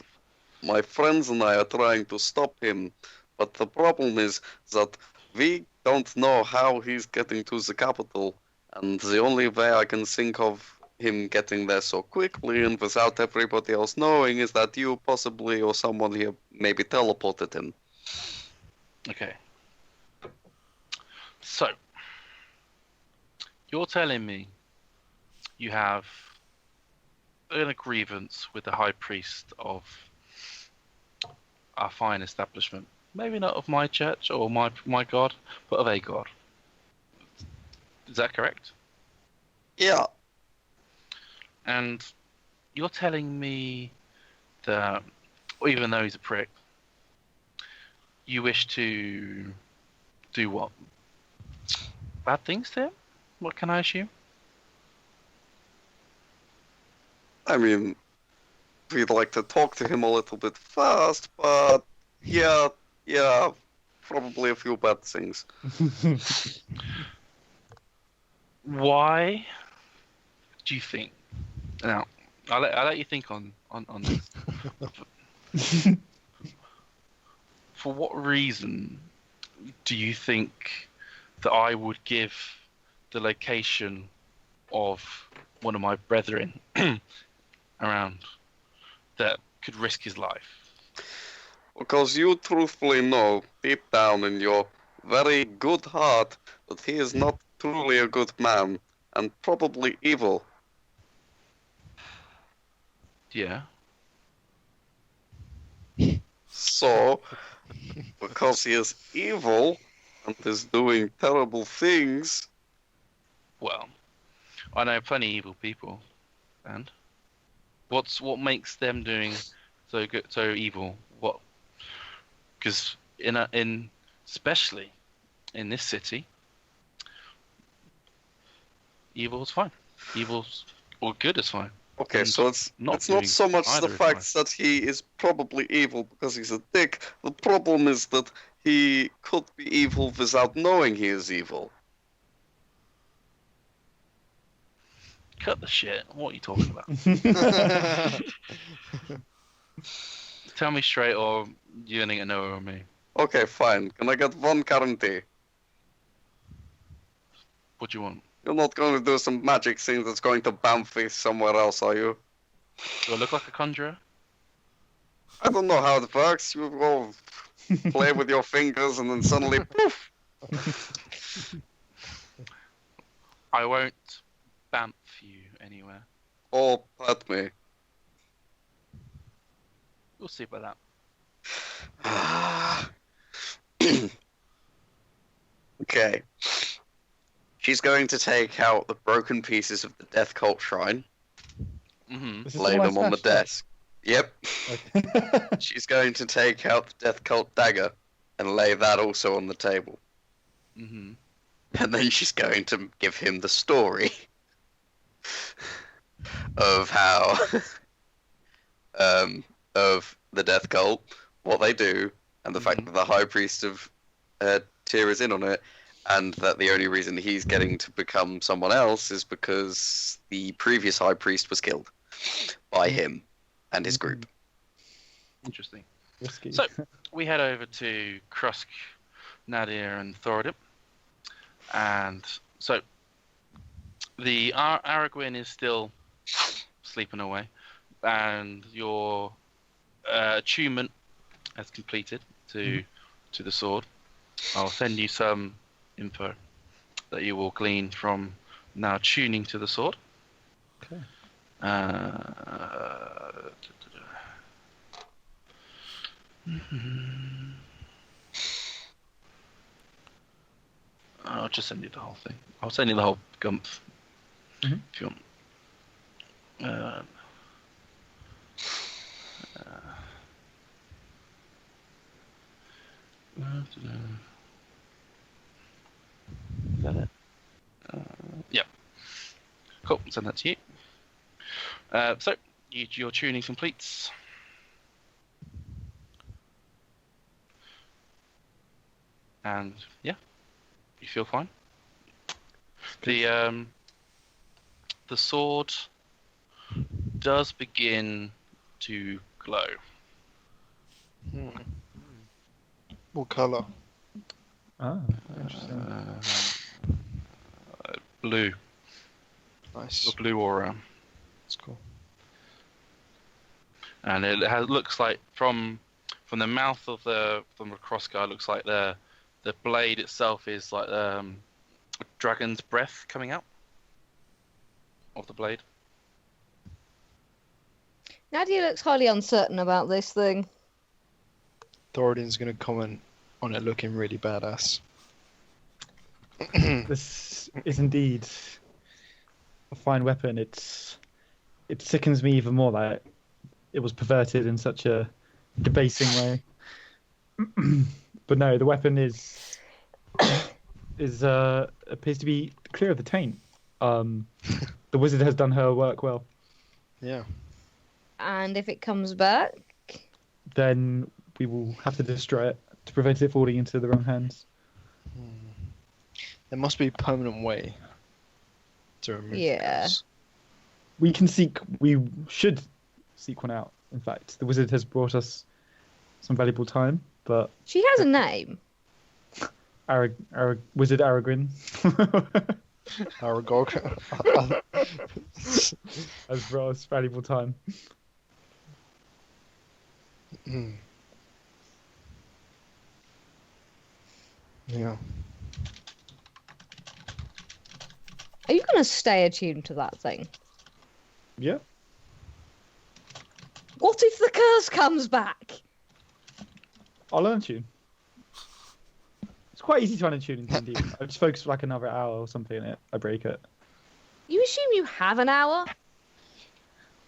my friends and I are trying to stop him. But the problem is that we don't know how he's getting to the capital, and the only way I can think of him getting there so quickly and without everybody else knowing is that you possibly or someone here maybe teleported him. Okay. So, you're telling me you have a grievance with the High Priest of our fine establishment. Maybe not of my church or my god, but of a god. Is that correct? Yeah. And you're telling me that, even though he's a prick, you wish to do what? Bad things to him? What can I assume? I mean, we'd like to talk to him a little bit first, but yeah, probably a few bad things. Why do you think? Now, I'll let you think on this. For what reason do you think that I would give the location of one of my brethren around that could risk his life? Because you truthfully know, deep down in your very good heart, that he is not truly a good man, and probably evil. Yeah. So, because he is evil and is doing terrible things, Well, I know plenty of evil people, and what makes them doing so good, so evil? What? Because especially in this city, evil's fine. Evil's or good is fine. okay, And so it's not doing so much either the is fact that he is probably evil because he's a dick. The problem is that he could be evil without knowing he is evil. Cut the shit. What are you talking about? Tell me straight, or you ain't gonna know or me. Okay, fine. Can I get one guarantee? What do you want? You're not going to do some magic thing that's going to bamf somewhere else, are you? Do I look like a conjurer? I don't know how it works. You go play with your fingers and then suddenly poof. I won't bamf you anywhere. Or hurt me. We'll see about Okay. She's going to take out the broken pieces of the Death Cult shrine, that. Mm-hmm. This is lay all I them on the smashed up. desk. Yep. Okay. She's going to take out the Death Cult dagger and lay that also on the table. Mm-hmm. And then she's going to give him the story of how of the Death Cult, what they do, and the fact that the High Priest of Tyr is in on it, and that the only reason he's getting to become someone else is because the previous High Priest was killed by him and his group. Interesting. Risky. So we head over to Krusk, Nadia, and Thoradin, and so the Aragorn is still sleeping away, and your attunement has completed to the sword. I'll send you some info that you will glean from now tuning to the sword. Okay. I'll just send you the whole thing. I'll send you the whole gumph if you want. Is that it? Yeah. Cool. Send that to you. So your tuning completes. And yeah, you feel fine. The sword does begin to glow. What colour? Ah, interesting. Blue. Nice. A blue aura. That's cool. And it looks like from the mouth of the cross guy, looks like the blade itself is like a dragon's breath coming out of the blade. Nadia looks highly uncertain about this thing. Thoradin's going to comment on it looking really badass. This is indeed a fine weapon. It sickens me even more that it was perverted in such a debasing way. But no, the weapon appears to be clear of the taint. The wizard has done her work well. Yeah. And if it comes back, Then we will have to destroy it to prevent it falling into the wrong hands. There must be a permanent way to remove this. We should seek one out. In fact, the wizard has brought us some valuable time, but she has a name. Wizard Aragorn Aragog. has brought us valuable time. Yeah. Are you going to stay attuned to that thing? Yeah. What if the curse comes back? I'll learn tune. It's quite easy to untune in D&D. I just focus for like another hour or something and I break it. You assume you have an hour?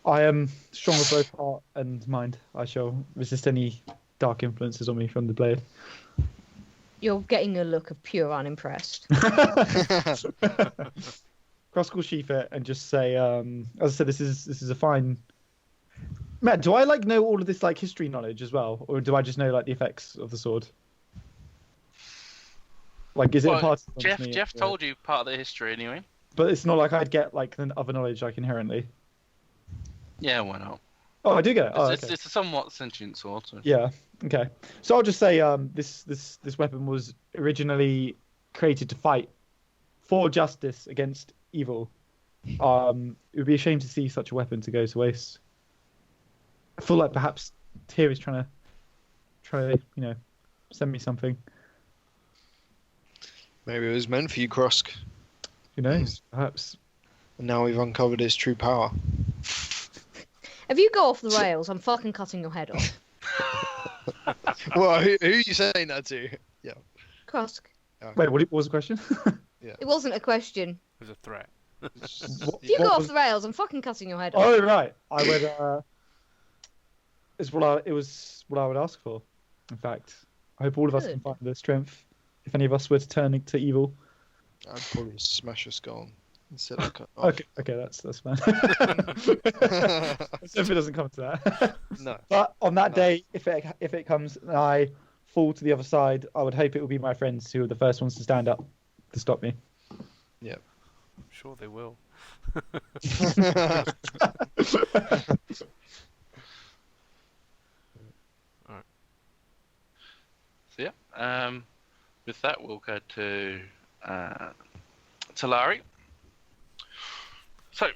I am strong with both heart and mind. I shall resist any dark influences on me from the blade. You're getting a look of pure unimpressed. Krusk will sheath it and just say, as I said, this is a fine. Matt, do I like know all of this like history knowledge as well, or do I just know like the effects of the sword? Like, is it a part of me? Jeff told you part of the history anyway. But it's not like I'd get like the other knowledge like inherently. Yeah, why not? Oh, I do get it. Oh, It's okay. a somewhat sentient sword. So. Yeah. Okay. So I'll just say this weapon was originally created to fight for justice against evil. It would be a shame to see such a weapon to go to waste. I feel like perhaps Tyr is trying to send me something. Maybe it was meant for you, Krusk. Who knows? Perhaps. And now we've uncovered its true power. If you go off the rails, I'm fucking cutting your head off. Well, who are you saying that to? Yeah. Krusk. Okay. Wait, what was the question? It wasn't a question. It was a threat. If you go off the rails, I'm fucking cutting your head off. Oh right, I would. It was what I would ask for. In fact, I hope all of us can find the strength. If any of us were to turn into evil. I'd probably smash your skull instead of cut off. Okay, that's fine. So if it doesn't come to that. No. But on that day, if it comes and I fall to the other side, I would hope it will be my friends who are the first ones to stand up to stop me. Yep. I'm sure they will. Alright. So yeah, with that we'll go to Talari. So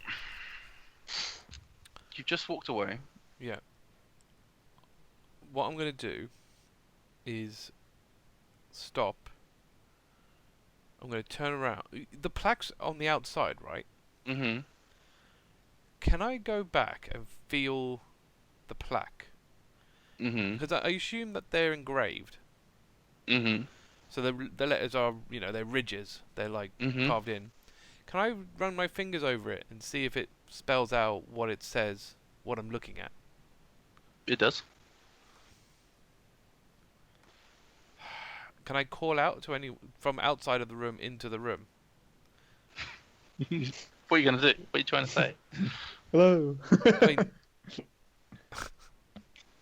you've just walked away. Yeah. What I'm going to do is stop. I'm going to turn around. The plaque's on the outside, right? Mm-hmm. Can I go back and feel the plaque? Mm-hmm. Because I assume that they're engraved. Mm-hmm. So the letters are, they're ridges. They're like carved in. Can I run my fingers over it and see if it spells out what it says, what I'm looking at? It does. Can I call out to any from outside of the room into the room? What are you gonna do? What are you trying to say? Hello. I mean,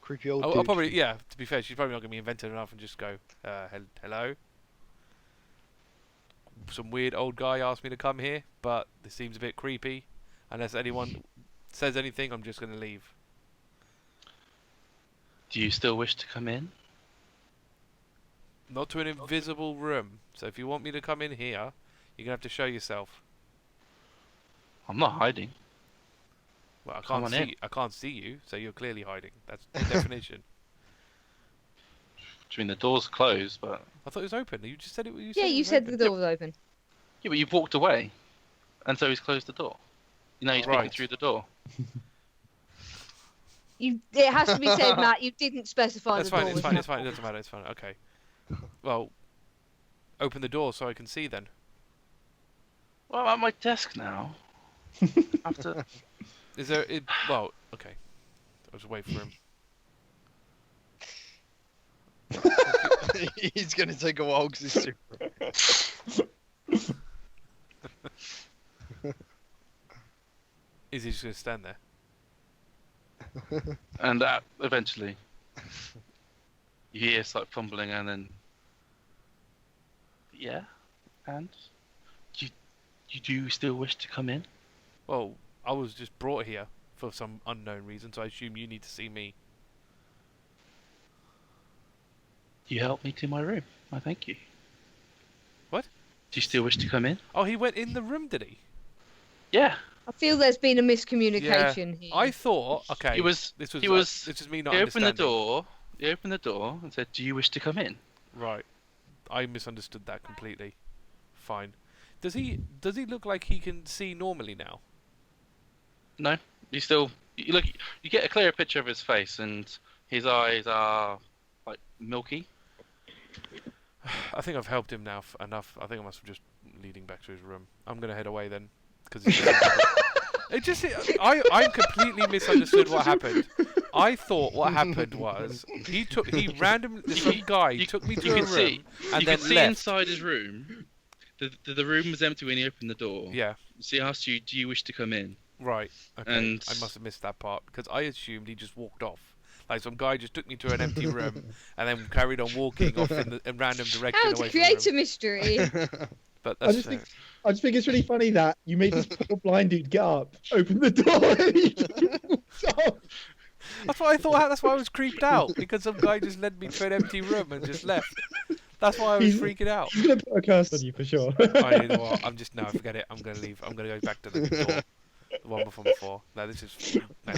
Creepy old I'll dude. probably, yeah. To be fair, she's probably not gonna be inventive enough and just go, hello. Some weird old guy asked me to come here, but this seems a bit creepy. Unless anyone says anything, I'm just gonna leave. Do you still wish to come in? Not to an invisible room. So if you want me to come in here, you're gonna have to show yourself. I'm not hiding. Well, I Come can't on see. I can't see you, so you're clearly hiding. That's the definition. I mean, the door's closed, but I thought it was open. You just said it. You You said the door was open. yeah, but you've walked away, and so he's closed the door. He's Right. peeking through the door. It has to be said, Matt. You didn't specify That's the fine. door. It's fine. It's fine. It doesn't matter. It's fine. Okay. Well, open the door so I can see then. Well, I'm at my desk now. After. Is there? Well, okay. I'll just wait for him. He's gonna take a while because he's super. Is he just gonna stand there? And eventually, you hear like fumbling, and then, yeah, and you do still wish to come in? Well, I was just brought here for some unknown reason, so I assume you need to see me. You helped me to my room. I thank you. What? Do you still wish to come in? Oh, he went in the room, did he? Yeah. I feel there's been a miscommunication here. I thought, okay, He was. this was this is me not He opened the understanding. door. He opened the door and said, "Do you wish to come in?" Right, I misunderstood that completely. Fine. Does he look like he can see normally now? No. You still. You look. You get a clearer picture of his face, and his eyes are like milky. I think I've helped him now enough. I think I must have just leading back to his room. I'm gonna head away then, because I completely misunderstood what happened. I thought what happened was some guy took me to a room and you then could see left. inside his room. The room was empty when he opened the door. Yeah. So he asked you, "Do you wish to come in?" Right. Okay. And I must have missed that part because I assumed he just walked off. Like some guy just took me to an empty room and then carried on walking off in random direction How away to from create the a room. mystery. But I that's just think it's really funny that you made this poor blind dude get up, open the door, and he just walked off. That's what I thought. That's why I was creeped out because some guy just led me to an empty room and just left. That's why I was freaking out. He's gonna put a curse on you for sure. You know what? Forget it. I'm gonna leave. I'm gonna go back to the door, the one before. No, this is no,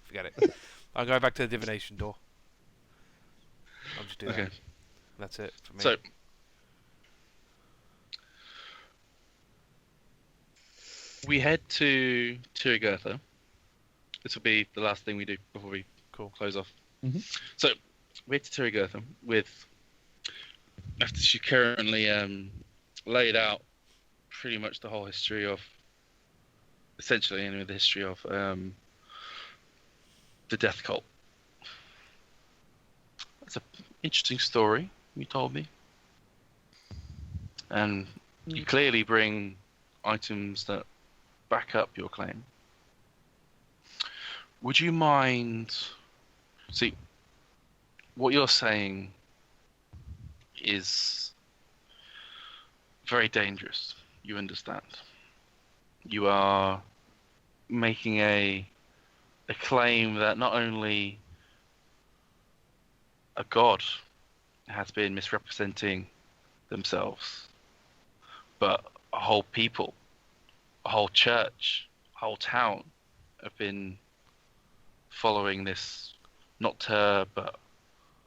forget it. I'm going back to the divination door. I'll just do that. That's it for me. So, we head to Turygurtha. This will be the last thing we do before we close off. Mm-hmm. So, we head to Turygurtha after she currently laid out pretty much the whole history of, essentially, anyway, the history of the death cult. That's an interesting story you told me. And you clearly bring items that back up your claim. Would you mind... See, what you're saying is very dangerous. You understand. You are making a claim that not only a god has been misrepresenting themselves, but a whole people, a whole church, a whole town have been following this, not Tur, but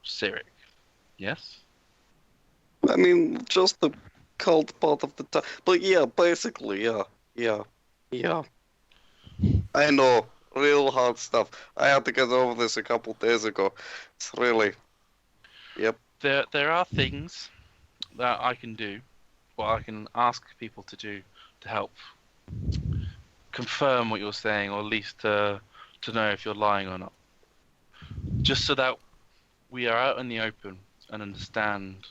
Cyric. Yes? I mean, just the cult part of the time. But yeah, basically, yeah. I know, real hard stuff. I had to get over this a couple days ago. It's really... Yep. There are things that I can do, or I can ask people to do to help confirm what you're saying, or at least to know if you're lying or not. Just so that we are out in the open and understand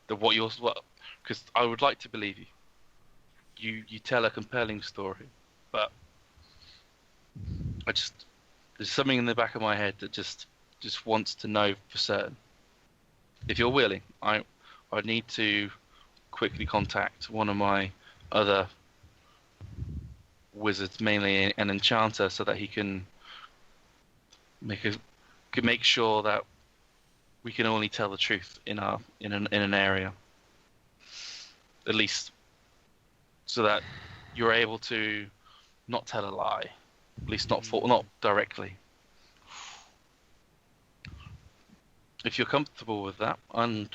because I would like to believe you. You tell a compelling story, but there's something in the back of my head that just wants to know for certain. If you're willing, I need to quickly contact one of my other wizards, mainly an enchanter, so that he can make sure that we can only tell the truth in an area, at least, so that you're able to not tell a lie, at least not directly. If you're comfortable with that, and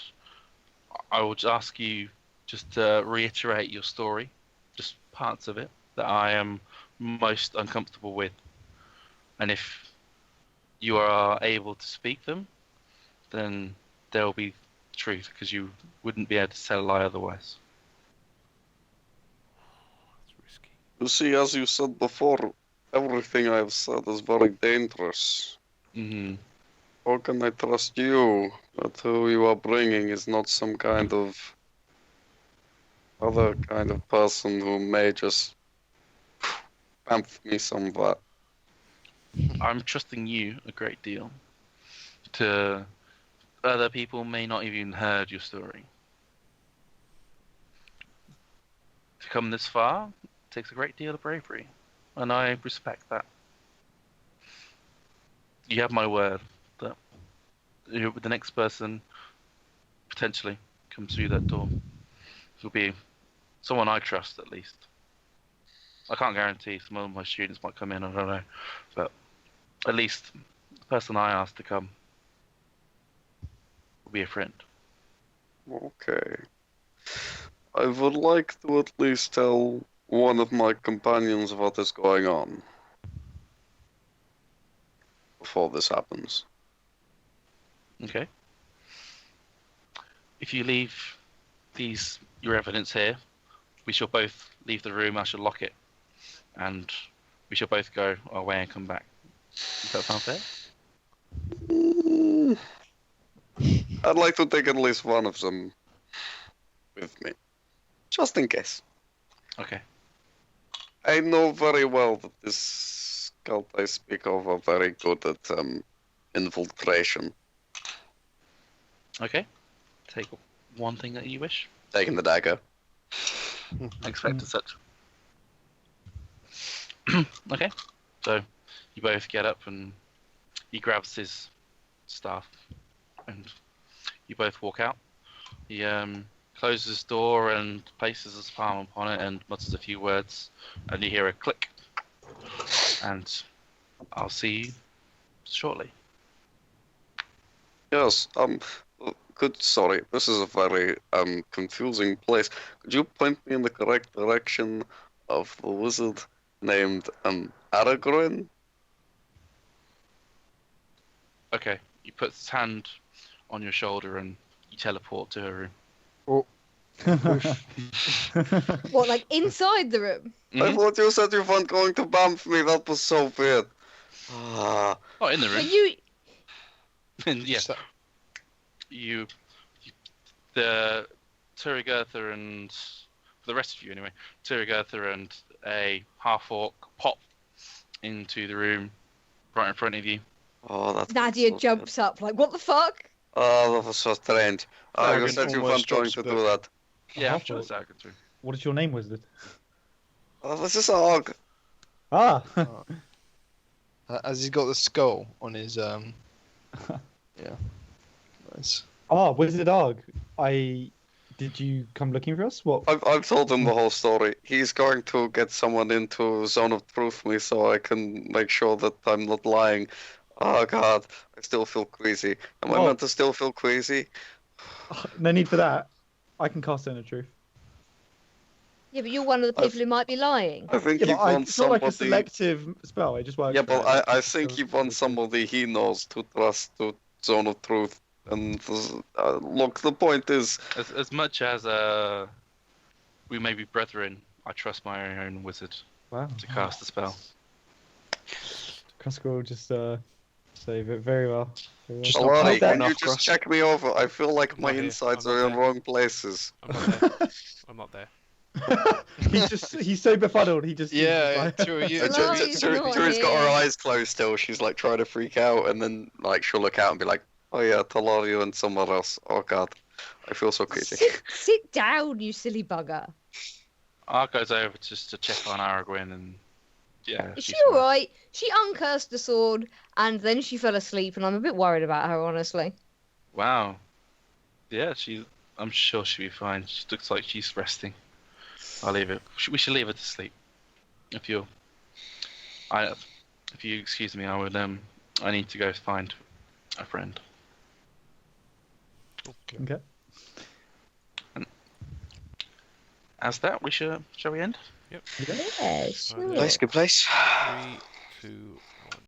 I would ask you just to reiterate your story, just parts of it that I am most uncomfortable with, and if you are able to speak them, then there will be truth, because you wouldn't be able to tell a lie otherwise. It's risky. You see, as you said before, everything I've said is very dangerous. Mm-hmm. How can I trust you that who you are bringing is not some kind of other kind of person who may just pamp me somewhere? I'm trusting you a great deal. To other people may not even heard your story. To come this far takes a great deal of bravery, and I respect that. You have my word that the next person potentially comes through that door will be someone I trust, at least. I can't guarantee some of my students might come in, I don't know, but at least the person I asked to come will be a friend. Okay. I would like to at least tell one of my companions what is going on before this happens. Okay. If you leave your evidence here, we shall both leave the room. I shall lock it, and we shall both go our way and come back. Does that sound fair? I'd like to take at least one of them with me, just in case. Okay. I know very well that this cult I speak of are very good at infiltration. Okay. Take one thing that you wish. Taking the dagger. I expected such. Okay. So you both get up, and he grabs his staff, and you both walk out. He closes his door and places his palm upon it and mutters a few words, and you hear a click. And I'll see you shortly. Yes, sorry, this is a very confusing place. Could you point me in the correct direction of the wizard named Aragorn? Okay. You put his hand on your shoulder and you teleport to her room. What, like inside the room? I thought you said you weren't going to bump me, that was so weird. Ah. Oh, in the room. But you, And yeah, you the Turygurtha and for the rest of you anyway, Turygurtha and a half-orc pop into the room right in front of you. Oh, that's Nadia so jumps up like, what the fuck? Oh, that was so strange. You Dragon said you almost weren't going drops to book. do that. Yeah, I'm Half-orc. sure it's out through. What is your name, wizard? Oh, this is Og. Ah. Has he got the skull on his yeah. Nice. Ah, Wizard Arg. Did you come looking for us? What? I've told him the whole story. He's going to get someone into Zone of Truth me so I can make sure that I'm not lying. Oh god, I still feel queasy. Am I Oh. meant to still feel queasy? No need for that. I can cast Zone of Truth. Yeah, but you're one of the people who might be lying. I think Yeah, he but wants it's not like a somebody. selective spell. It just works. Yeah, for but I think he wants somebody he knows to trust to Zone of Truth. And look, the point is, As much as we may be brethren, I trust my own wizard Wow. to cast the spell. Krusk will just save it very well. Very well. Just Talari, not can enough you just Krusk. check me over? I feel like my not here. insides I'm not are in there. wrong places. I'm not there. I'm not there. he's so befuddled. He just Yeah, he's true. You, Talari's not Turi's got her here. eyes closed still. She's like trying to freak out, and then like she'll look out and be like, Oh yeah, Talari and somewhere else. Oh god, I feel so crazy. Sit down, you silly bugger. Art goes over just to check on Aragorn, and yeah. Is she she's fine. alright? She uncursed the sword and then she fell asleep, and I'm a bit worried about her, honestly. Wow. Yeah, I'm sure she'll be fine. She looks like she's resting. I'll leave it. We should leave her to sleep. If you excuse me, I need to go find a friend. Okay. As that, shall we end? Yep. Yeah, sure. Right. Nice, good place. 3, 2,